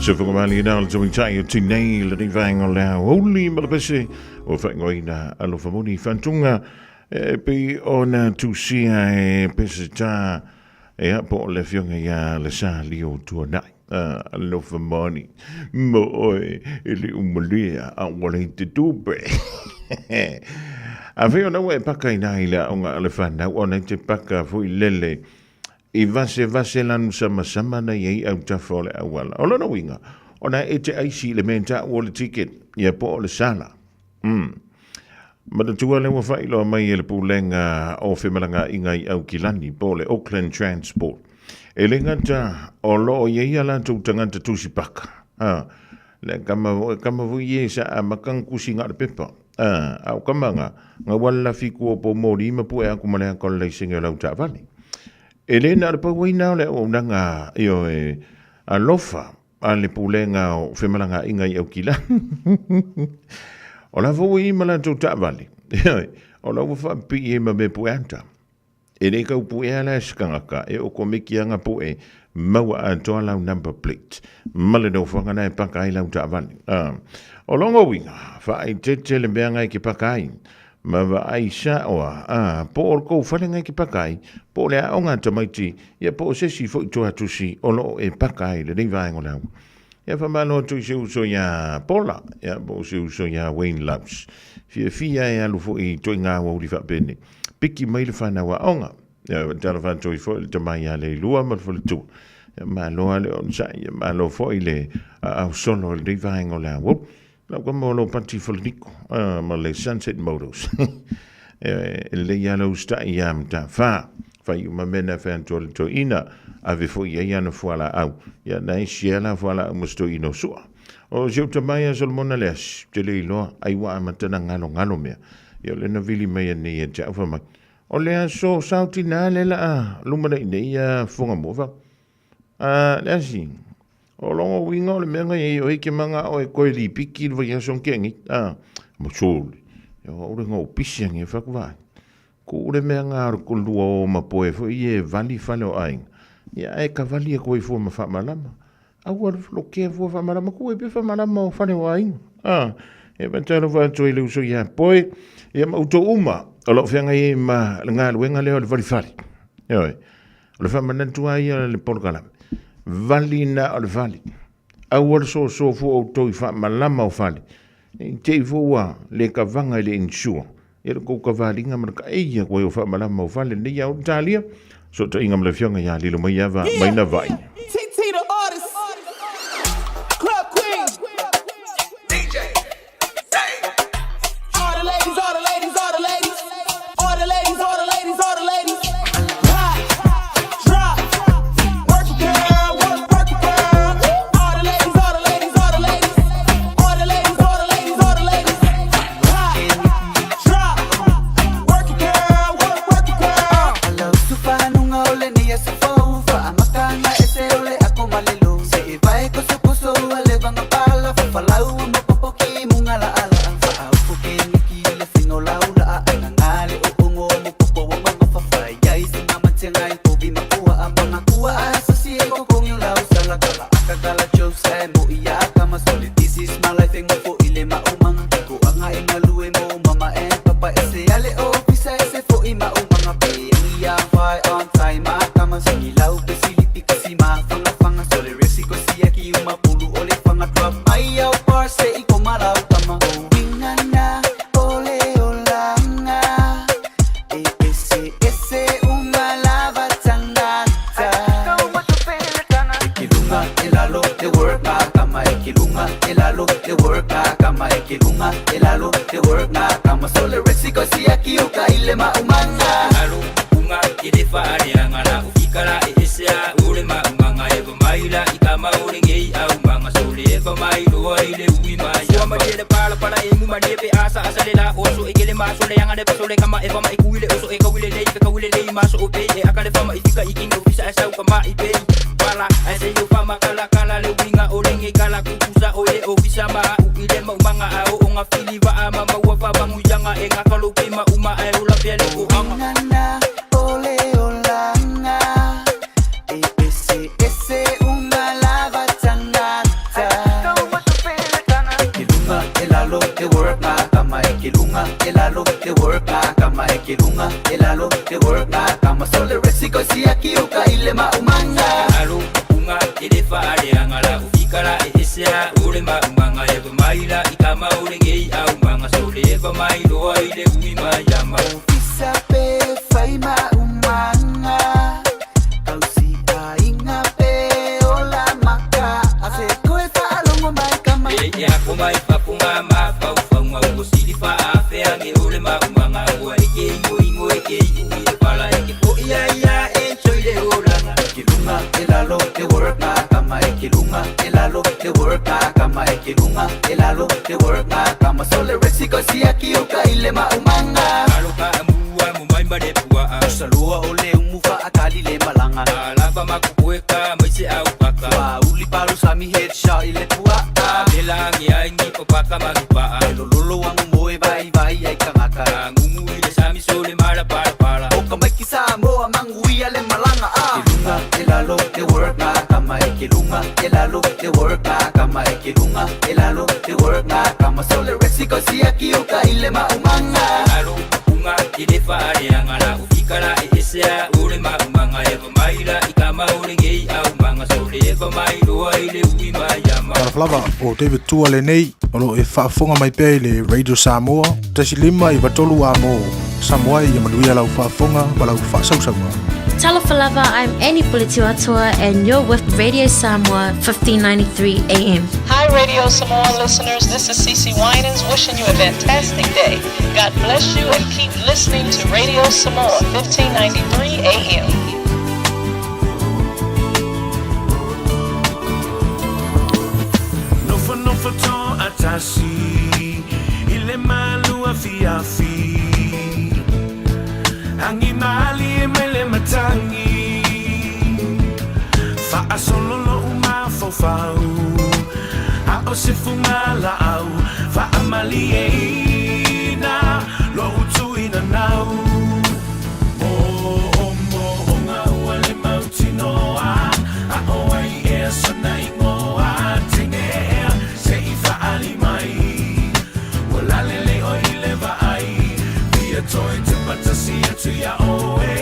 [SPEAKER 1] So whakamali na ala tawing tai o tinei le ni vaenga lea holi malapese o whaingoi na alofa moni whantunga pe o na tusia e pese tā e apo o le fionga ia le sa lio tua nai alofa moni mo oe ili umalia a wale te tupe a veo na ue paka ina ila o ngā alefana o na te paka fui lele I vase lanu sama na yei au tafole awala. O lana winga, o na e te aisi le menta o le ticket, ia po o le sala. Matatua le wafailo mai e le pulenga o whemalanga ingai au kilani po le Auckland Transport. E le ngata o lo o yei ala tau tanganta tusi paka. Le kamavui e sa a makangkusi ngā le pepa. Au kamanga, ngā wala fiku o po mori ima pu e aku malea kola le singa lau ta vani. E le na pa waina le o nanga io e alofa ale pulenga o whemalanga ingai au kila. O la voi mala tau tavali. O la wafa pi e ma me puanta. E le kau pu e ala skangaka e o komiki anga pu e maua a toa lau number plate. Male no whangana e paka i lau tavali. O longo winga, fa ai te le mea ngai ki paka i. Ma wa aisa oa, po o kou whalenga ki pakai, po le aonga tamaiti, ia po o sesi fo i toa tusi, o lo e pakai, le nei vaengo lau. Ia whamano tui se uso ia Pola, ia po se uso ia Wayne Loves. Fia e alu fo i toi ngā wauri whapene. Piki mai le whana wa aonga, ia tala whan toi fo i tamai a le lua ma fo le tu. Ia ma loa le onsa, ia ma lo fo i le au solo le nei vaengo lau. La como lo pati folnico, ma le Sunset Motors. Le yalo sta yam ta fa uma mena fa antol to ina ave fo ia no foala au. Ya na siela foala musto ino sua. O je tamaya sol monales, te le lo ai wa matana ngalo me. Ya le na vili mai ne ya ja fa ma. O le so sauti na le la lumana ne ya fonga mo fa. Le si. O longo winga o le menga e o ike manga o e koe li piki lwa ia son kengi. Mo soli. E o ure ngau pisiang e whakuwai. Ko ure menga ar ko lua o mapoe fo i e vali fale o aing. Ia e ka vali e koe fua ma whamalama. Au ar floke fua whamalama ko e pe whamalama o fale o aing. E vantaro vanto e leu so ia poe. Ia ma uto uma. O lo whianga e ma ngā luenga leo le vali fali. Ioi. O le whamanantua ia le porkalame. Vali na o le vali. Au ar so fu o toi wha malama o vali. Te fua le ka vanga le insua. E le kou ka valinga maraka eia koe o wha malama o vali. Ne iau talia. So ta inga mle fionga ia lilo mai ava mai na vai.
[SPEAKER 18] TT the artist. Club Queen. DJ. All the ladies, all the ladies, all the ladies. All the ladies, all the ladies, all the ladies.
[SPEAKER 2] Fikara e sea ure ma umanga e maila I kama ure ngei au manga so le va mai lo ai le ui mai yama
[SPEAKER 18] Isa pe fai ma umanga Kau si a inga pe ola maka Ase koe fa alongo mai kama
[SPEAKER 2] E ako mai papunga ma pau faunga ugo sili fa a fea nge ure ma umanga ua eke ingo eke ui e pala eke po ia e choi le oranga
[SPEAKER 18] Kilunga elalo te work na kama kilunga elalo te work na kama kilunga elalo te work na kama sole resiko si aki uka ile ma umanga
[SPEAKER 2] Alo ka amua mu mai mare pua
[SPEAKER 18] Salua ole umufa akali le malanga
[SPEAKER 2] Alaba makukueka maise au paka
[SPEAKER 18] Wa uli paru sami headshot ile pua
[SPEAKER 2] Bela ngi ai ngi popaka manupa
[SPEAKER 18] Lolo wangu moe vai ai kangaka
[SPEAKER 2] Ngumu ile sami sole mara para
[SPEAKER 18] Oka mai kisa moa mangui ale malanga Kilunga elalo te work na kama kilunga elalo te work na kama kilunga elalo te work na kama sole resiko si aki uka ile ma umanga
[SPEAKER 2] Alo unga ile fare angala ufikara e sea ure ma umanga e maila I kama ure ngei au manga sole e mai lo ai le ui mai yama
[SPEAKER 5] Flava o David Tua le nei o lo e whaafonga mai pēi le Radio Samoa tasi lima I watolu a mo Samoa I amanuia lau whaafonga ma lau whaasausaunga
[SPEAKER 22] Talo Falava, I'm Annie Pulitiwatua and you're with Radio Samoa 1593 AM.
[SPEAKER 23] Hi Radio Samoa listeners, this is Cece Winans wishing you a fantastic day. God bless you and keep listening to Radio Samoa 1593 AM.
[SPEAKER 24] Nofo ton atasi ile malu afiafi Angi mali mele matangi Fa asololo uma fofau A osifunga la au Fa amali eina Lo utu ina nau Mo onga uale mautinoa A oai ea sana ingoa Tengea se ifa alimai Walalele o ileva ai Via toi te patasi atu ya oe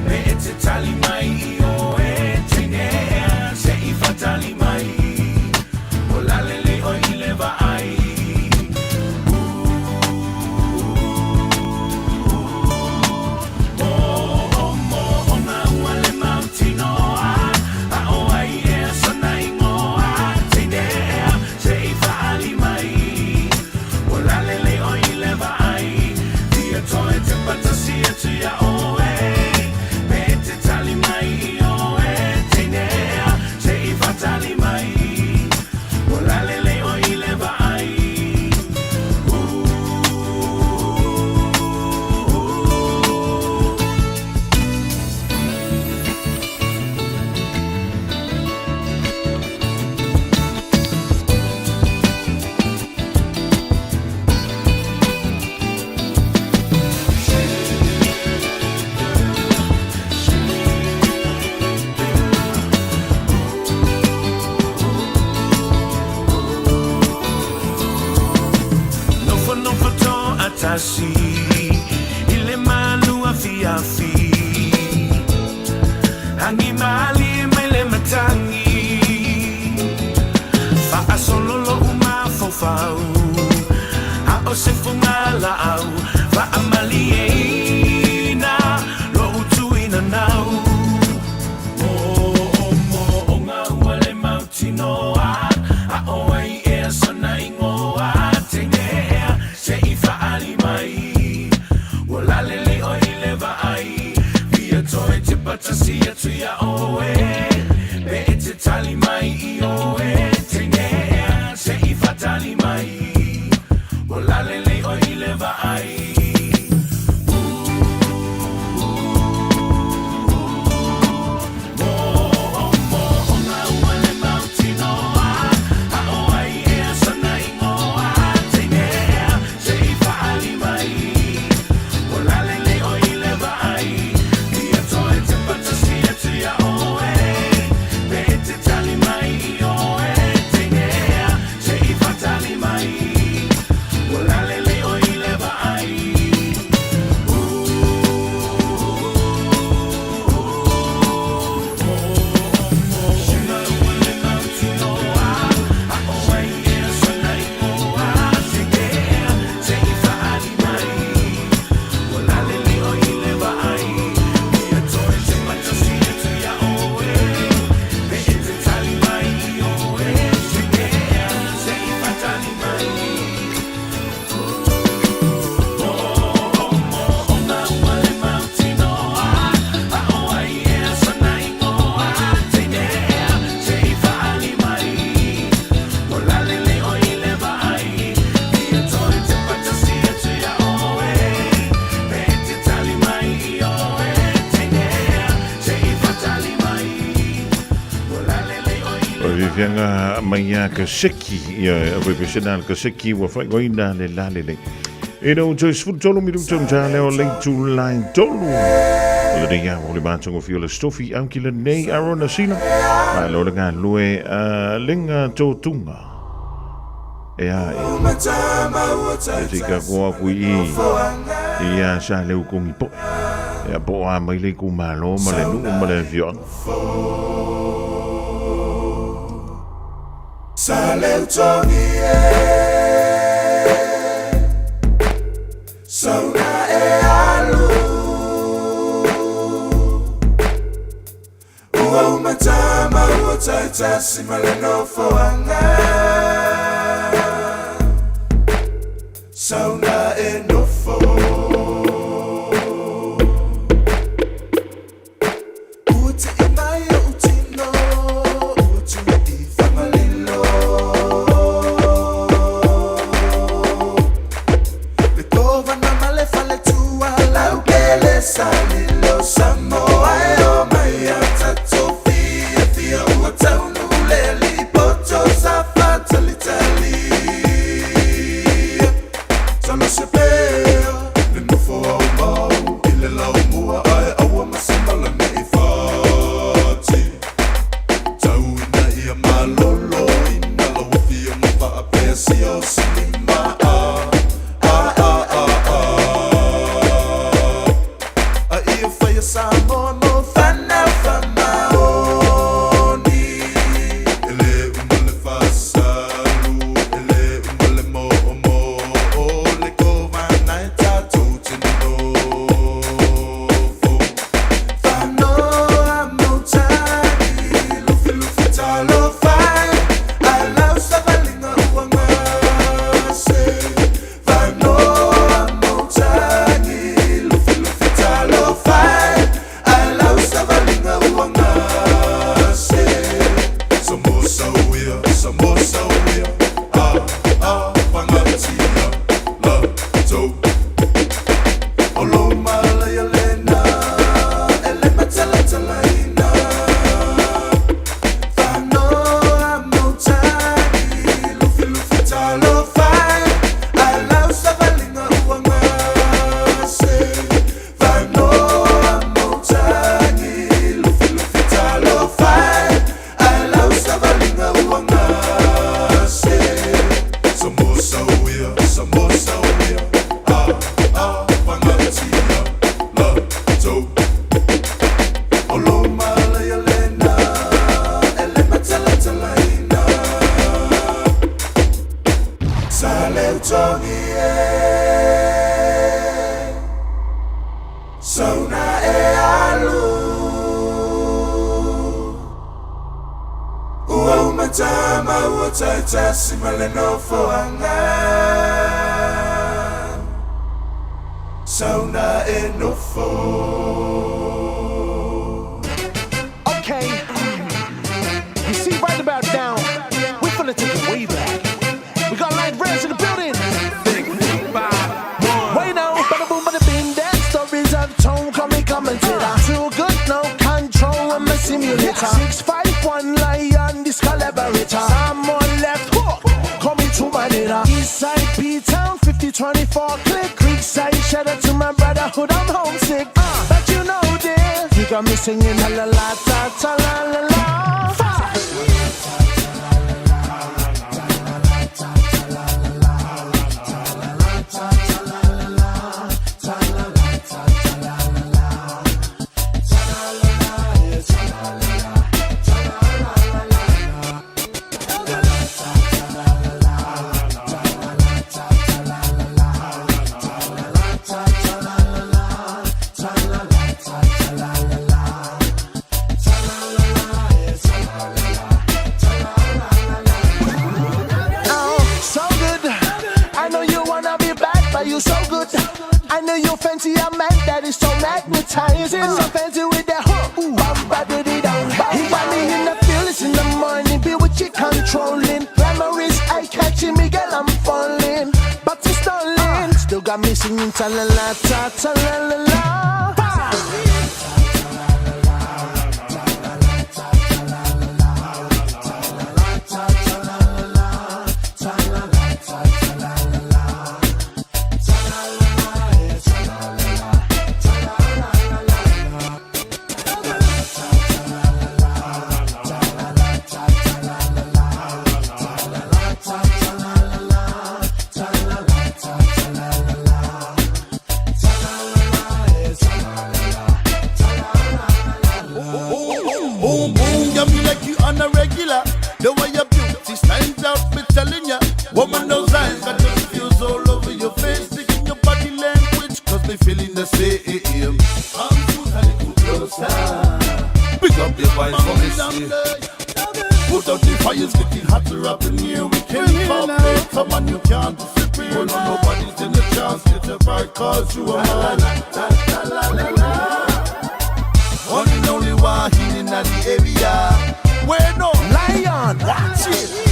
[SPEAKER 24] Me ete tali mai I oe Tengea se ifa tali mai Walalele o ileva ai Atasi ile malu afiafi Hangi mali mele matangi Fa asololo uma fofau A osifunga la au Fa amali eina Lo utu ina nau Mo onga uale mautinoa A oai ea sana ingoa Tengea se ifa alimai Walalele o ileva ai Via toi te patasi atu ya oe Me ete tali mai I oe Tengea se ifa tali mai Walalele o ileva ai Mo onga uale mautinoa A oai
[SPEAKER 1] unga maya ka seki ia professional ka seki wa fai goina le lale le ino just fu tolo mi ruto mtale o le tu line tolu le de ya o le ba tongo fiola stofi anki le nei arona sina ma lo le nga lue linga to tunga e ai e tika koa kui ia sa le ukongi po e po a mai le ku malo ma le nu ma le vion
[SPEAKER 13] Saleu tongi Sauna e alu Ua umatama ua taitasi maleno foanga Sauna e nofo Uti imaya utino Uti ifamalilo Le tova na male fale tua Laukele salilo Samoa e o maya tato Fia fia ua taunu leli Poto safa tali tali Sama se pea Le nofo au mau Ile lau mua ai awa masamala me i fati Tau ina ia malolo Ina la wafi o mawha a pea si o sinima A ia whaia Samoa mo whanau whamaoni Ele umale whasalu Ele umale mo o mo Le ko vanai tatou te nofo Whanoa mautani Lufi lufi talo whai Ai lau savalinga ua ngase Whanoa mautani Lufi lufi talo whai Ai lau savalinga ua ngase Samosa uia Pangatia La tou Olo malaya lena Ele matala talaina Whanoa mautani Lufi lufi talo whai Ai lau savalinga ua ngase Whanoa mautani Lufi lufi talo whai Ai lau savalinga ua ngase Samosa uia Pangatia La tou Olo malaya lena Ele matala talaina Saleu tongi Sauna e alu Ua umatama ua taitasi maleno foanga Sauna e nofo
[SPEAKER 6] Okay, you see right about now, we're gonna take it way back. We got Light Reds in the building. Wait now, bada boom, bada bing, that stories of tone, commentator. Too good, no control, I'm a simulator. 651 lion, this collaborator. Someone left hook, coming to Manila. Eastside, P-Town, 5024, click, Creekside, shout out to my brotherhood, I'm homesick. But you know this, you got me singing la la la, ta ta la la la. You so good. I know you fancy a man that is so magnetizing. So fancy with that hook. Bamba diddy down. He got me in the feelings in the morning. Be with you controlling. Memories eye catching me, girl, I'm falling. But it's stolen. Still got me singing ta la la ta ta la la la. Ta
[SPEAKER 13] it's getting hotter up in here. We can't cooperate. Come on, you can't disappear. Oh, no, nobody's in the chance. Get it right, cause you are mine. One and only one in the area. Where no lion, watch it.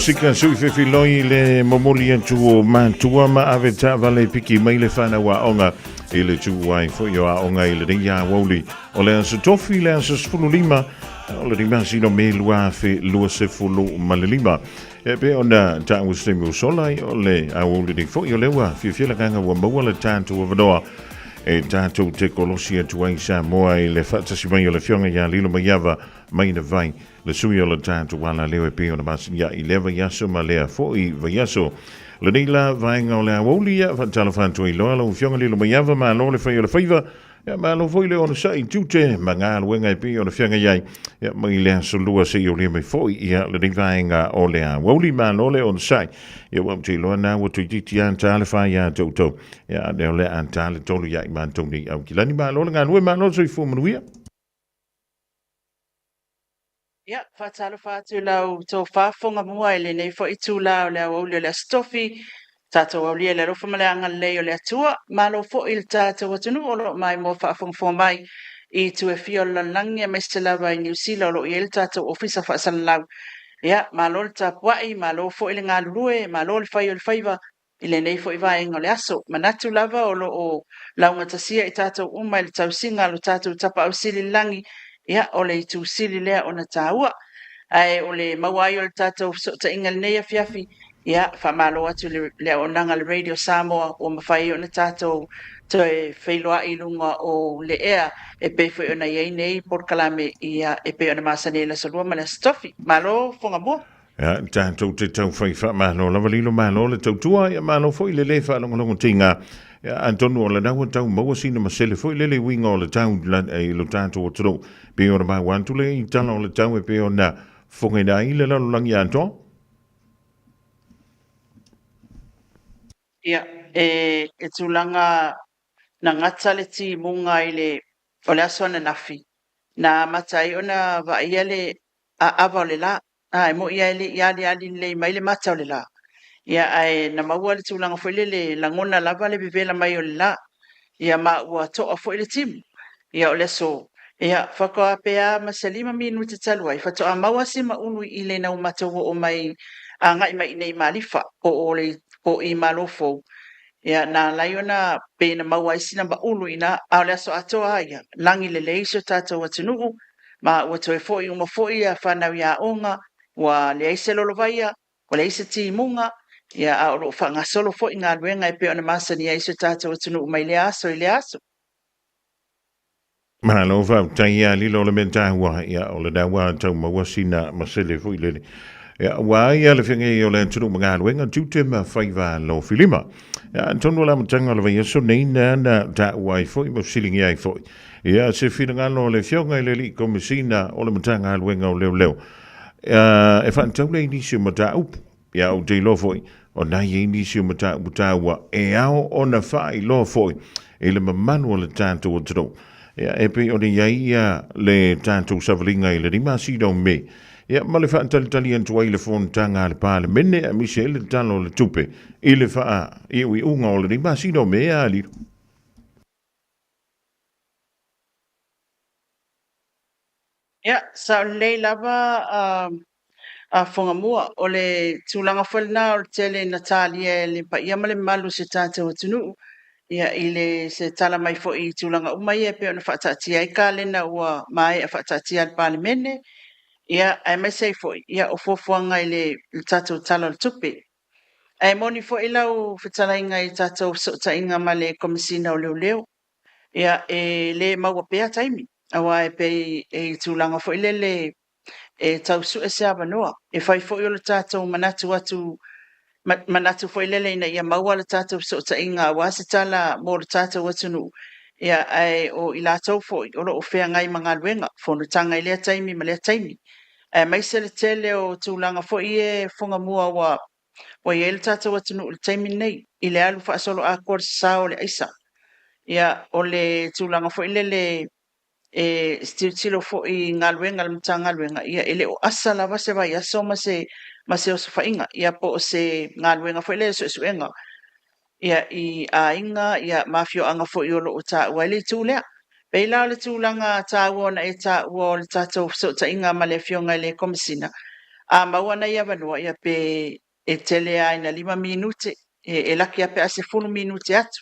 [SPEAKER 1] Musika sui fefiloi le momoli atu o mantua ma ave vale piki mai le whana wa onga i le tu wai fo yo a onga i le ringa wauli o le ansa tofi le ansa sfulu lima o le ringa sino me lua fe lua se fulu ma le lima e pe ona ta usemi usolai o le a wauli ni fo yo le wa fiofia kanga wa maua le tantu o vanoa e tātou te kolosi atu ai Samoa i le whatasi mai o le fionga ia lilo mai awa mai na vai le sui o le tātou wala leo e pe o na masi ia i lewa yaso ma lea fo i va yaso le neila vaenga o le awoli ia whatalo whantua i loa lau fionga lilo mai awa ma lo le whai o le whaiva ia ma lo foi le o na sai tute ma ngā luenga i pe o le fionga iai ia mai lea solua se i o le mai fo i ia le nei vaenga o le awoli ma lo le o na sai ia wam te loa nā watu i titi an tāle whai a tautou ia leo le an tāle tolu ia i man toni au ki lani ma lo le ngā lue ma lo so i fu manuia
[SPEAKER 3] Ia, whatalo whātu lau tō whāwhonga mua i le nei fo i tū lau le au le stofi tātou au lia le rofa maleanga lei o le atua malo fo i le tātou atunu o lo mai mo whaafonga mai i tu e fio lanlangi a meste lawa i New Zealand o lo i el tātou ofisa whaasana lau ia, malo le tāpuai, malo fo i le ngā lurue, malo le whai o le whaiva i le nei fo i vaenga o le aso manatu lava o lo o launga tasia i tātou uma i le tausinga lo tātou tapa au sili langi ia o le tūsili lea o na tāua ai o le mawai o le tātou so ta ingal nei a fiafi Ia, whamalo atu le onanga le Radio Samoa o mawhai o na tātou te whailoa I lunga o le ea e pefo o na iei nei por kalame ia e pe o na masane la salua ma le stofi. Malo, whonga mua.
[SPEAKER 1] Ya, tātou te tau whai wha mahalo, lava lilo mahalo, le tau tua, ia mahalo fo I le le wha longa tinga. Ya, antonu o le naua tau maua sina masele fo I le le winga o le tau I lo tātou o taro. Pe o na maa wantule I tala o le tau e pe o na whongai na I le lalolangi anto.
[SPEAKER 3] Ia, e tūlanga na ngata le ti munga I le o le aso na nafi. Na matai o na wa ia le a awa o le la. E mo ia le ia le ali le mai le mata o le la. Ia ai na maua le tūlanga fo le langona lava le bivela mai o le la. Ia ma ua toa fo le timu. Ia o le so. Ia whakawa pea ma se 5 minuti talua. Ia whatoa maua si ma unu I le na umataua o mai a ngai mai nei malifa o le o I malofo. Ia na laiona pe na maua I sina ma unu ina a le aso atoa ia. Langi le leiso tātou atunuu. Ma ua toe fo I uma fo I a whanau ia onga. Wa le aise lolovaia. Wa le aise ti munga. Ia a oro whangasolo fo I ngā luenga e pe o na masani aiso tātou atunuu mai le aso I le aso.
[SPEAKER 1] Mahalo wha tai ia lilo le menta hua ia o le dawa tau maua sina masele fo I le. Ia wa ia le whinga I o le tunu mga luenga tūte ma whaiva lo filima. Ia tonu la matanga le vai so nei na ta wai fo I mo silingi ai fo. Ia se whingalo le fionga I le li komisina o le matanga luenga o leo leo. E whantau le inisio mata upu. Ia o te lo fo o nai e inisio mata upu tawa e ao o na whai lo fo e le mamanu o le tātou o tano. Ia e pe o ni ia le tātou savalinga I le rima sido me. Ia ma le whaantalitali antua I le whontanga le pāle mene a mise le talo le tupe I le wha I ui unga o le rima sido me a li.
[SPEAKER 3] Ia, sa le lava a whangamua o le tūlanga whalina o le tele Natalia le pa ia ma le malu se tātou atunuu. Ia I le se tala mai fo I tūlanga umai e pe ona whaatatia I ka lena ua mai a whaatatia al pāle mene. Ia ai mai sei fo ia o fofuanga I le tātou tala le tupe. Ai moni fo I lau whetalainga I tātou sotainga ma le komisina o leo leo. Ia e le maua pea taimi. Awa e pe e tūlanga fo I le e tau su e se avanoa. E whai fo I o le tātou manatu atu manatu foi lele ina ia maua le tātou so ta inga wasi tala mo le tātou atunu ia ai o I lātou foi o lo o whea ngai mga luenga whono tanga I lea taimi ma lea taimi mai se le tele o tūlanga foi e whunga mua wa ia le tātou atunu le taimi nei I le alu whaasolo a kore sao le aisa ia o le tūlanga foi lele e stiutilo fo I ngā luenga le mtanga luenga ia ele o asa lava se vai aso ma se o se whainga ia po o se ngā luenga fo ele so suenga ia I a inga ia mafio anga fo I olo o tā ua ele tūlea pei lao le tūlanga tā uona e tā ua o le tātou so ta inga ma le fionga le komisina a maua ia vanua ia pe e tele a ina 5 minute e laki ape ase 10 minute atu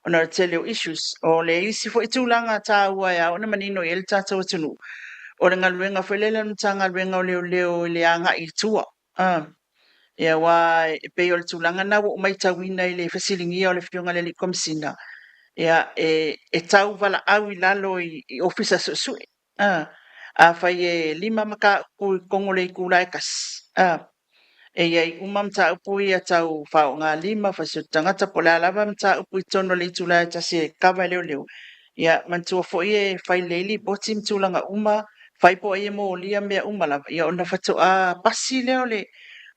[SPEAKER 3] ona le tele o issues o le isi fo I tūlanga tā ua ia ona manino I le tātou atunu o le ngaluenga fo ele le mtanga luenga o leo leo le anga I tua ia wa e pe o le tūlanga na o mai tawina I le fasilingia o le fionga le komisina ia e tau vala au I lalo I ofisa susue a fai e 5 maka ku kongole I kula e kas e ia uma mta upu ia tau whao ngā 5 fasu tangata po la lava mta upu I tono le tula e tasi e kawa leo leo ia mantua fo e fai leili boti mtulanga uma fai po e mo lia mea uma lava ia ona fatu a pasi leo le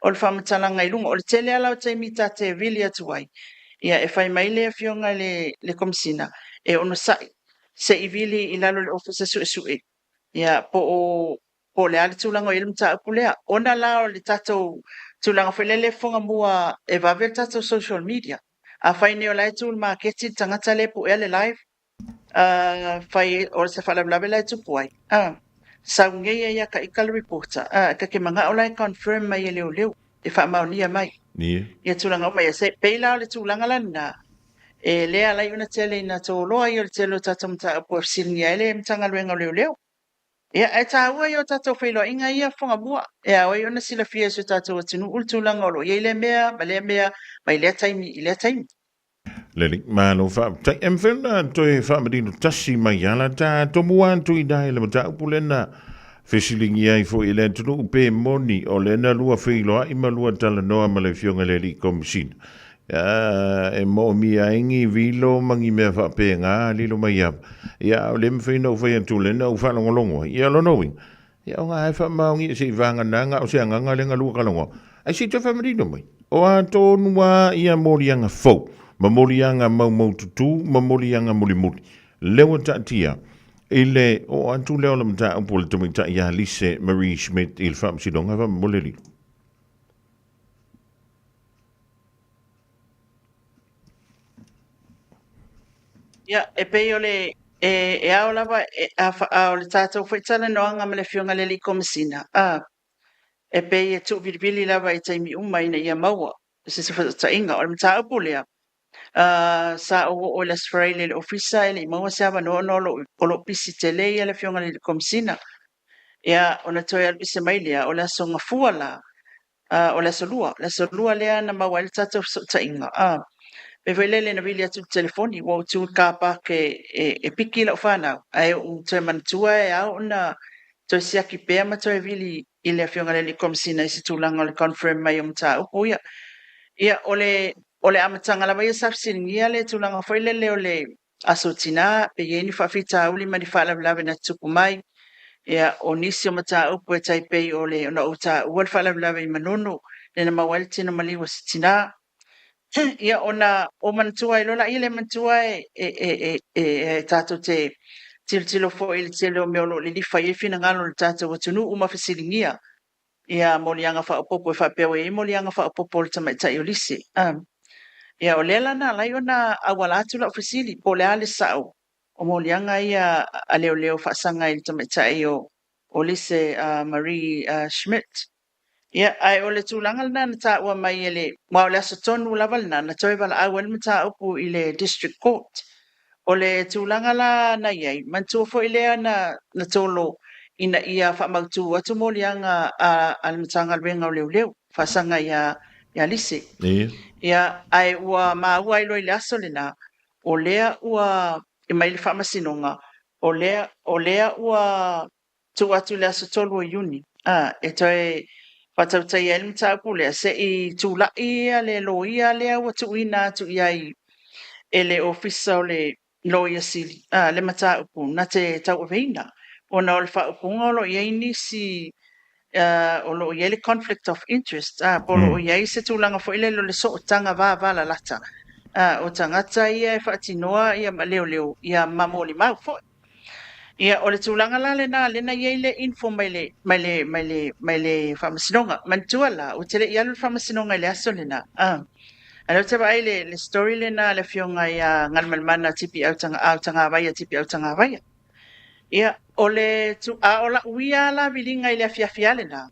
[SPEAKER 3] o le whamatalanga I lunga o le tele ala o te mita te vili atuai ia e fai mai le fionga le komisina e ono sai se I vili I lalo le ofisa sue ia po le ale tūlanga o ilum ta upulea ona la o le tatou tūlanga whelele fonga mua e vavel tatou social media a fai neo lai tūl marketing tangata le po ele live fai o se whalablawe lai tupuai saungeia ia ka ikal reporter ka ke manga o lai confirm mai e leo leo e wha maunia mai ia tūlanga o mai se peila o le tūlanga lana e lea lai una tele ina tō loa I o le tele o tatou mta upo singia ele mtanga luenga leo leo Ia e tāua i o tātou whailo inga ia whonga mua. Ia oi ona sila fia so tātou atinu ultulanga olo. Ia i le mea, ma le mea, mai le taimi, i le taimi.
[SPEAKER 1] Leli, malo fa, tai emfena toi fa madino tasi mai ala ta tomua tu idai le mata upulena fesilingi ai fo ile tunu pe moni o lena lua feilo i malua tala noa ma le fionga leli komisina. E mo mi aingi vilo mangi mea fa pe nga lilo mai ap. Ia o le mfeina u fai atu lena u fa longolongo. Ia lo knowing. Ia o nga hai fa maungi se vanga nanga o se anga nga lenga lua kalongo. Ai si te fa madino mai. O a tonua ia morianga fau. Mamorianga mau tutu, mamorianga muli. Lewa tatia. Ile o antu leo lam ta upol tumita ya Lise Marie Schmidt il fam sidonga va moleli.
[SPEAKER 3] Ia e pei ole e ao lava a ole tātou whaitala noanga ma le fionga leli komisina. E pei e tu vilivili lava i taimi umai na ia maua. Se ta inga ole mta upolea. Sa o le Australia le ofisa ele maua se ava no lo pisi te lei le fionga le komisina. Ia ona toi al pisi mai lea o le songa fuala o le solua lea na maua le tata ta inga. Pe velele na vili atu telefoni wo tu kapa ke e piki la fana ai toi mantua e au na toi siaki pe ma toi vili ile fionga le komisina i situlanga le confirm mai umta upo ia. Ia ole amatanga la vai safsiringia le tulanga foi le ole asotina pe yeni fa fita uli mani fa la na tupu mai ia onisi mata upo e tai pe ole ona uta wal fa la i manono le na mawalti na mali wasitina ia ona o mantua lola ile mantua tato te tilo fo il tilo me lo li fa fina ngalo tato watunu uma fasiringia ia molianga fa popo fa pewe molianga fa popo le tama tai olisi ia o lela na lai ona awala atu la fasili po le ale sao o molianga ia a leo fa sanga i tama tai o Lise Marie Schmidt ia ai o le tulanga na ta wa mai ele ma le satonu laval na toi vala awal mata upu ile district court o le tulanga la na ia mantu fo ile na tolo ina ia fa mautu atu molianga al mtanga venga leo fa sanga ya Lise ia ai wa ma wa ilo ile asolena o lea ua e mai le fa masinonga o lea ua tu atu le satolu uni e toi patautai el mta pule se I tula ia le loia le au tu ina tu iai ele ofisa le loia sili le mata upu na te tau veina ona o le fa upu ngolo iai nisi o lo iai le conflict of interest polo iai se tulanga fo ile lo le so tanga va la lata o tangata ia e fatinoa ia leo ia mamoli mau fo ia o le tulanga la le na ia le info mai le famasinonga mantua la o tele ia le famasinonga le aso le na ano te vai le story le na le fionga ia ngalmalmana tipi au tanga vai tipi au tanga vai ia o le tu o la uia la vilinga ile afia le na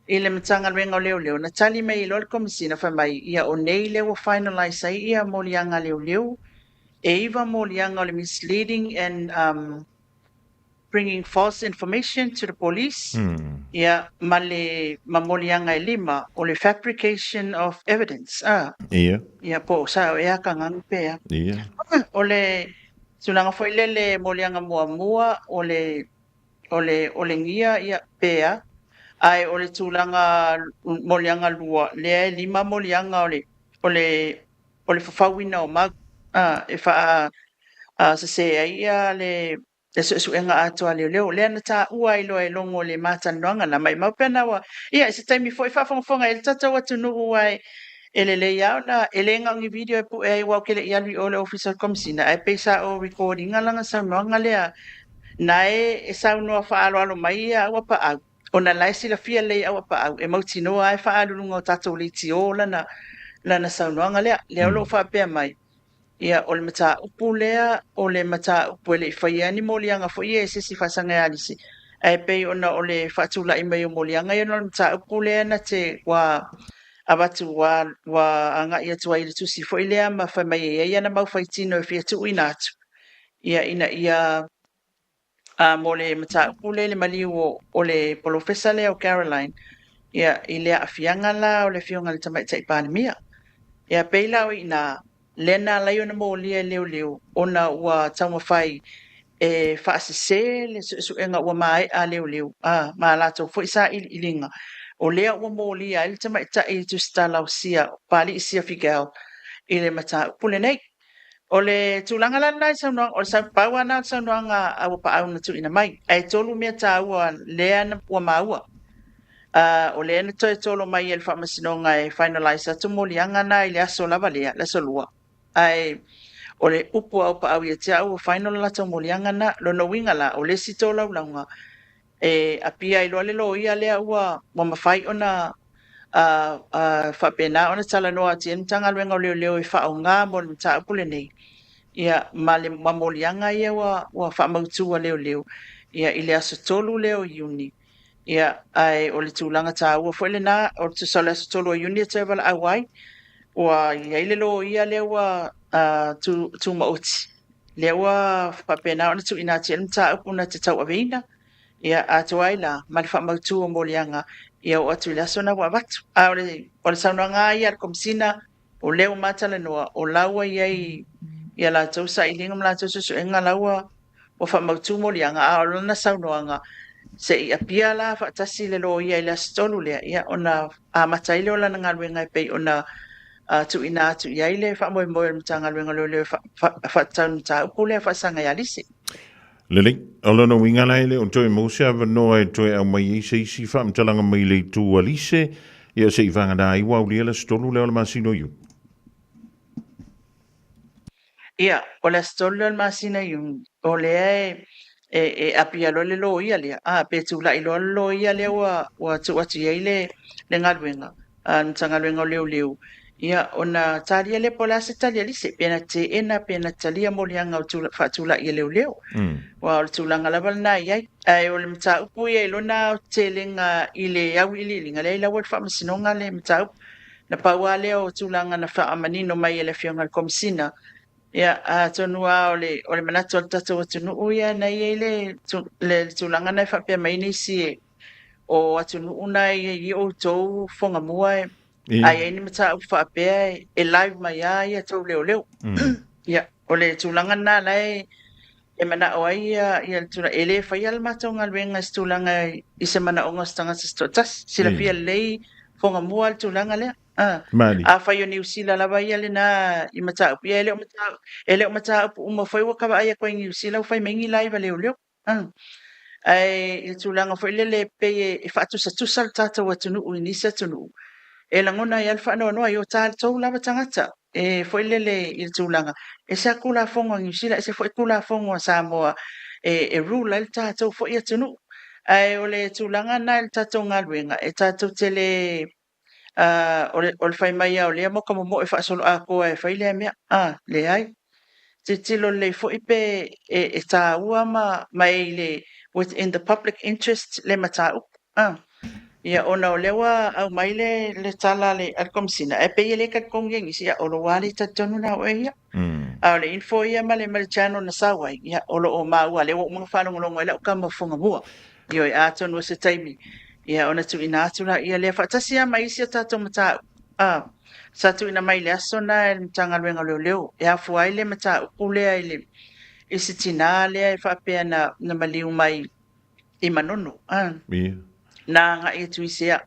[SPEAKER 3] ile mtanga wenga leo na tali mai lo komisina fa mai ia o nei le wo finalize ai ia molianga leo eva molianga le misleading and bringing false information to the police. Ia male mamolianga lima o le fabrication of evidence. Ia po sa ia kangang pe. O le sunanga foi le molianga mua o le ngia ia pe ai o le tulanga molianga lua le lima molianga o le fawina o mag e fa se ia le su enga atu leo le na ta ua ilo e longo le matanonga na mai mapena wa ia se taimi foi fa fonga el tata watu no wai ele le ya na ele nga ngi video pu e wa kele ya li ole official komisina e pesa o recording nga sa nonga le na e sa no fa alo mai ya wa pa ona lai sila fia le wa pa e mauti no ai fa alu ngo tata le ti o lana sa nonga le lo fa pe mai ia o le mata upulea o le mata upule faiani molianga fo ia se fasanga alisi ai pe ona o le fatula I mai molianga ia no mata upulea na te wa abatu wa anga ia tu ai tu si fo ile ma fa mai ia na mau faitino fi tu inatu ia ina ia mo le mataupu le maliu o le polofesa le o Caroline ia i le afianga la o le fionga le tamaita i panemia ia peila o ina lena lai ona mo lia leo ona ua taumawhai e whaasese le suenga ua mai a leo ma lato fo isa ilinga o lea ua mo lia i le tamaita i tu stala o sia pali i sia figao i le mataupu le nei o le tūlanga lana i saunoanga, o le sa paua na saunoanga a wapa au na tu ina mai. Ai tolu mea tā ua lea na ua maua. O lea na toi tolo mai el whamasinonga e finalize atu molianga na i le aso lava lea, le solua. Ai o le upu au pa au i te au final la tau molianga na lo no winga la o le si tola ulaunga. E apia i lo le lo ia lea ua mawhai ona whapena ona tala noa tien tanga luenga o leo i whao ngā mo le mta upule nei. Ia male mamolianga ia wa whamautua leo ia ile aso tolu leo uni ia ai o le tūlanga tā ua fwele nā o te sala aso tolu a uni te wala awai wa ia ile lo ia leo wa tu mauti leo wa whapena ona tu ina te mta upuna te tau aveina ia atuai la male whamautua molianga ia o atu ile aso na wa watu o le saunanga ia komsina o leo matala noa o laua iai ia la tau sa ilinga mla tau su enga laua o fa mautu molianga a lona saunoanga se i apia la fa tasi le lo ia ila stolu le ia ona a mataile ola nga luenga pe ona tu ina tu ia ile fa mo mtanga luenga le fa tau ta upule fa sanga ya lisi
[SPEAKER 1] Lele, ala no winga laile on toi mo se ava no e toi au mai se si fa mtalanga mai le tu alise ia se i vanga da i wa uli la stolu le ola masino yu.
[SPEAKER 3] Ia, o le stolu al masina yung o le e apia lo le lo ia le pe tu la ilo lo ia le wa tu atu ia le ngaluenga tanga luenga leo ia ona talia le pola se talia li se pena te ena pena talia molianga o tu fa tu la ia leo wa tu la ngala na ia ai o le mta upu ia lona te lenga ile au ile linga le la wa fa masinonga le mta na paua le o tu la ngana fa amanino mai le fionga komsina ia tonua o le manatu o le tatou atunuu ia na ia le tulaga nai faapea mai nei si o atunuu na i outou fogamua ai ai ni mataupu faapea e live mai a ia tou leoleo ia o le tulaga na lai e manaʻo ai ia e lē faia le matou galuega se tulaga i se manaʻoga se tagata se toʻatasi silafia lelei fogamua le tulaga lea a fai o New Zealand lava ia lena i mataupu ia e leo mataupu uma fai ua kavaai koe New Zealand fai maingi laiva leoleo ai i tulaga foi lele pe e faatusatusa le tatou atunuu i nisi atunuu e lagona ia le faanoanoa i o taletou lava tagata e foi lele i le tulaga e se akulafogo a New Zealand e se foi kulafogo a Samoa e rule ai le tatou foi atunuu ai o le tulaga na le tatou galuega e tatou tele o le fai mai au lea mo ka mo e fa solo a ko e fai le mea le ai te tilo le fo ipe e ta ua mai le within the public interest le matau ia ona o lewa au mai le tala le alkomsina e pe le ka kongengi sia o lo wali ta tonu na o ia au le info ia ma le channel na sawai ia o lo o ma ua le o mo fa no ngo le o ka mo fonga bua io e atonu se taimi ia ona tu ina atura ia le fatasi mai sia tatou mata sa tu ina mai le asona e mtanga luenga leo e afu ai le mata upule ai le isi tina le e whapea na maliu mai i manono na nga i tu isia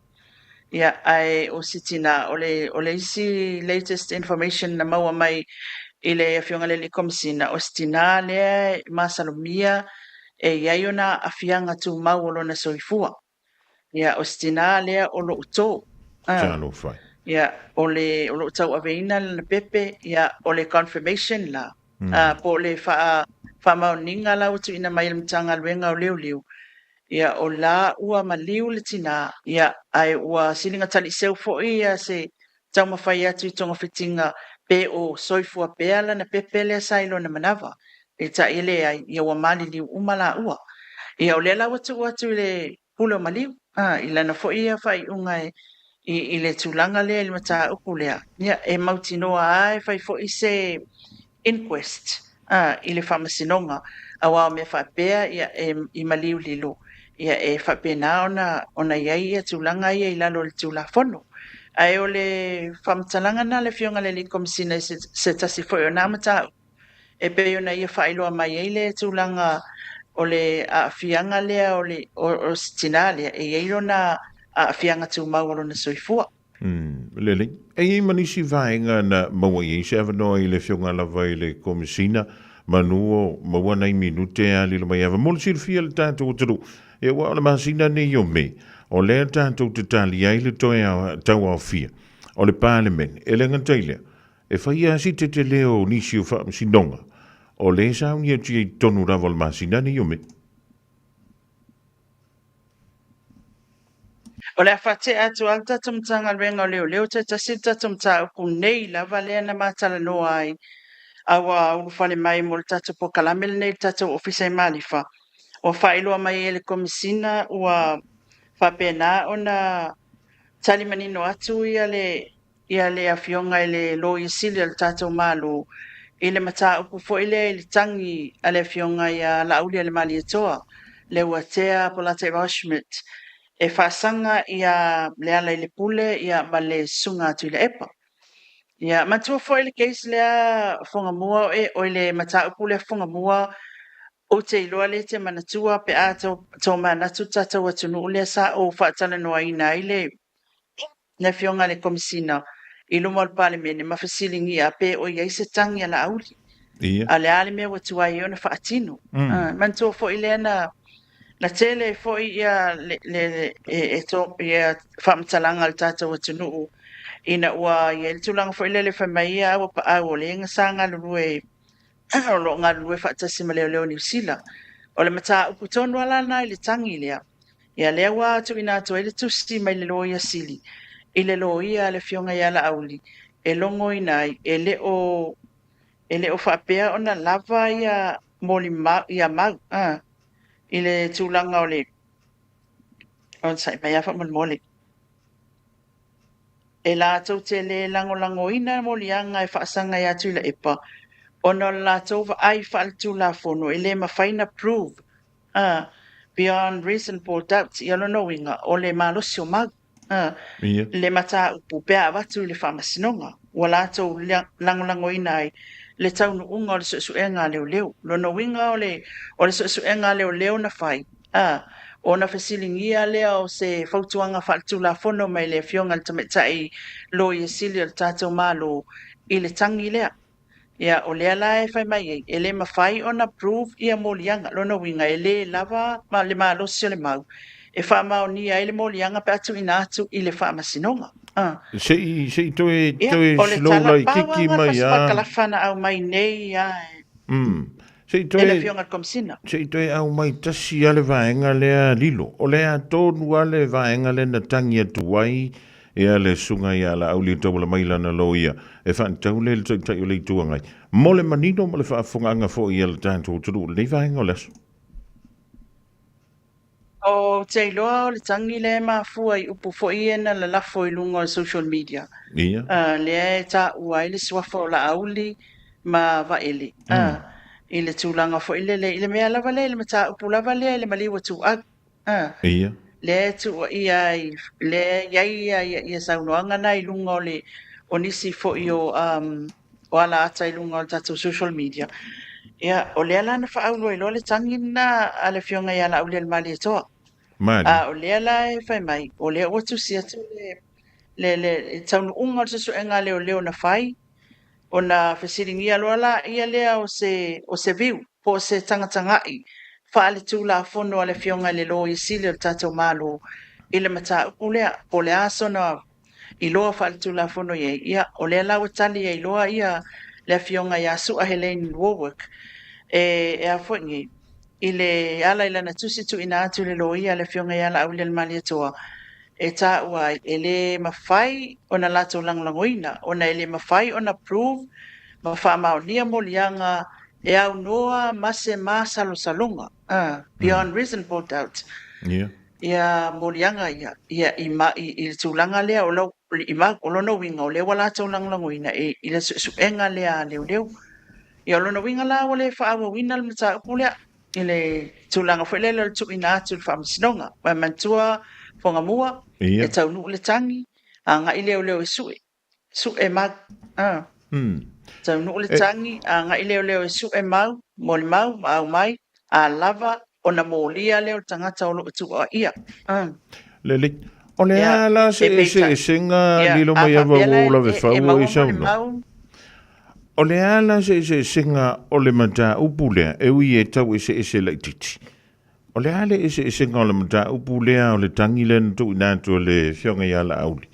[SPEAKER 3] ia ai o sitina o le isi latest information na maua mai i le afionga le komsina o sitina le masalomia e iaiona afianga tu mauolo na soifua ia o stina lea o lo uto ia o lo tau aveina na pepe ia o le confirmation la po le fa maoninga la utu ina mai mtanga luenga o leo ia o la ua maliu le tina ia ai ua silinga tali seu fo ia se tau mawhai atu i tonga whitinga pe o soifua peala na pepe lea sailo na manava e ta ile ai ia ua mali liu umala ua ia o le la watu le pulo maliu ilana fo ia fai unga i le tulaga lea i le mataupu lea ia e mautinoa ai fai foʻi se inquest i le faamasinoga awa me whapea ia i maliu lilo. Ia whapena ona iai ia tūlanga ia i lalo le tūlafono. Ai o le whamtalanga na le fionga le li komisina se tasi foi o nā matau. E pe ona ia whailoa mai ei le tūlanga o le fianga lea o sitina lea e eiro na fianga tu mauro na soifua.
[SPEAKER 1] Lele. E manisi vaenga na maua i se avanoa i le fionga lava i le komisina manuo maua nei minute a lilo mai ava mole silfia le tātou o turu. E wa o le masina ne yo me. O le tātou te tali ai le toe tau au fia. O le parliament. E le ngantailea. E whaia si te leo nisi o wha sinonga. O le saunia tia i tonu rava le masina ne yo me.
[SPEAKER 3] O le awhate atu al tatumtanga renga leo te tasita tumta upu nei lava lea na matala noa ai. Awa urufale mai mo le tatu po kalamele nei tatu ofisa i malifa. O whailua mai e le komisina ua whapena o na tali manino atu ia le awhionga i le lo i sili al tatu malu. I le mata upu fo i le tangi a le awhionga i a lauli a le mali atoa. Le uatea Polate Roshmit. E whaasanga ia le ala i le pule ia ma le sunga atu i le epa. Ia matua fo i le keisi lea whangamua o i le mata upu le whangamua o te iloa le te manatua pe a tau manatu tatau atunu lea sa o whaatala noa ina i le na fionga le komisina i luma le palimene ma fasilingi a pe o iai se tangi ala auli. A le ale mea watua i o na whaatino. Matua fo i lea na tele fo ia le to ia whamtalanga al tātou atunu ina ua ia le tulanga fo ile le whamaia awa pa au o le inga sanga lulue o lo ngā lulue whaatasi ma leo New Zealand o le mata upu tonu ala na i le tangi lea ia lea wā atu ina atu ele tusi mai le loia sili i le loia le fionga ia la auli e longo inai e le o whapea o na lava ia moli ia mau i le tūlanga o le on sai mai afa mole e la tau te le lango ina molianga e whaasanga i atu i la epa ona la tau wa ai whaaltu la fono e le mawhaina prove beyond reasonable doubt i alo winga o le malosi o mag le mata upu pea watu i le whamasinonga wa la tau lango ina ai le taunu unga o le suenga leo lono winga o le suenga leo na whai o na fasilingia lea o se fautuanga whaaltu la fono mai le fionga le tametai lo i sili o le tātou malo i le tangi lea ia o lea la e whai mai e le mawhai o na prove ia molianga lono winga e le lava ma le malosi o le mau e wha mao ni ai le molianga pe atu ina atu i le wha masinonga
[SPEAKER 1] Se toe slow lai kiki mai
[SPEAKER 3] ia. O le kalafana au mai nei ia. Se
[SPEAKER 1] toe au mai tasi ale vaenga lea lilo. O lea tonu ale vaenga le na tangi atu wai e ale sunga ia la auli tau la maila na lo ia. E whan tau le le tai o le tuangai. Mole manino mo le whaafunganga fo ia le tātou turu. Le vaenga o leso.
[SPEAKER 3] O te iloa o le tangi le mafua i upu fo i ena la lafo i lunga o social media.
[SPEAKER 1] Ia.
[SPEAKER 3] Le e ta ua i le suafa o la auli ma vaeli. I le tūlanga fo i le mea lava le mata upu lava le maliwa tu ag.
[SPEAKER 1] Ia.
[SPEAKER 3] Le tu ia le ia saunoanga na i lunga o nisi fo i o ala ata i lunga o tatu social media. Ia, o lea la na whaaulo i lo le tangi na ale fionga i ala auli al mali atoa. O lea la e whai mai, o lea watu si atu le taunu unga o tasu enga leo na whai, o na whasiringi aloa la ia lea o se viu, po se tangatangai, whaale tū la fono ale fionga le lo i sili o tatou malo, i le mata upu lea, po lea aso na i loa whaale tū la fono ia, o lea la watali i loa ia le fionga ia sua Helene Warwick, e a fwingi, i le ala ila na tusi tu ina atu le loia le fionga ia la auli al mali atoa. E ta ua e le mawhai o na lato langlangoina, o na ele mawhai o na prove, mawha maonia molianga e au noa mase masalo salonga, beyond reasonable doubt. Ia molianga ia i tūlanga lea o lau, o lono winga o le wala tau langlangoina e i le suenga lea leo. Ia lono winga la o le whaawa wina le mata upulea, ile tulanga foi le tu ina tu whamasinonga. Wa mantua fonga mua
[SPEAKER 1] Ia.
[SPEAKER 3] e tau nu le tangi anga ile o leo e su e mag. Tau nu le tangi anga ile o leo e su e mau mo le mau mai a lava ona molia leo tangata o lo tu a ia.
[SPEAKER 1] Lele. O le ala se singa lilo mai ava o la ve fau e sauna. O le ala se singa o le mata upulea e ui e tau se lai titi. O le ala se singa o le mata upulea o le tangi le tu inatu le fionga i ala auli.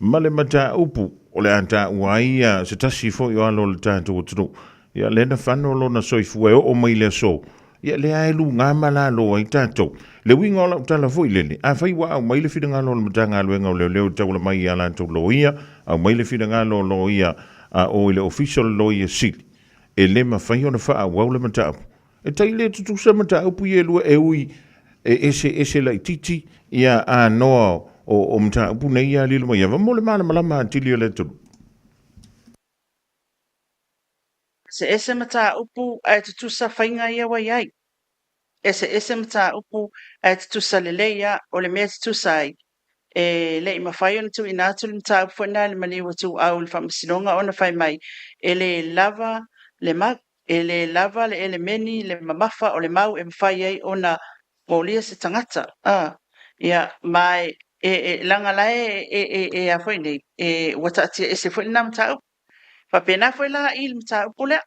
[SPEAKER 1] Ma le mata upu o le anta uaia se tasi fo i alo le tatu o tunu. Ia lena whano lo na soifua e o mai le so. Ia le aelu ngā malalo ai tātou. Le winga o la utala fo i lele. A whai wa au mai le whina ngalo le matanga aluenga o leo leo tau la mai i ala tau lo ia. Au mai le whina ngalo lo ia o ile official lo ia sili. E le ma whai ona wha au le matau. E tai le tutu sa matau pu i elua e ui e ese lai titi ia a noa o matau pu nei ia lilo mai. Ia mo le mana malama atili o le tulu.
[SPEAKER 3] Se mata upu ai tu sa fainga ia wa iai. Ese mata upu ai tu sa leleia o le mea tu sai. E le ima fai ona tu ina tu le mata upu na le mali watu au le whamasinonga ona fai mai. E le lava le mag, e le lava le ele meni le mamafa o le mau e mawhai ai ona molia se tangata. Ia mai langa lai e a fai nei. E wata atia ese fai na mata upu. Papena foi la il mta pula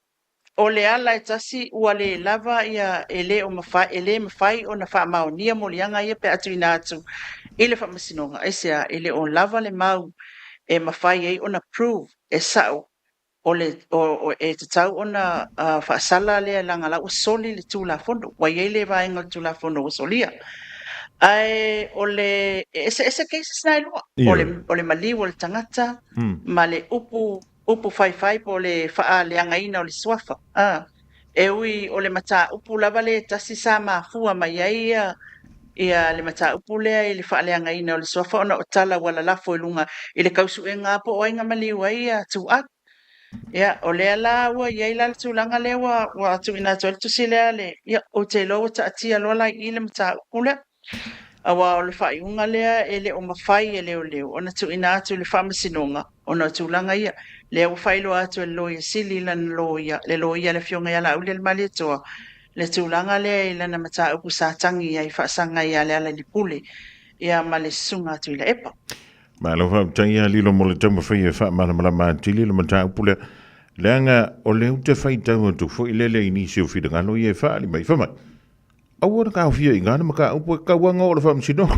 [SPEAKER 3] o le ala e tasi ua le lava ia ele o mafai o na wha maonia mo lianga ia pe atu ina atu ile wha masinonga ese ele o lava le mau e mafai ei o na prove e sao o e te tau o na wha sala le langa la o soli le tula fondo wa ye le vaenga tula fondo o solia ai o le ese cases na ilua o le mali o le tangata ma le upu fai po le faa le angaina o le swafa. E ui o le mata upu lava le tasi sa mafua mai ai ia le mata upu lea i le faa le angaina o le swafa ona o tala wala lafo i lunga i le kausu e ngā po oinga mali wai tu at. Ia o lea la ua iai la tu langa le wa tu ina tu tusi lea le ia o te lo ta atia lola i le mata upu lea. Awa o le fai unga lea e le o mawhai e leo leo. Ona tu ina atu le whamasinonga. Ona tu langa ia. Le o whailo atu e loia sili lan loia. Le loia le fionga ia la au le mali toa. Le tu langa lea i lana mata upu sa tangi ia i whaasanga ia le ala li pule. Ia ma le sunga atu i la epa.
[SPEAKER 1] Ma lo fa tangi a lilo mo le tamu whai e wha mana malama tili le mata upu le. Leanga o leo te whai tamu tu fo i lele inisi o whidanga no i e wha li mai whamai. Awa ka fia i ngana maka upu ka wanga o le whamsino.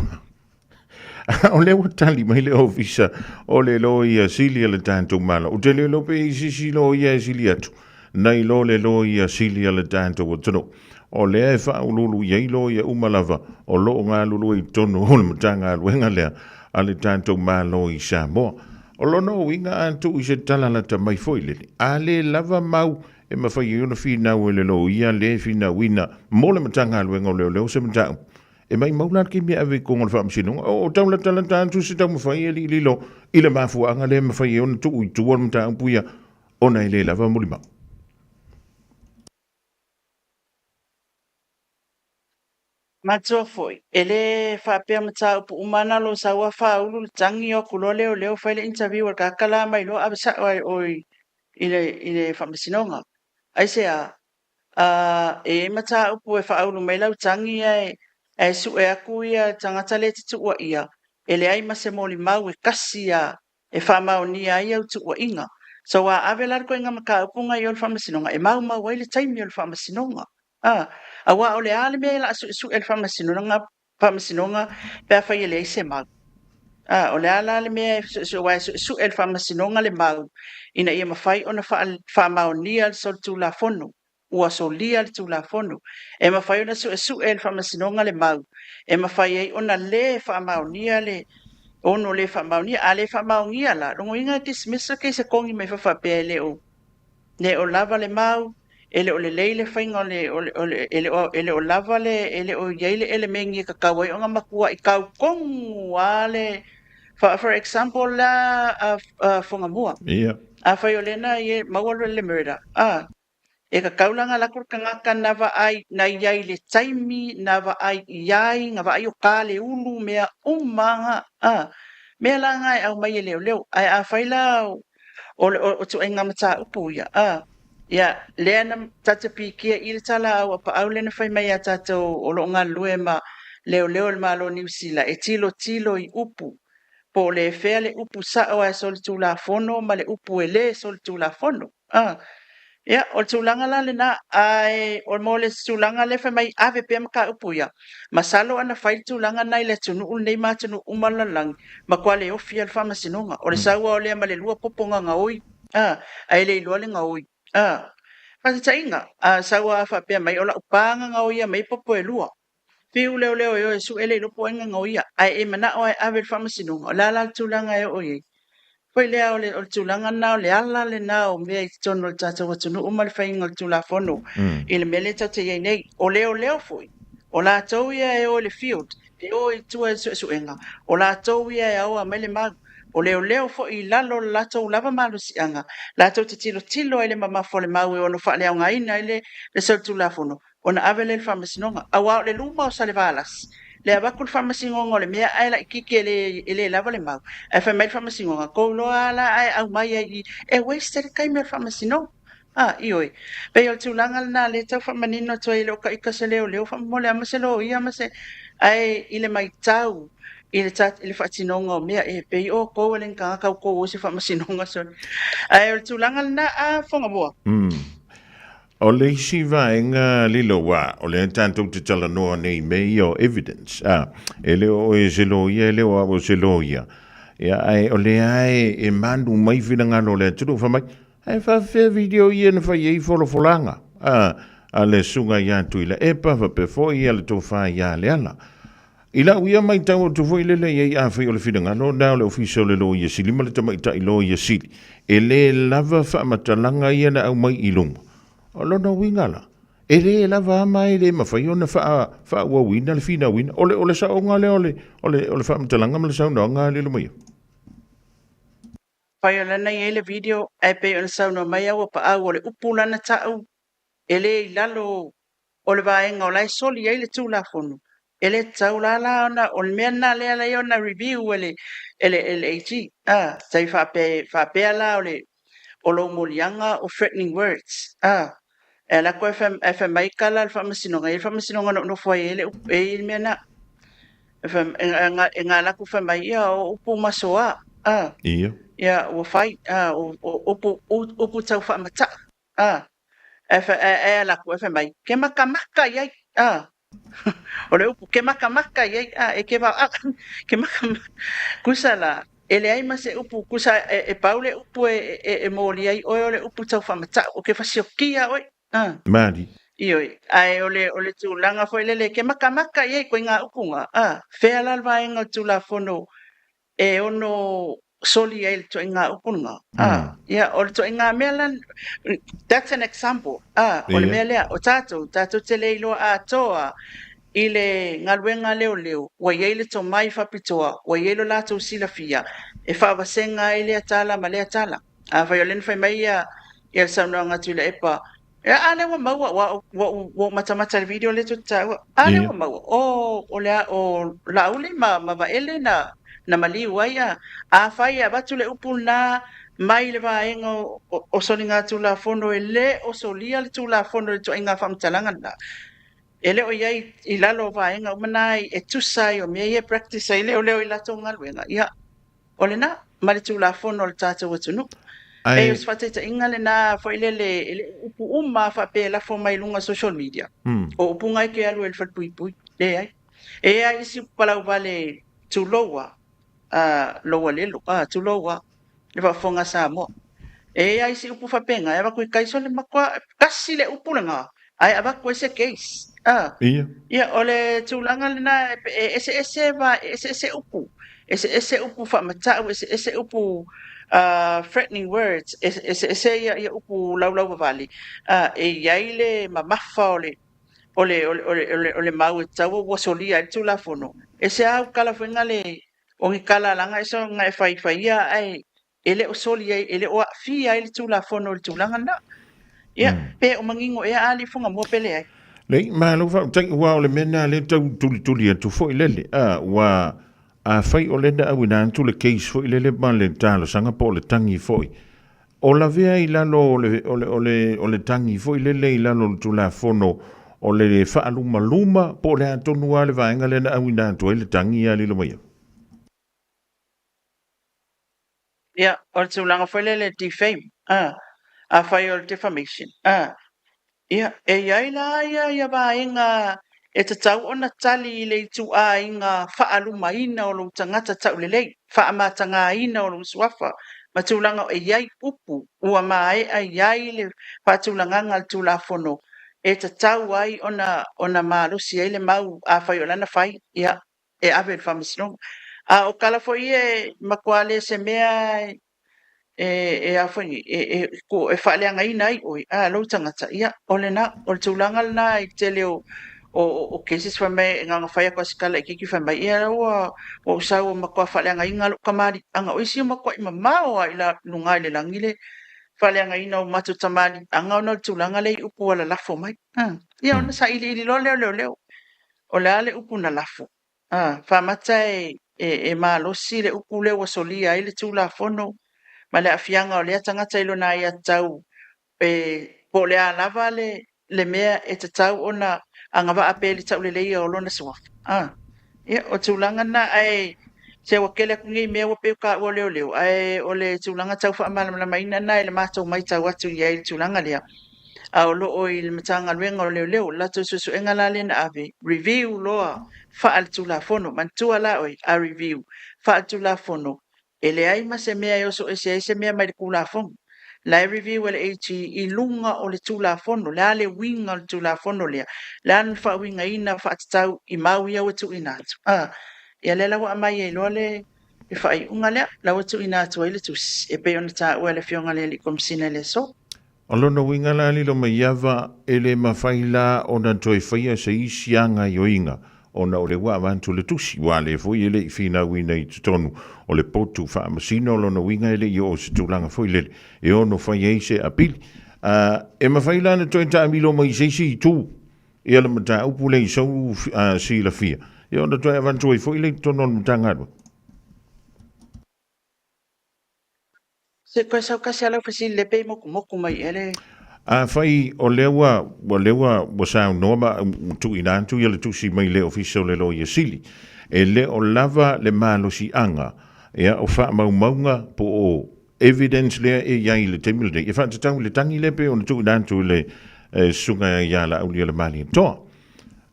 [SPEAKER 1] O le watali mai le ofisa o le lo ia sili le tanto mala. O te le lo pe isi lo ia sili atu. Nei lo le lo ia sili le tanto o tono. O le e wha ululu ia lo ia umalava. O lo ngā lulu i tono o le matanga aluenga lea a le tanto malo i Samoa. O lo no winga antu i se talalata mai foilele. A le lava mau e mawhai i una whina o le lo ia le whina wina mo le matanga aluenga o leo se matanga. E mai maulan ki mea ave konga le whaamsinunga. O taula talanta antu se tau mawhai e li lilo i le mafuanga le mawhai e ona tu i tua le matanga puia ona i le lava muli mau.
[SPEAKER 3] Matua foi. Ele whapea mata upu umana lo sawa whaulu le tangi o kulo leo whaile interview al kakala mai lo abisa oi ile whamasinonga. Aise e mata upu e whaulu mai lau tangi e su e aku ia tangata le te tuua ia. Ele ai mase moli mau e kasi e whamau ni ai au tuua inga. So ave larko inga maka upunga i ol whamasinonga. E mau ai le taimi ol whamasinonga. Awa o le ale mea la su el whamasinonga pea whai ele se mau. O le ala le mea su el whamasinonga le mau. Ina ia mawhai ona whamau ni al sol tu la fono. Ua so lia le tu la fono. E mawhai ona su el whamasinonga le mau. E mawhai ei ona le whamau ni le ono le whamau ni a le whamau ni la. Rongo inga dismissa ke se kongi me whawhapea le o lava le mau. Ele o le leile whainga ele o lava le ele o yeile ele mengi ka kawai o nga makua I kau kongu ale for example la fonga mua.
[SPEAKER 1] Ia.
[SPEAKER 3] A whai o lena ye mawalo le murder. e ka kaulanga lakur ka ngaka na wa ai na iai le taimi na wa ai iai nga wa ai o ka le ulu mea umanga mea la ngai au mai e leo leo ai a whaila o tu enga mata upu ia lea na tatapi kia i le tala au pa au le na whai mai a tatou o lo ngā lue ma leo leo le malo New Zealand e tilo tilo i upu po le fea le upu sa o e sol tu la fono ma le upu e le sol tu la fono ia o tulanga la le na ai o mo le tulanga le fa mai ave pe maka upu ia masalo ana fai tulanga nai le tunu ul nei ma tunu umala lang ma kwale o fia le fama sinonga o le sawa o le ma le lua poponga nga oi ai le lua le nga oi pa ta inga sawa fa pe mai o la upanga nga oi mai popo e lua fiu leo leo yo su ele lo poenga nga oi ai e mana o ave le fama sinonga la la tulanga e oi Poi lea o le tulanga na o le ala le na o mea i tono le tata watunu umal whainga o tulafono i le mele tata iei nei o leo fui o la tau ia e o le field e o i tua suenga o la tau ia e au a mele mag o leo fo i lalo la tau lava malu sianga la tau te tilo ele mamafo le mau e ono wha leo ngaina ele le sau tulafono o na ave le whamasinonga a wao le luma o sale valas le abakul famasingonga le mea ai la ikiki ele lava le mau ai fa mai famasingonga ko lo ala ai au mai ai e waste kai me famasinonga ioi pe o tulanga na le tau famanino to ile o ka ikase leo famole amaselo ia mase ai ile mai tau ile fatinonga o mea e pe o ko le ka ko o se famasinonga so ai o tulanga na fonga boa
[SPEAKER 1] O le si vaenga lilo wa, o le tanto te tala noa nei mei o evidence. E leo o e selo ia, e leo o selo ia. Ia ai, o le ai e mandu mai fina ngano le turu whamai, ai whawhea video ia na whai ei folanga. A le sunga ia tuila, e pawa pe fo ia le tofa ia le ala. Ila uia mai tau o tufo i lele ia i a whai o le fina ngano, nao le ofisio le lo ia sili, ma le tamaita i lo ia sili. E le lava whamatalanga ia na au mai i lunga. O lona wingala. E le lava mai le mawhai o na wha ua wina, le fina wina. Ole sa o ngā le ole wha mtalanga ma le sauna o ngā le lumai.
[SPEAKER 3] Pai o lana i ele video, ai pe o le sauna mai au pa au o le upulana tau. E le i lalo o le vaenga o lai soli ai le tūlafonu. E le tau lala ona, o le mea na le ala i ona review ele AT. Tai whapea la o lo molianga o threatening words. E la koe e mai kala le whamasinonga. E whamasinonga no fwai ele e mea na. E ngā laku whamai ia o upu masoa.
[SPEAKER 1] Ia.
[SPEAKER 3] Ia o whai. Upu tau whamata. E laku e whamai. Ke maka iai. O le upu ke maka iai. E ke wau. Ke maka. Kusa la. Ele ai ma se upu kusa e paule upu e moli ai. Oe le upu tau whamata. O ke whasiokia oi.
[SPEAKER 1] Mari.
[SPEAKER 3] Ioi, ai ole tūlanga foi lele ke maka iei koe ngā upunga. Whea lalwa e ngā tūlafono e ono soli ai le toi ngā upunga. Ia, ole toi ngā mea lan, that's an example. Ole mea lea, o tātou te leilo a toa i le ngaluenga leo, wa iei le to mai whapitoa, wa iei lo lātou sila fia, e whawasenga i lea tala ma lea tala. Whai olen whai mai ia saunua ngā tūla epa, ya ale wa maua wa mata video le tuta ale wa maua o la ule ma va ele na mali waya a fai abatu le upuna mai le va engo o solinga tu la fondo ele o solia le tu la fondo to inga fam talanga na ele o yai ilalo va enga manai e tu sai o me practice ele o leo ila tonga luenga ya olena mali tu la fondo le tata watunu e os fateta ingale na foi ele upu uma fa pe la forma ilunga social media o upu ngai ke alu el fat pui le ai e ai si pala vale tu lowa lowa le lo tu lowa le va fonga sa mo e ai si upu fa penga e va ku kai so le makwa kasi le upu nga ai ava ku ese case ia ole tu langa na ese va ese upu fa mata ese upu threatening words ese ia upu lau vale e yaile mamafa ole mau tau wa solia tu la fono ese au kala fenga le o kala langa eso ngai fai ia ai ele o solia ele o fia ele tu la fono tu langa na Ia, pe o mangingo e ali funga mo pele ai.
[SPEAKER 1] Le malo fa tai wa o le mena le tau tuli tu fo ilele wa a fai o le da wina tu le case fo ilele ma le talo sanga po le tangi fo o la vea i lalo o le tangi fo ilele i lalo tu la fono o le fa luma po le atonu ale vaenga le na wina tu le tangi ali lo mai
[SPEAKER 3] Ia, o te ulanga whaile le defame. A whai o le defamation. Ia, e iai la ia ba inga e te tau ona tali le tu a inga whaaluma ina o lo tangata tau le lei. Whaamatanga ina o lo suafa. Ma tūlanga e iai upu. Ua mai a iai le whaatūlanga ngal tūla fono. E te tau ai ona marusi ai le mau a whai o lana whai. Ia, e awe le whamasino. A o kala fo ie makuale se mea e afai ko e fale anga ina ai oi a lo tangata ia ole na o tulanga na I te leo o cases fa me nga fai ko skala ki fa mai ia o sa o makwa fale anga inga lo kamari anga o isi makwa I mama o ila lunga le langile fale anga ina o matu tamali anga no tulanga le upu wala lafo mai ia ona sa ili lo leo o le ale upu na lafo fa mata e malosi le upu le o solia ile tula fono ma le afianga o le tangata ilo na ia tau po le alava le mea e te tau ona anga wa apeli tau le leia o lona suafa. Ia o tūlanga na ai se wakele kungi mea wa peu ka o leo ai o le tūlanga tau wha amala maina na le mātou mai tau atu ia i tūlanga lea. A o loo I le matanga luenga o leo lato susu enga la le na ave review loa wha al tūla fono mantua la oi a review wha al tūla fono e le ai ma se mea yo so e se mea mai le kula fono. La review ele I lunga o le tula fono, la le winga o le tula fono lea. La na fa winga ina fa tau I mau ia o tu inatu. Ia le lawa mai e loa le fa I unga lea, la o tu inatu ile tu e pe ona ta o le fionga le komsina le so.
[SPEAKER 1] o lona winga la li lo mai yava ele mafaila ona toi faia se isianga yoinga ona o le wa vantu le tusi wa le foi ele fina wina I tonu o le potu fa masino lona winga ele yo se tulanga foi le e ono faia se apil e mafaila na toi ta milo mai se si tu e ala mata upu le so si la fia e ona toi vantu foi le tonu mtanga
[SPEAKER 3] Se koe sau kasi ala fasi le pe moku mai ele.
[SPEAKER 1] Fai o lewa wa sao noma tu inantu ia le tusi mai le official le lo ia sili. E le o lava le malo si anga. Ia o wha maunga po o evidence le e iai le temile. E wha tatau le tangi le pe o tu inantu le sunga ia la au le mali. Toa,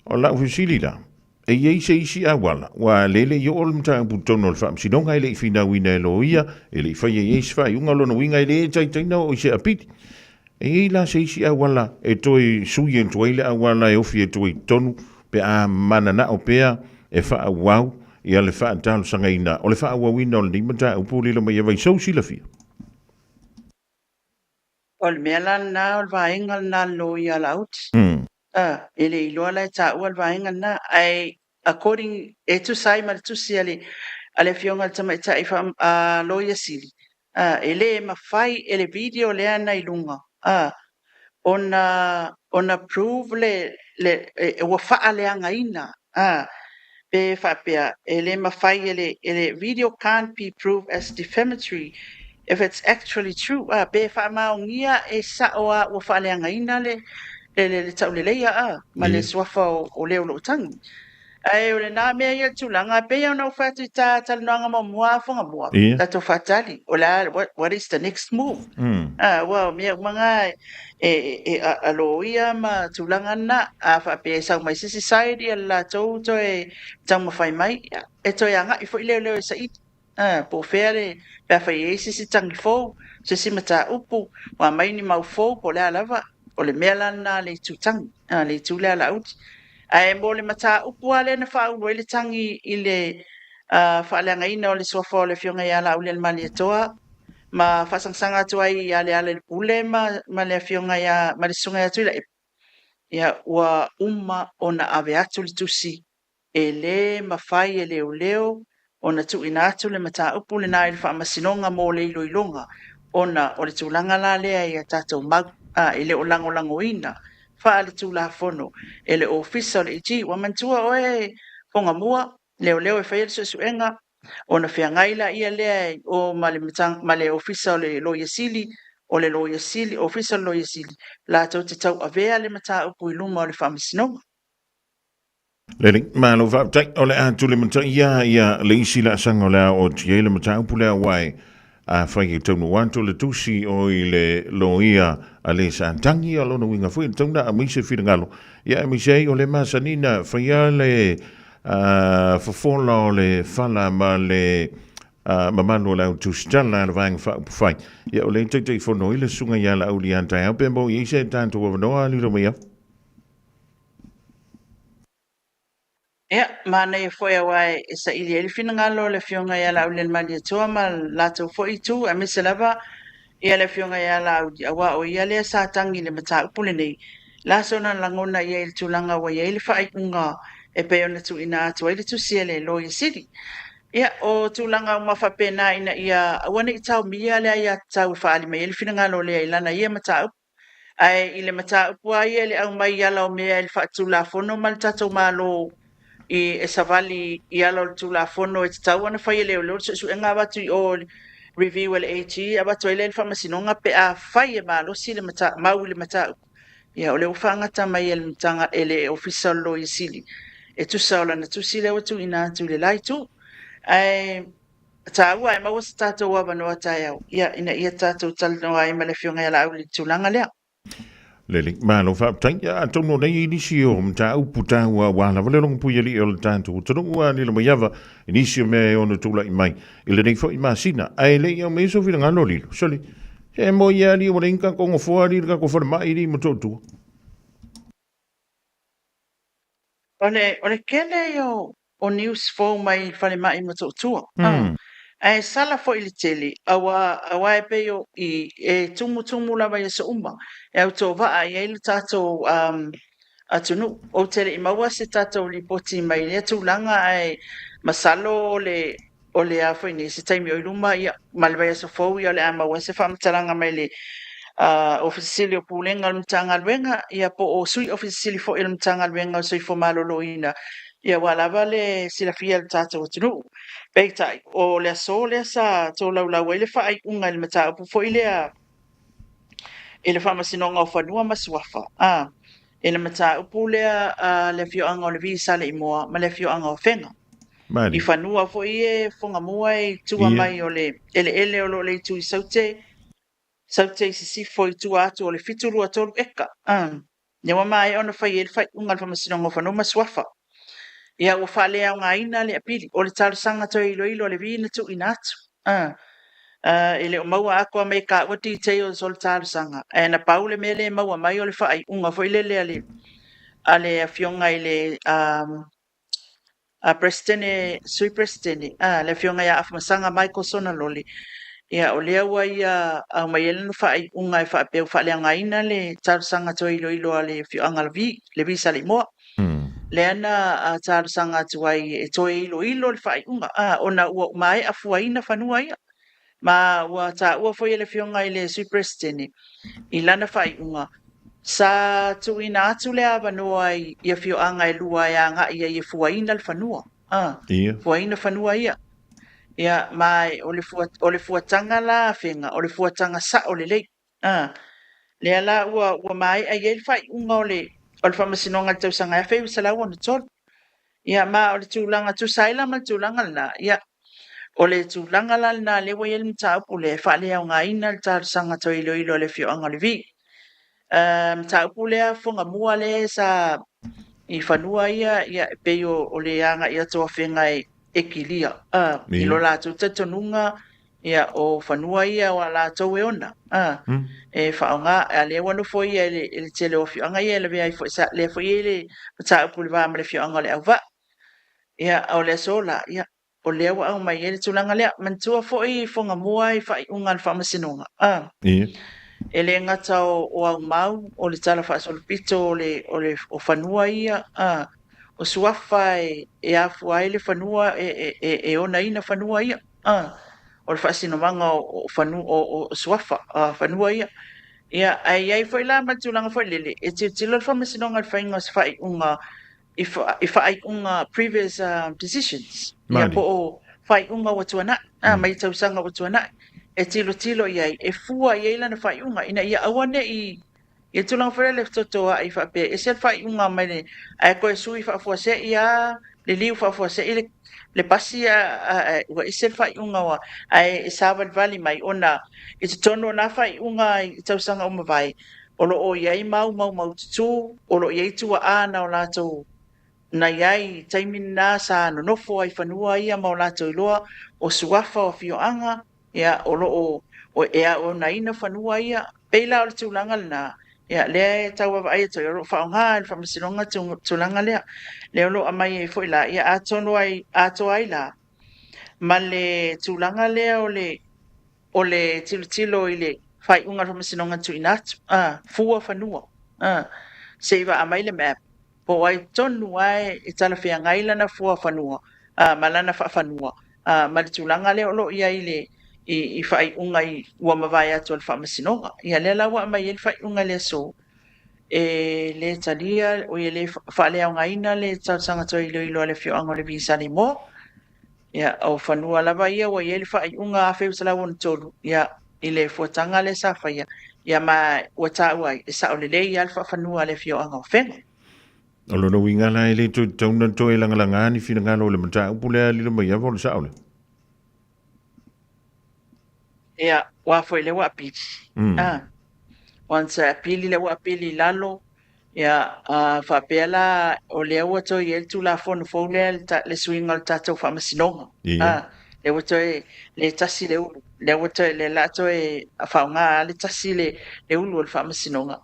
[SPEAKER 1] o la officiali la. E iei se isi awala. Wa lele yo ol mta butono le wha msinonga ele I fina wina e lo ia. Ele I whai e isi whai. Unga lona winga ele e taitaina o se apiti. E la se isi awala e toi sui en tuaile awala e ofi e toi tonu pe a manana o pea e wha awau I a le wha antalo sanga ina o le wha awawina o le nimata upuri lo mai awai sau sila fia.
[SPEAKER 3] O le mea lan na o le vaenga na lo ia lauti. Ele I loa lai ta ua le vaenga na ai according e tu sai ma tu si ale fionga tama I ta I lo ia sili. Ele mawhai ele video le ana I lunga. Ona prove le wa faa le anga ina pe fa pea ele mawhai ele video can't be proved as defamatory if it's actually true pe fa maungia e sa wa faa le anga ina le tau le leia ma le swafa o leo lo tangi ai o le na mea ia tulanga pe ona fatu I ta talanga mo mua fonga mua tato fatali o la what is the next move well mea mga alo ia ma tulanga na fa pe sa mai society la to e tang ma fai mai e to yanga I fo leo sa it po fere pe fa yesi si tang fo se si mata upu wa mai ni mau fo po la lava o le mea lana le tutang le tula la ut ai mo le mata upu ale na fa u le tangi I le fa le ngai no le sofa le fionga ya la u le mali toa ma fa sangsanga to ai ya le pule ma le fionga ya ma le sunga ya tula ya wa umma ona ave atu le tusi e le mafai e leo ona tu ina atu le mata upu le nai fa masinonga mo le iloilonga ona o le tulanga la le ai tatou mag i le o langolangoina fa le tulafono e le ofisa o le iti ua mantua oe fongamua leo e faia le suʻesuʻega ona feagai la ia lea o ma le ofisa o le loia sili o le loia sili ofisa o le loia sili latou te tauavea le mataupu i luma o le faamasinoga.
[SPEAKER 1] Lele, malo whaptai o le atu le matai ia le isi la sanga o le o tia le mataupu le wai a whai e taunu wanto le tusi o i le loia a le santangi a lona winga fui tauna a mise whirangalo ia e mise o le masanina whai a le fafola o le whala ma le mamano la tusi tala le vang whai ia o le teitei whono i le sunga ia la auli antai au pembo i se tanto wa wanoa li romea.
[SPEAKER 3] Ia, mana e foi awai e sa ili ele finangalo le fionga ia la ulen mali atua ma lato foi tu a mese lava ia le fionga ia la awa o ia le sa tangi le mata upule nei la sona langona ia il tulanga wa ia il fai unga e pe ona tu ina atu ile tu siele lo i city ia o tulanga ma fa pena ina ia wana i tau mia le ia tau fa ali mai il finangalo le ilana ia mata ai ile mata upua ia le au mai ia la o mea il fa tu la fono mal tato malo i e savali i alo tu la fono e tau ana fai leo leo su enga batu o review el AT abatu ele fa masinonga pe a fai e malo si le mata mau le mata ia o le ufanga tama i el mtanga ele official lo i sili e tu saola na tu sile o tu ina tu le lai tu ai tau ai mau stato wa bano atai au ia ina ia tato tal no ai male fionga ia la au tu langa lea
[SPEAKER 1] Lele, malo whaptai, a tono nei inisi o mta uputa ua wala, wale longa puia li o le tanto, tono ua ni lo maiava, inisi o mea e ono tula i mai, ile nei fo i masina, ai le iau meiso vila ngalo lilo, soli, he mo ia li o le inka kongo fua li ka ko fara mai li mo totu.
[SPEAKER 3] Ole kele o news fo mai fale mai mo totu. Ai sala fo ili tele awa e pe yo I e tumu lava ia sa uma e au tō waa i eilu tātou atunu o tele I maua se tātou li poti mai lea tūlanga ai masalo o le a fo ini se taimi o iluma ia malwa ia sa fau ia le a maua se whamtalanga mai le ofisili o pulenga o mtanga alwenga ia po o sui ofisili fo il mtanga alwenga o sui fo malolo ina ia wala vale sila fia le tātou atunu Beitai, o le aso le sa tō laulau ele whaai unga le mata upu fo ilea ele whamasinonga o whanua masuafa. Ele mata upu lea le fioanga o le visa le imoa ma le fioanga o whenga. I whanua fo ie whonga mua I tua mai o le ele o lo le tu I saute I sisifo I tua atu o le fitulua tolu eka. Newa mai ona whai ele whai unga le whamasinonga o whanua masuafa. Ia ua whalea o ngā ina le apili, o le talusanga to ilo le vina tu inatu. Ele o maua akua mei ka ua details o le talusanga. E na paule mele maua mai o le whaai unga fo ile le ale a fionga I le a presidente, sui presidente, le fionga ia afamasanga Michael Sonaloli. Ia o lea ua ia au mai ele no whaai unga I whaapeu whalea ngā ina le talusanga to ilo ale fionga le visa le moa. Le ana a tāru sanga tuai e toe ilo le whai unga. Ona ua mai a fuaina whanua ia. Ma ua tā ua foi ele fionga I le sui presidente. I lana whai unga. Sa tuina atu le awa noa I a fioanga e lua ia nga ia I fuaina le whanua. Fuaina whanua ia. Ia mai o le fuatanga la whenga. O le fuatanga sa o le lei. Le ala ua mai a ia le whai unga o le o le whamasinonga tau sanga e wheu sa lau anu tolu. Ia ma o le tūlanga tu saila ma le tūlanga la. Ia o le tūlanga la na lewa i le mtaupu le whale au ngā ina le tāru sanga to ilo le fioanga le vi. Mtaupu le a whunga mua le sa I whanua ia peo o le anga ia toa whenga e kilia. I lo la tu tatonunga ia o whanua ia o la tau e ona. E whaonga, a le wanu fo ia le tele o fioanga ia le vea le fo ia le mataupu le vama le fioanga le au va. Ia o le sola, ia o le au au mai ele tulanga lea, mantua fo I fonga mua I whai unga le whamasinonga. E le ngata o au mau, o le tala whaasolo pito o whanua ia, o suafa e afu ai le whanua e ona ina whanua ia. O le whaasinomanga o suafa whanua ia. Ia ai foi la matulanga foi lele e tilo fa masinonga fainga sa fai unga if ai unga previous positions ia po o fai unga watuana mai tausanga watuana e tilo ia e fua ia la na fai unga ina ia awane i tulanga foi le toto ai fa pe e se fai unga mai ne ai ko sui fa fua se ia le liu fa fua se ile le pasi wa isel fai unga wa ai Sabal Valley mai ona i te tono na fai unga i tausanga o mawai o lo o iai mau tutu o lo iai tua ana o lato na iai taimin na sa no nofo ai fanua ia mau lato iloa o suafa o fioanga ia o lo o ea o na ina fanua ia peila o le tūlanga na ia le taua vai to ro fa nga fa masinonga tūlanga le lo amai e foi la ia atono ai ato ai la ma le tūlanga o le tilo ile fai unga fa masinonga tu inat fua fanua seiva amai le map po ai tonu ai e tala fia ngaila na fua fanua malana fa fanua ma le tūlanga le lo ia ile i fai unga i ua mawai atu al fa masinonga ia le lawa amai il fai unga le so e le talia o ia le fa le nga ina le tsatsanga to ilo le fio anga le visa ni mo ia o fanua lava ia o ia le fa unga fe usala won tolu ia ile fotanga le safa ia ma o taua e sa o le ia alfa fanua le fio anga fe
[SPEAKER 1] o lo no winga la ile to tona to e langa ni fina ngalo le mata upule le mai ia vol sa ole
[SPEAKER 3] ia wa foi le wa pi once pili le wa pili lalo ia fa pela o le wa to ye tu la fon fo le swing al tato fa masinonga le wa to le tasi le wa to le la to e fa nga le tasi le ulu fa masinonga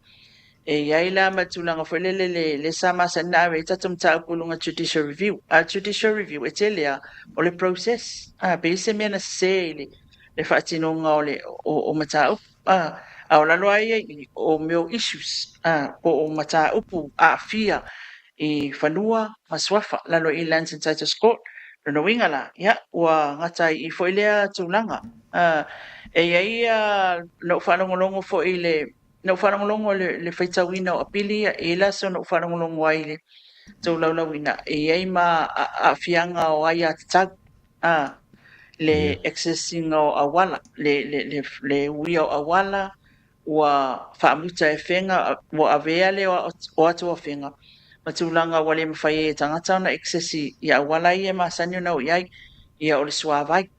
[SPEAKER 3] e ia ila matulanga fo le sama sana we tatum ta kulunga judicial review e telia o le process be se mena se le fa tinonga o mata au la loa ia o meu issues o mata upu a fia i fanua maswafa la lo i Lands and Titles Court no winga la ia wa ngata i fo ilea tūlanga e ia no whanongolongo fo ile no whanongolongo le whaitawina o apili e la so no whanongolongo ai le tūlaulawina e ia ma a fianga o ai a tatag le accessing o awala le ui o awala wa faamuta e whenga wa avea le o atu o whenga matulanga wale mawhai e tangata na excessi ia wala i e masanyo na o iai ia o le suavai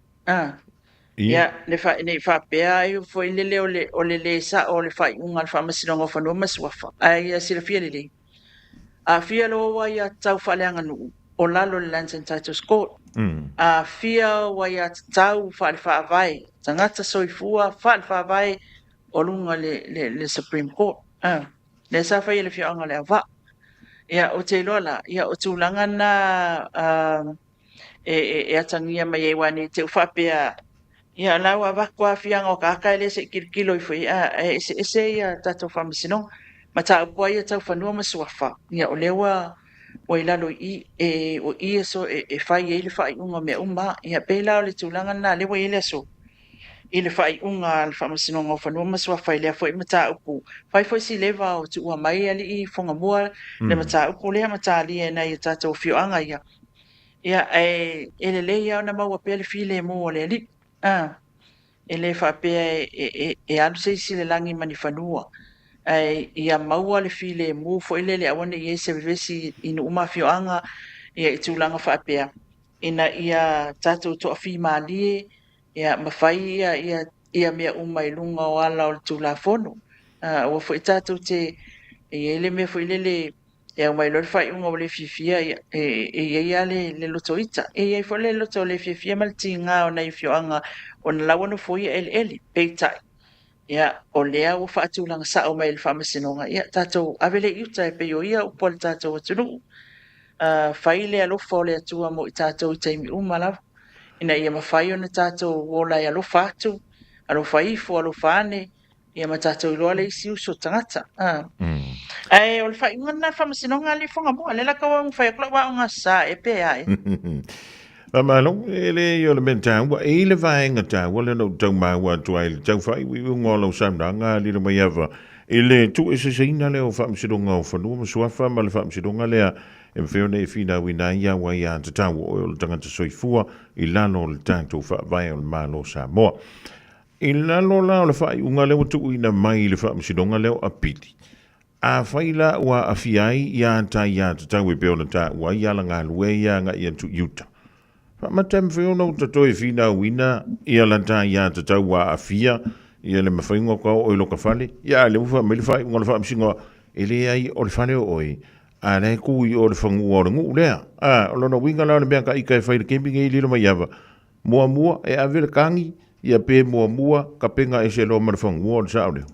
[SPEAKER 3] ia le whapea e fo ilele o le sa o le whai unga le whamasinonga whanua masuafa ai ia sila fia lele a fia lo wa ia tau whaleanga nuu o lalo le Lands and Titles Court a fia wa ia tau whaavai tangata soifua whaavai o lunga le Supreme Court. Le sa fai le fio anga le ava. Ia o te lola, ia o tūlanga na e atangia mai e wani te uwhapea. Ia lawa wakwa fianga o kakai le se kilo i fui. E se ia tato whamasino. Ma ta upua ia tau whanua masuafa. Ia o lewa o ilalo i o ia so e fai e le fai unga me uma. Ia peila o le tūlanga na lewa i le so. I le fai unga le whamasinonga o whanua masua whai lea fwoi mata upu. Whai fwoi si lewa o tu ua mai ali i whonga mua le mata upu lea mata ali e nei o tātou whioanga ia. Ia e le leia o na maua pia le file mua le ali. E le whapea e alu se si le langi mani whanua. Ia maua le file mua fwoi le awane i e se vivesi inu uma whioanga ia i tūlanga whapea. Ina ia tātou toa whi maalie ia mawhai ia mea umai lunga o ala o le tūlafono. Ua fwoi tātou te ele mea fwoi lele ia umai lor whai unga o le fifia ia le loto ita. Ia fwoi le loto le fifia malti ngā o nei whioanga o na lawana fwoi ele peitai. Ia o lea ua whaatūlanga sa o mai le whamasinonga. Ia tātou avele iuta e peo ia upo le tātou atunu. Whai le alofa o le atua mo i tātou i taimi umalawa. Ina ia mawhai o na tātou wola i alofa atu, alofa ifo, alofa ane, ia ma tātou iloa le isi uso tangata. Ai, o le whai ngana whamasinonga le whonga mua, le laka wang whai akla wa unga sa e pe ai.
[SPEAKER 1] Malong ele yo le menta wa ele vaenga ta wala no tau ma wa tuai tau fai wi ngolo sam danga li no maiava ele tu ese sina le o fam sidonga o fanu mo swafa mal fam sidonga le e feo nei fina wina ia wa ia te tau o le tangata soifua i lano le tanto fa vai o malo Samoa i lano la le fai unga le tu ina mai le fam sidonga le a piti a faila wa afiai ia ta ia te tau e peo le ta wa ia langa lue ia nga ia tu yuta Matem no te toi fina wina ia lanta ia te tau wa afia ia le mawhaingo kau o iloka whale ia le ufa me le whai unga le wha msingoa ele ai o le whale o oi a le kui o le whangu o le ngu lea o lona winga lao le mea ka ika e whai le kempinga i lilo mai awa mua e avele kangi ia pe mua ka penga e se lo ma le whangu o le sao leo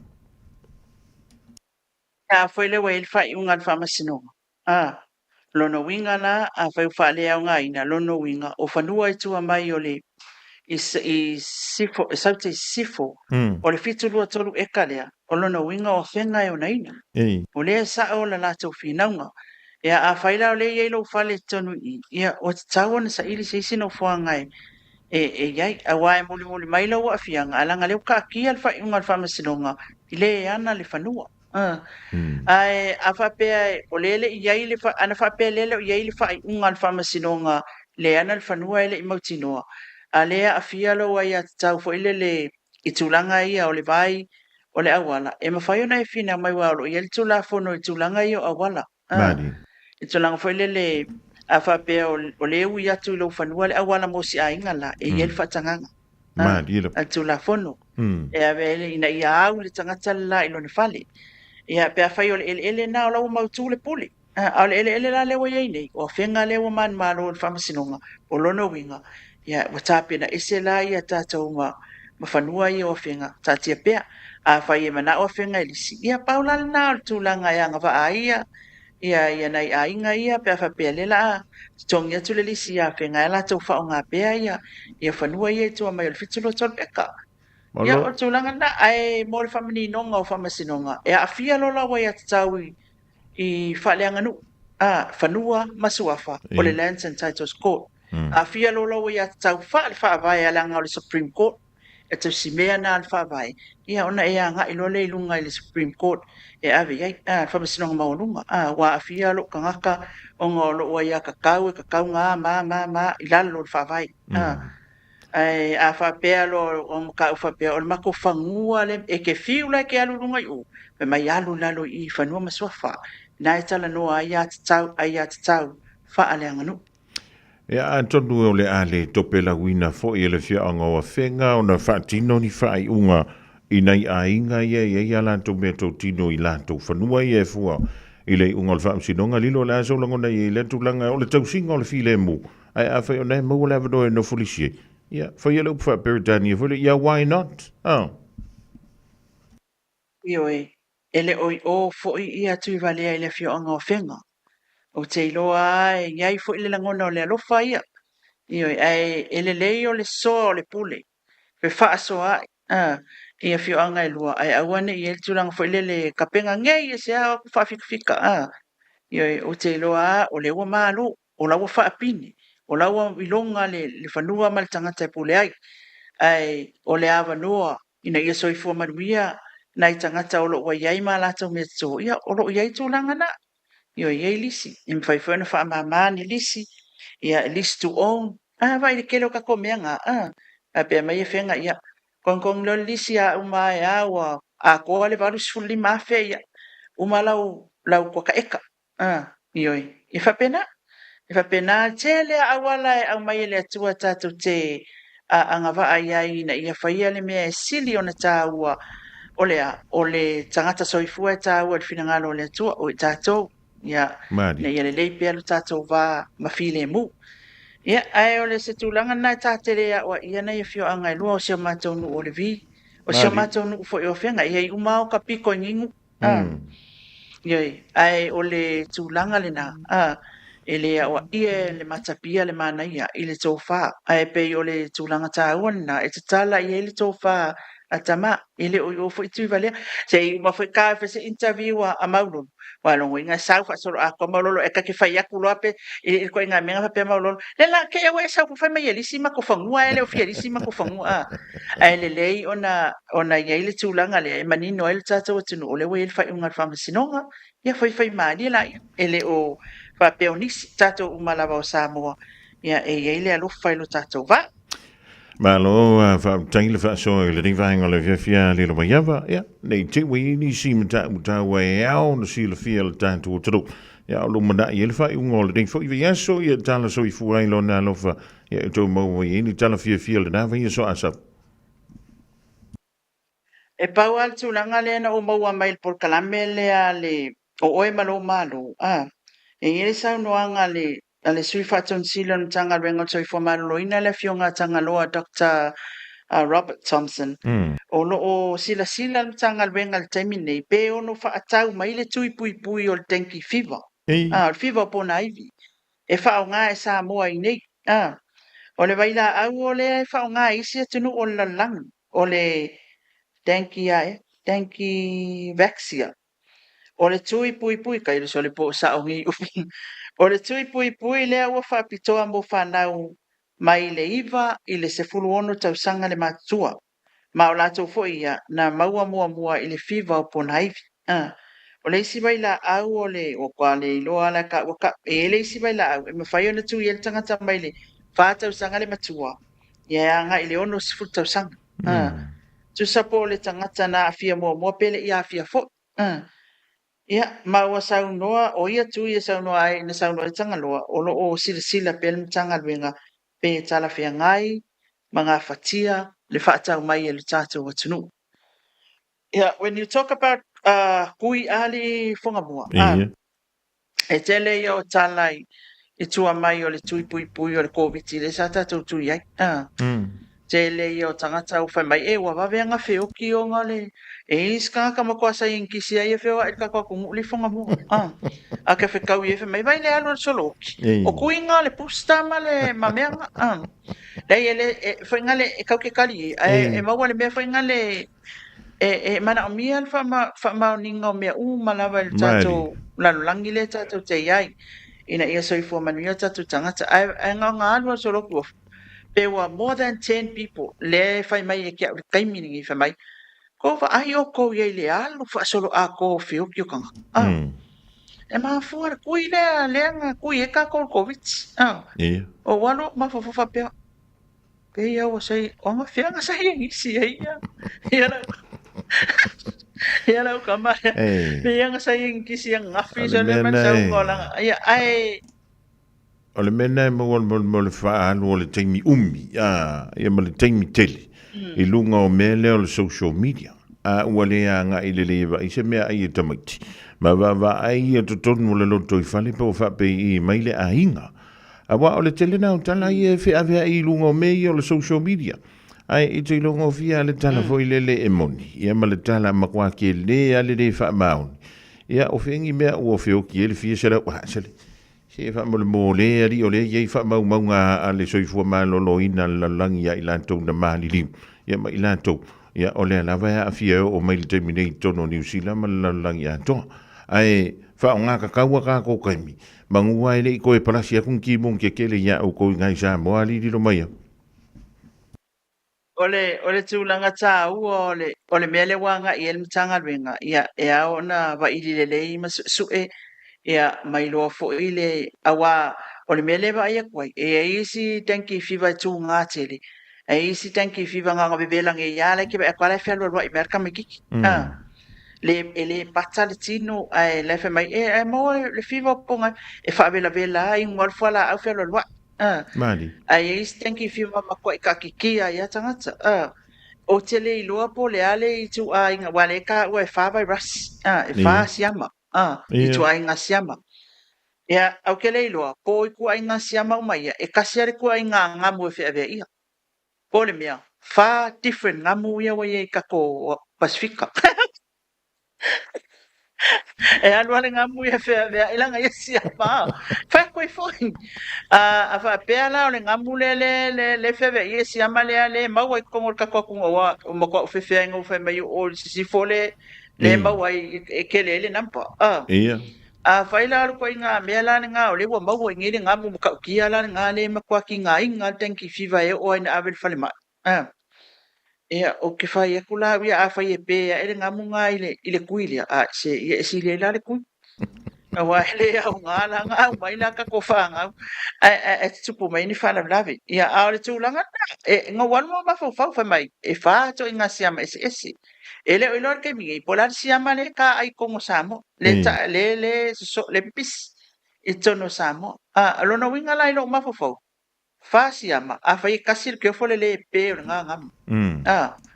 [SPEAKER 3] Ka foi le wei fai unga le whamasino. Lono winga na a whai whale au ngā ina lono winga o whanua i tua mai o le i sifo, e saute i sifo o le fitulua tolu e kalea o lono winga o whenga e o naina. O lea sa o la lātou whinaunga. Ia a whaila o le iei lo whale tonu i ia o te tau na sa ili se isi no whangai e iai a wae muli mai lau a whianga alanga leo ka kia le whai unga le whamasinonga i le ana le whanua. Ai a whapea o lele i iai le ana whapea lele o iai le whai unga le whamasinonga le ana le whanua ele i mautinoa. A lea a whialo ai a tau fo ile le i tūlanga ia o le vai o le awala. E mawhai ona e whina mai walo i ele tūla fono i tūlanga ia o awala. I tūlanga fo ile le a whapea o le ui atu i lo whanua le awala mo si a inga la e ele whatanganga. A tūla fono. E a vele ina i au le tangata la i lo ne whale. Ia pe fai o le ele na o lau mautu le puli. A le ele la lewa iei nei. O whenga lewa man malo o le whamasinonga. O lono winga. Ia watapena ese la ia tātou ma whanua i o whenga. Tātia pea. A fai e mana o whenga elisi. Ia paulala na o le tūlanga ia ngava a ia. Ia nei a inga ia pe fa pe le la. Tongi atu le lisi ia whenga la tau whao ngā pea ia. Ia whanua ia tua mai o le fitulo tol peka. Ia o tūlanga na ai mo le whamani nonga o whamasinonga. E a fia lola wai atu tau i whaleanga nu. Whanua masuafa o le Lands and Titles Court. A fia lola wai atu tau whaavai alanga o le Supreme Court. E tau si mea na al whaavai. Ia ona e a ngā ilole ilunga i le Supreme Court. E ave iai, whamasinonga maununga. Wa a fia lo kangaka o ngā lo wai a kakau ngā ma i lalo le whaavai. Ai a whapea lo o mka u whapea o le mako whangua le e ke whiu lai ke alu runga i u me mai alu lalo i whanua masuafa na e tala noa ai a tau whaaleanga nu.
[SPEAKER 1] Ia a tonu o le ale tope la wina fo i le fia anga o whenga o na whaatino ni whai unga i nei a inga ia i a lanto mea tau tino i lanto whanua i e fua i le unga le whaamsinonga lilo le aso langona i le tulanga o le tausinga o le file mu ai a whai o nei mau le avado e no fulisie. Yeah, for your look for Britannia, yeah, why not?
[SPEAKER 3] Ioi, ele oi o fo i atu i valea i le fio anga o whenga. O te iloa e ngai fo i le langona o le alofa ia. Ioi, ai ele lei o le soa o le pule. Pe wha soa ia fio anga i lua. Ai awane i ele turanga fo i le kapenga ngai e se a wha fika. Ioi, o te iloa o le ua malu, o la ua wha apini. O laua ilonga le whanua ma le tangata e pule ai o le awa noa ina ia soifua manuia na i tangata o lo ua iai ma lātou mea tō ia o lo iai tūlanga na ia iai lisi i mwhaifuana wha mamani lisi ia lisi to own vai le kelo kako meanga a pia mai e whenga ia kong lo lisi a umai a ua a koa le varu sifuli mawhia ia uma lau kwa ka eka ioi i whapena e fa pena tele awala e au mai le atua tātou te angava ai na ia whaia le mea sili o na tāua o le tangata soifua e tāua le whinangalo o le atua o i tātou ia na ia le leipe alu tātou wā mawhile mu ia ai o le se tūlanga na tātere a oa ia na ia fio anga i lua o sia mātou nu o le vi o sia mātou nu fo i o whenga ia i umao ka piko ngingu ia ai o le tūlanga le na ele o ia le matapia le mana ia i le tofa ai pe o le tulanga taua na e te tala i le tofa atama ile o foi tu vale se ma foi ka fe se interview a maulu wa lo inga sa fa so a ko maulu e ka ke fai aku lope e ko inga menga pe maulu le la ke e sa ko fa me yeli sima ko fangua ele o fieli sima ko fangua a ele lei ona ia ile tulanga le mani no el tata o tunu le we fa unga fa sinonga ia foi mani la ele o fa peonis tata o malava o Samoa ia e ile alo fa lo tata va
[SPEAKER 1] Malo fa tangi le fa so le ring va ngole fia le lo maiava ya nei te we ni si mta we au no si le fia le tanto tro ya lo mana ye fa un ngol ring fo ya so ya tala so I fu ai lo na lo fa ya to mo we ni tala fia le na va so asa
[SPEAKER 3] e pau al tulanga le na o maua mai por kalamele ale o oe malo e ile sa no anga le ale sui faton silon tanga rengo toi fo malo ina le fionga tanga loa Dr. Robert Thompson o lo o sila tanga renga le taimine pe ono fa atau mai le tui pui o le dengue fever le fever po naivi e fa nga e sa moa I nei o le vaila au o le fa nga isi tunu o la lang o le dengue vaxia o le tui pui kai le so le po sa o ngi o le tui pui le ua whapitoa mo whanau mai le iwa I le se fulu ono tausanga le matua. Ma o lato fo ia na maua mua I le fiva o ponaivi. O le isi vai la au o le o kwa le iloa la ka waka e le isi vai la au e mawhai ona tui el tangata mai le wha tausanga le matua. Ia nga I le ono se fulu tausanga. Tu sapo le tangata na afia mua pele I afia fo. Ia, maua saunoa, o ia tu ia saunoa ai, na saunoa I tanga loa, o lo o sila pel tanga luenga, pe tala fia ngai, mga fatia, le whaatau mai e le tātou atunu. Yeah, when you talk about kui ali whangamua, e tele ia o talai, I tua mai o le tui pui o le COVID, le sa tātou tui ai. Tele ia o tangata o whai mai, e wa waweanga whio ki o ngale, e iska ka makuasa I nkisi ai e whio ai ka kungu li whangamua. A ka whikau I e mai, vai le alo solo. O kui ngā le pusta ma le mameanga. Lei e le, whai ngale e kau ke kali, e maua le mea whai ngale, e mana o mia le wha mao ninga o mea malawa le tātou, lanulangi le tātou te iai. Ina ia soifua manuia tātou tangata. E ngā alo solo kua. There were more than 10 people. Le fai mai e kia kaimini I fai mai. Ko fa ai o ko ye le alu fa solo a ko fio ki kanga. E ma fuar kui le lenga kui e ka ko COVID. O walo ma fa pe. Pe ia o sei o ma fia nga sai ngi si ia. Ia la ka ma. Pe ia nga sai ngi si nga fi so le ma sa ngola. Ia ai
[SPEAKER 1] o le mena e mo le whaanu o le teimi umi, ia ma le teimi tele, I lunga o mele o le social media, ua lea nga I le lewa, I se mea ai e tamaiti. Ma wa ai e totonu o le loto I whale pa o whape I mai le ahinga. A wa o le tele na o tala I e whea I lunga o mei o le social media. Ai I te lunga o fia le tala fo I le e moni, ia ma le tala makua ke lea le wha maoni. Ia o whengi mea ua whio ki ele fia sera ua sele. Se fa mo le ri o le ye fa mau nga ale soifua malolo ina la langi ya ilanto na malili ya ma ilanto ya ole la va afia o mai terminator no New Zealand ma la langi ya to ai fa nga ka ka ko kaimi mangua ile ko e palasi ya kun ki mon ke kele ya o ko ngai sa mo ali di lo mai
[SPEAKER 3] ole tūlanga tā ua ole mele wanga I ele mtanga renga ia e ona va ilile I masu ia mai loa fo ile awa ole mele va ia kwai e isi tanki fiva tu nga tele e isi tanki fiva nga bebela nge ya le ke e kwala fe lo I merka me kiki le pata le tino ai le fe mai e mo le fiva ponga e fa bela I ngol fala au fe lo
[SPEAKER 1] mali
[SPEAKER 3] ai isi tanki fiva ma kwai ka kiki ia tangata o tele loa po le ale I tu ai nga wale ka o e fa virus e fa siama I tu ai nga siama. Ia, au ke leiloa, po I kua I nga siama o mai, e kasiare kua I nga ngamu e whea ia. Po le mea, far different ngamu ia wa I kako Pasifika. E alu ale ngā mui e whea wea ilanga yesi a pā. Whai koe fōi. A wha pēa la o le ngā mule le whea wea yesi a malea le maua I kongor ka kwakunga wa o makua o whewhea inga o whai mai o sisifo le maua I kele ele nampa.
[SPEAKER 1] Ia.
[SPEAKER 3] A whai la alu koe ngā mea la ngā o le wa maua ngiri ngā mu ka ukia la ngā le makua ki ngā inga tenki whiwa e o aina avel whale mai. Ia o ke whai e kula ia a whai e pēa ele ngā munga I le kuilia a se ia e si le la le kui. Na wa ele au ngā la ngā mai la ka ko whanga e tupu mai ni whana lawe. Ia a le tūlanga na e ngā wanu ma whau whai mai e wha to I ngā siama esi esi. Ele o ilor ke mingi pola siama le ka ai kongo samo le pis I tono samo. A lona winga la ilo ma whau. Fa siama a whai kasir ke fole le pe o ngā ngam.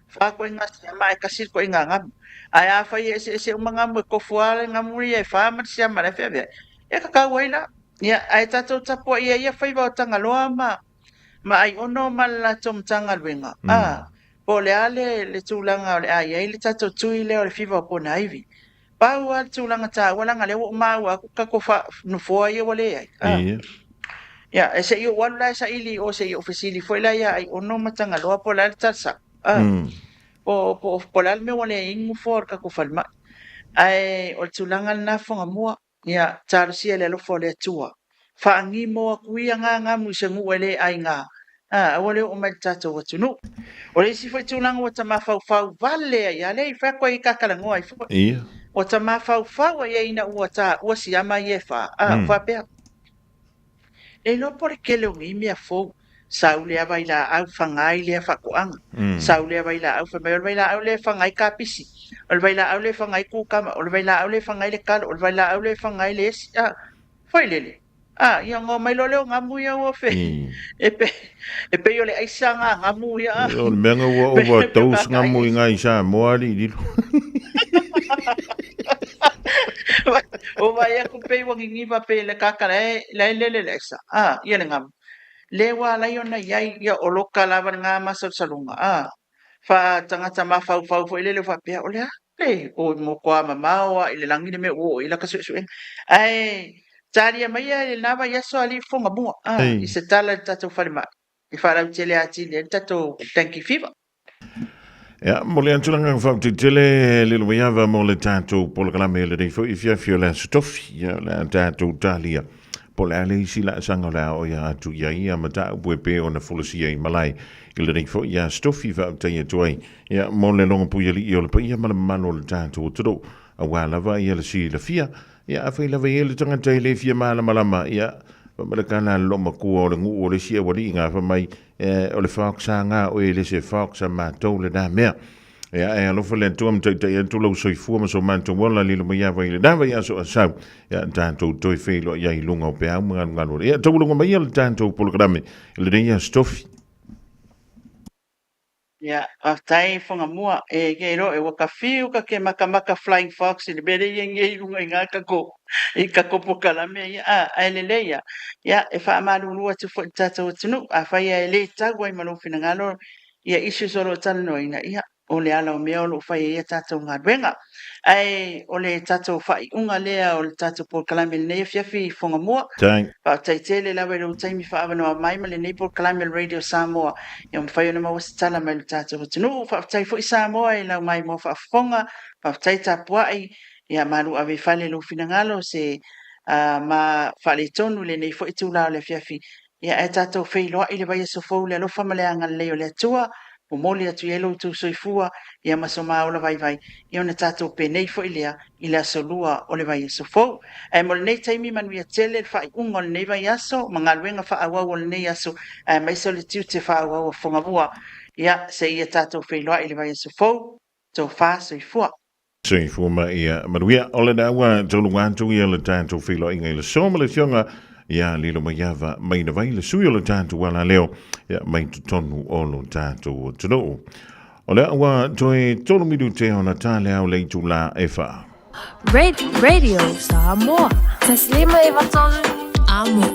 [SPEAKER 3] Fa ko ngā siama e kasir ko ngā ngam. Ai a whai e umanga mo ko fuale ngā muri e wha mat siama le whewea. E ka kawaila. Ia ai tatou tapo ia whai wau tanga loa ma ai ono ma la tom tanga luenga. Po le ale le tūlanga o le ai le tatou tui le o le whiwa o pona aivi. Pau al tūlanga tā walanga le o maua ka ko wha nufua ia wale ai. Ya, ese yo wala sa ili o se yo ofisili foi la ya ai ono matanga loa po la tsa. Po la me wala ingu for ka ko falma. Ai o tulanga na fonga mua ya tarsia le lo fo le tua. Fa ngi mo kuia nga mu se ngu wele ai nga. Wale o mai tato watu no. O le si foi tulanga o tama fa vale ya le fa ko I kakala ngoi fo. O tama fa ya ina o ta o si ama ye fa. Fa pe e no por que le ngi me fo saule a baila au fangai le fa koanga saule a baila au fa baila au le fangai kapisi o baila au le fangai ku kama o baila au le fangai le kal o baila au le fangai le foi lele ia ngo mai lo le ngamu ia o fe e pe yo le aisa nga ngamu ia
[SPEAKER 1] o menga o tos ngamu ngai sa moari di
[SPEAKER 3] o vai a kupe wangi ngiva pe le kakara le sa ia le ngam le wa la yona yai ia o loka lava nga masal salunga fa tangata ma fau fo le fa pe o le o mo kwa mamawa ile langi me o ila ka su ai taria mai le lava ia so ali fonga bua I se tala tato falma I fara tele ati le tato tanki fiva.
[SPEAKER 1] Ja, mole antulanga fa tele le loiava mo le tato po le kalame le fo I fia la stof ya la tato talia po le ale si la sanga la o ya tu ya ia mata pe ona folosia I malai I le fo ya stofi fa tanya toi ya mo le longa pu yali yo le pa ia malo le tato tro a wala va ia le si le fia ya fa la ve le tanga tele fia mala malama ya Malakana lo maku o le ngu o le sia wali nga fa mai o le whaksa nga o le se whaksa mātou le nā mea. Ea e alofa le tuam te tu lau soifua ma so mātou wala li lo mai awa I le nāwa ia so asau. Ea tātou toi whelo ia I lunga o pe au mga ngano. Ea tau lunga mai ia le tātou polokarame le reia stofi.
[SPEAKER 3] Ya, aftai fonga mua e gero e waka fiu ka ke maka flying fox I le bere ye lunga nga ka ko I ka ko pokala me ya ele ya e fa malu lua tu fo tata o tunu a fa ya ele tagwa I malu fina ngalo ya isu solo tano ina ya o le ala o me o lo fa ya tata nga benga ai o le tata fa unga lea o le tata pokala me ne fiafi fonga mua pa taitele la wero taimi fa avano mai male ne pokala me radio Samoa ya mfa yo na mawasitala me tata o tunu fa tai fo Samoa I la mai mo fa fonga pa taita puai ya malu ave fale lo finangalo se ma fale tonu le nei fo itula le fiafi ya e tato feilo I le vai so fo le lo famale anga le o le tua o moli atu yelo tu soifua ya masoma o le vai ya ona tato pe nei fo ilea I le solua o le vai so fo e mo nei taimi manu ya tele fa ungo le nei vai aso mangaluenga fa awa o le nei aso mai so le tiute fa awa o fonga bua ya se ia tato feilo I le vai so fo to fa soifua
[SPEAKER 1] Sei fuma ia maruia ole da wa tolu wantu ia le tanto filo inga le soma le fionga ia lilo mayava mai na vai le sui le tanto wala leo ia mai tonu o lo tanto tuno ole wa toi tolu midu te ona tale au le tula efa
[SPEAKER 22] Radio Samoa Taslima Ivatolu Amo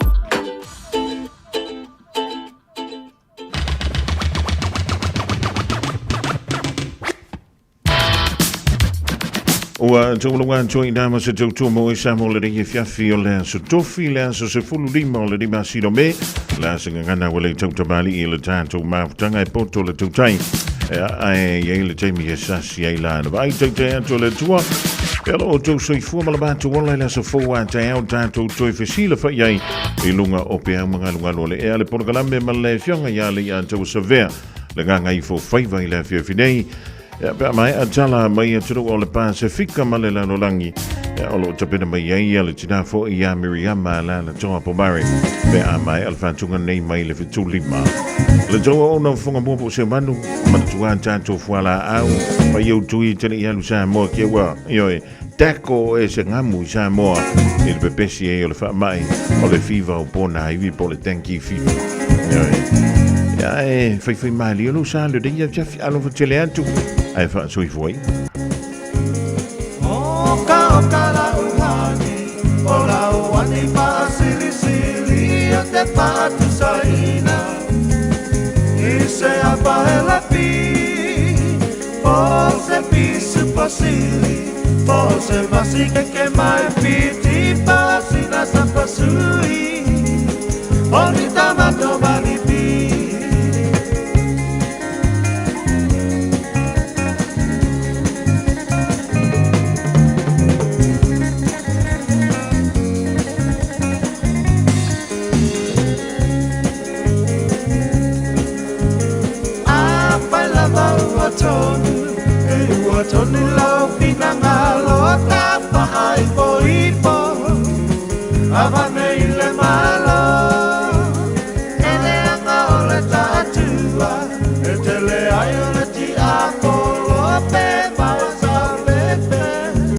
[SPEAKER 1] Ua taulunga join dama se tautua mo e samo le rei fiafi o le so tofi le so se fulu lima o le rima siro me la se ngana wale tautamali i le tātou mafutanga e poto le tautai ai e le taimi e sasi ai la na vai tautai atu le tua pelo o tau soifua ma le batu wala le so fua tai au tātou toi fesila fa iai i lunga o pe mga lunga lo le e ale porkalame ma le fionga ia le ia tau savea le nganga i fo faiva i le fiafinei pe mai atala mai atu o le Pasifika ma le lanolangi o lo tapena mai ai le tina fo ia Miriam la na toa po mare pe mai alfantunga nei mai le fitulima le toa ona fonga mo po se manu ma tua tanto fuala au pa eu tui tene ia lu sa mo ke wa yo Tako e se ngamu sa mo il pepesi e o le fa mai o le fiva o pona i po le tanki fiva ya fai mai li lo sa le dia já alo fatele antu ai fa so i foi
[SPEAKER 6] Oka la uhani ola uhani pa sili ate pa tu saina ise apa ela pi o se pisu pasili o se masika que mai piti pasina sa pasui onita mato bali pi Tonu lau pinangalo tapa ai po ipo Avane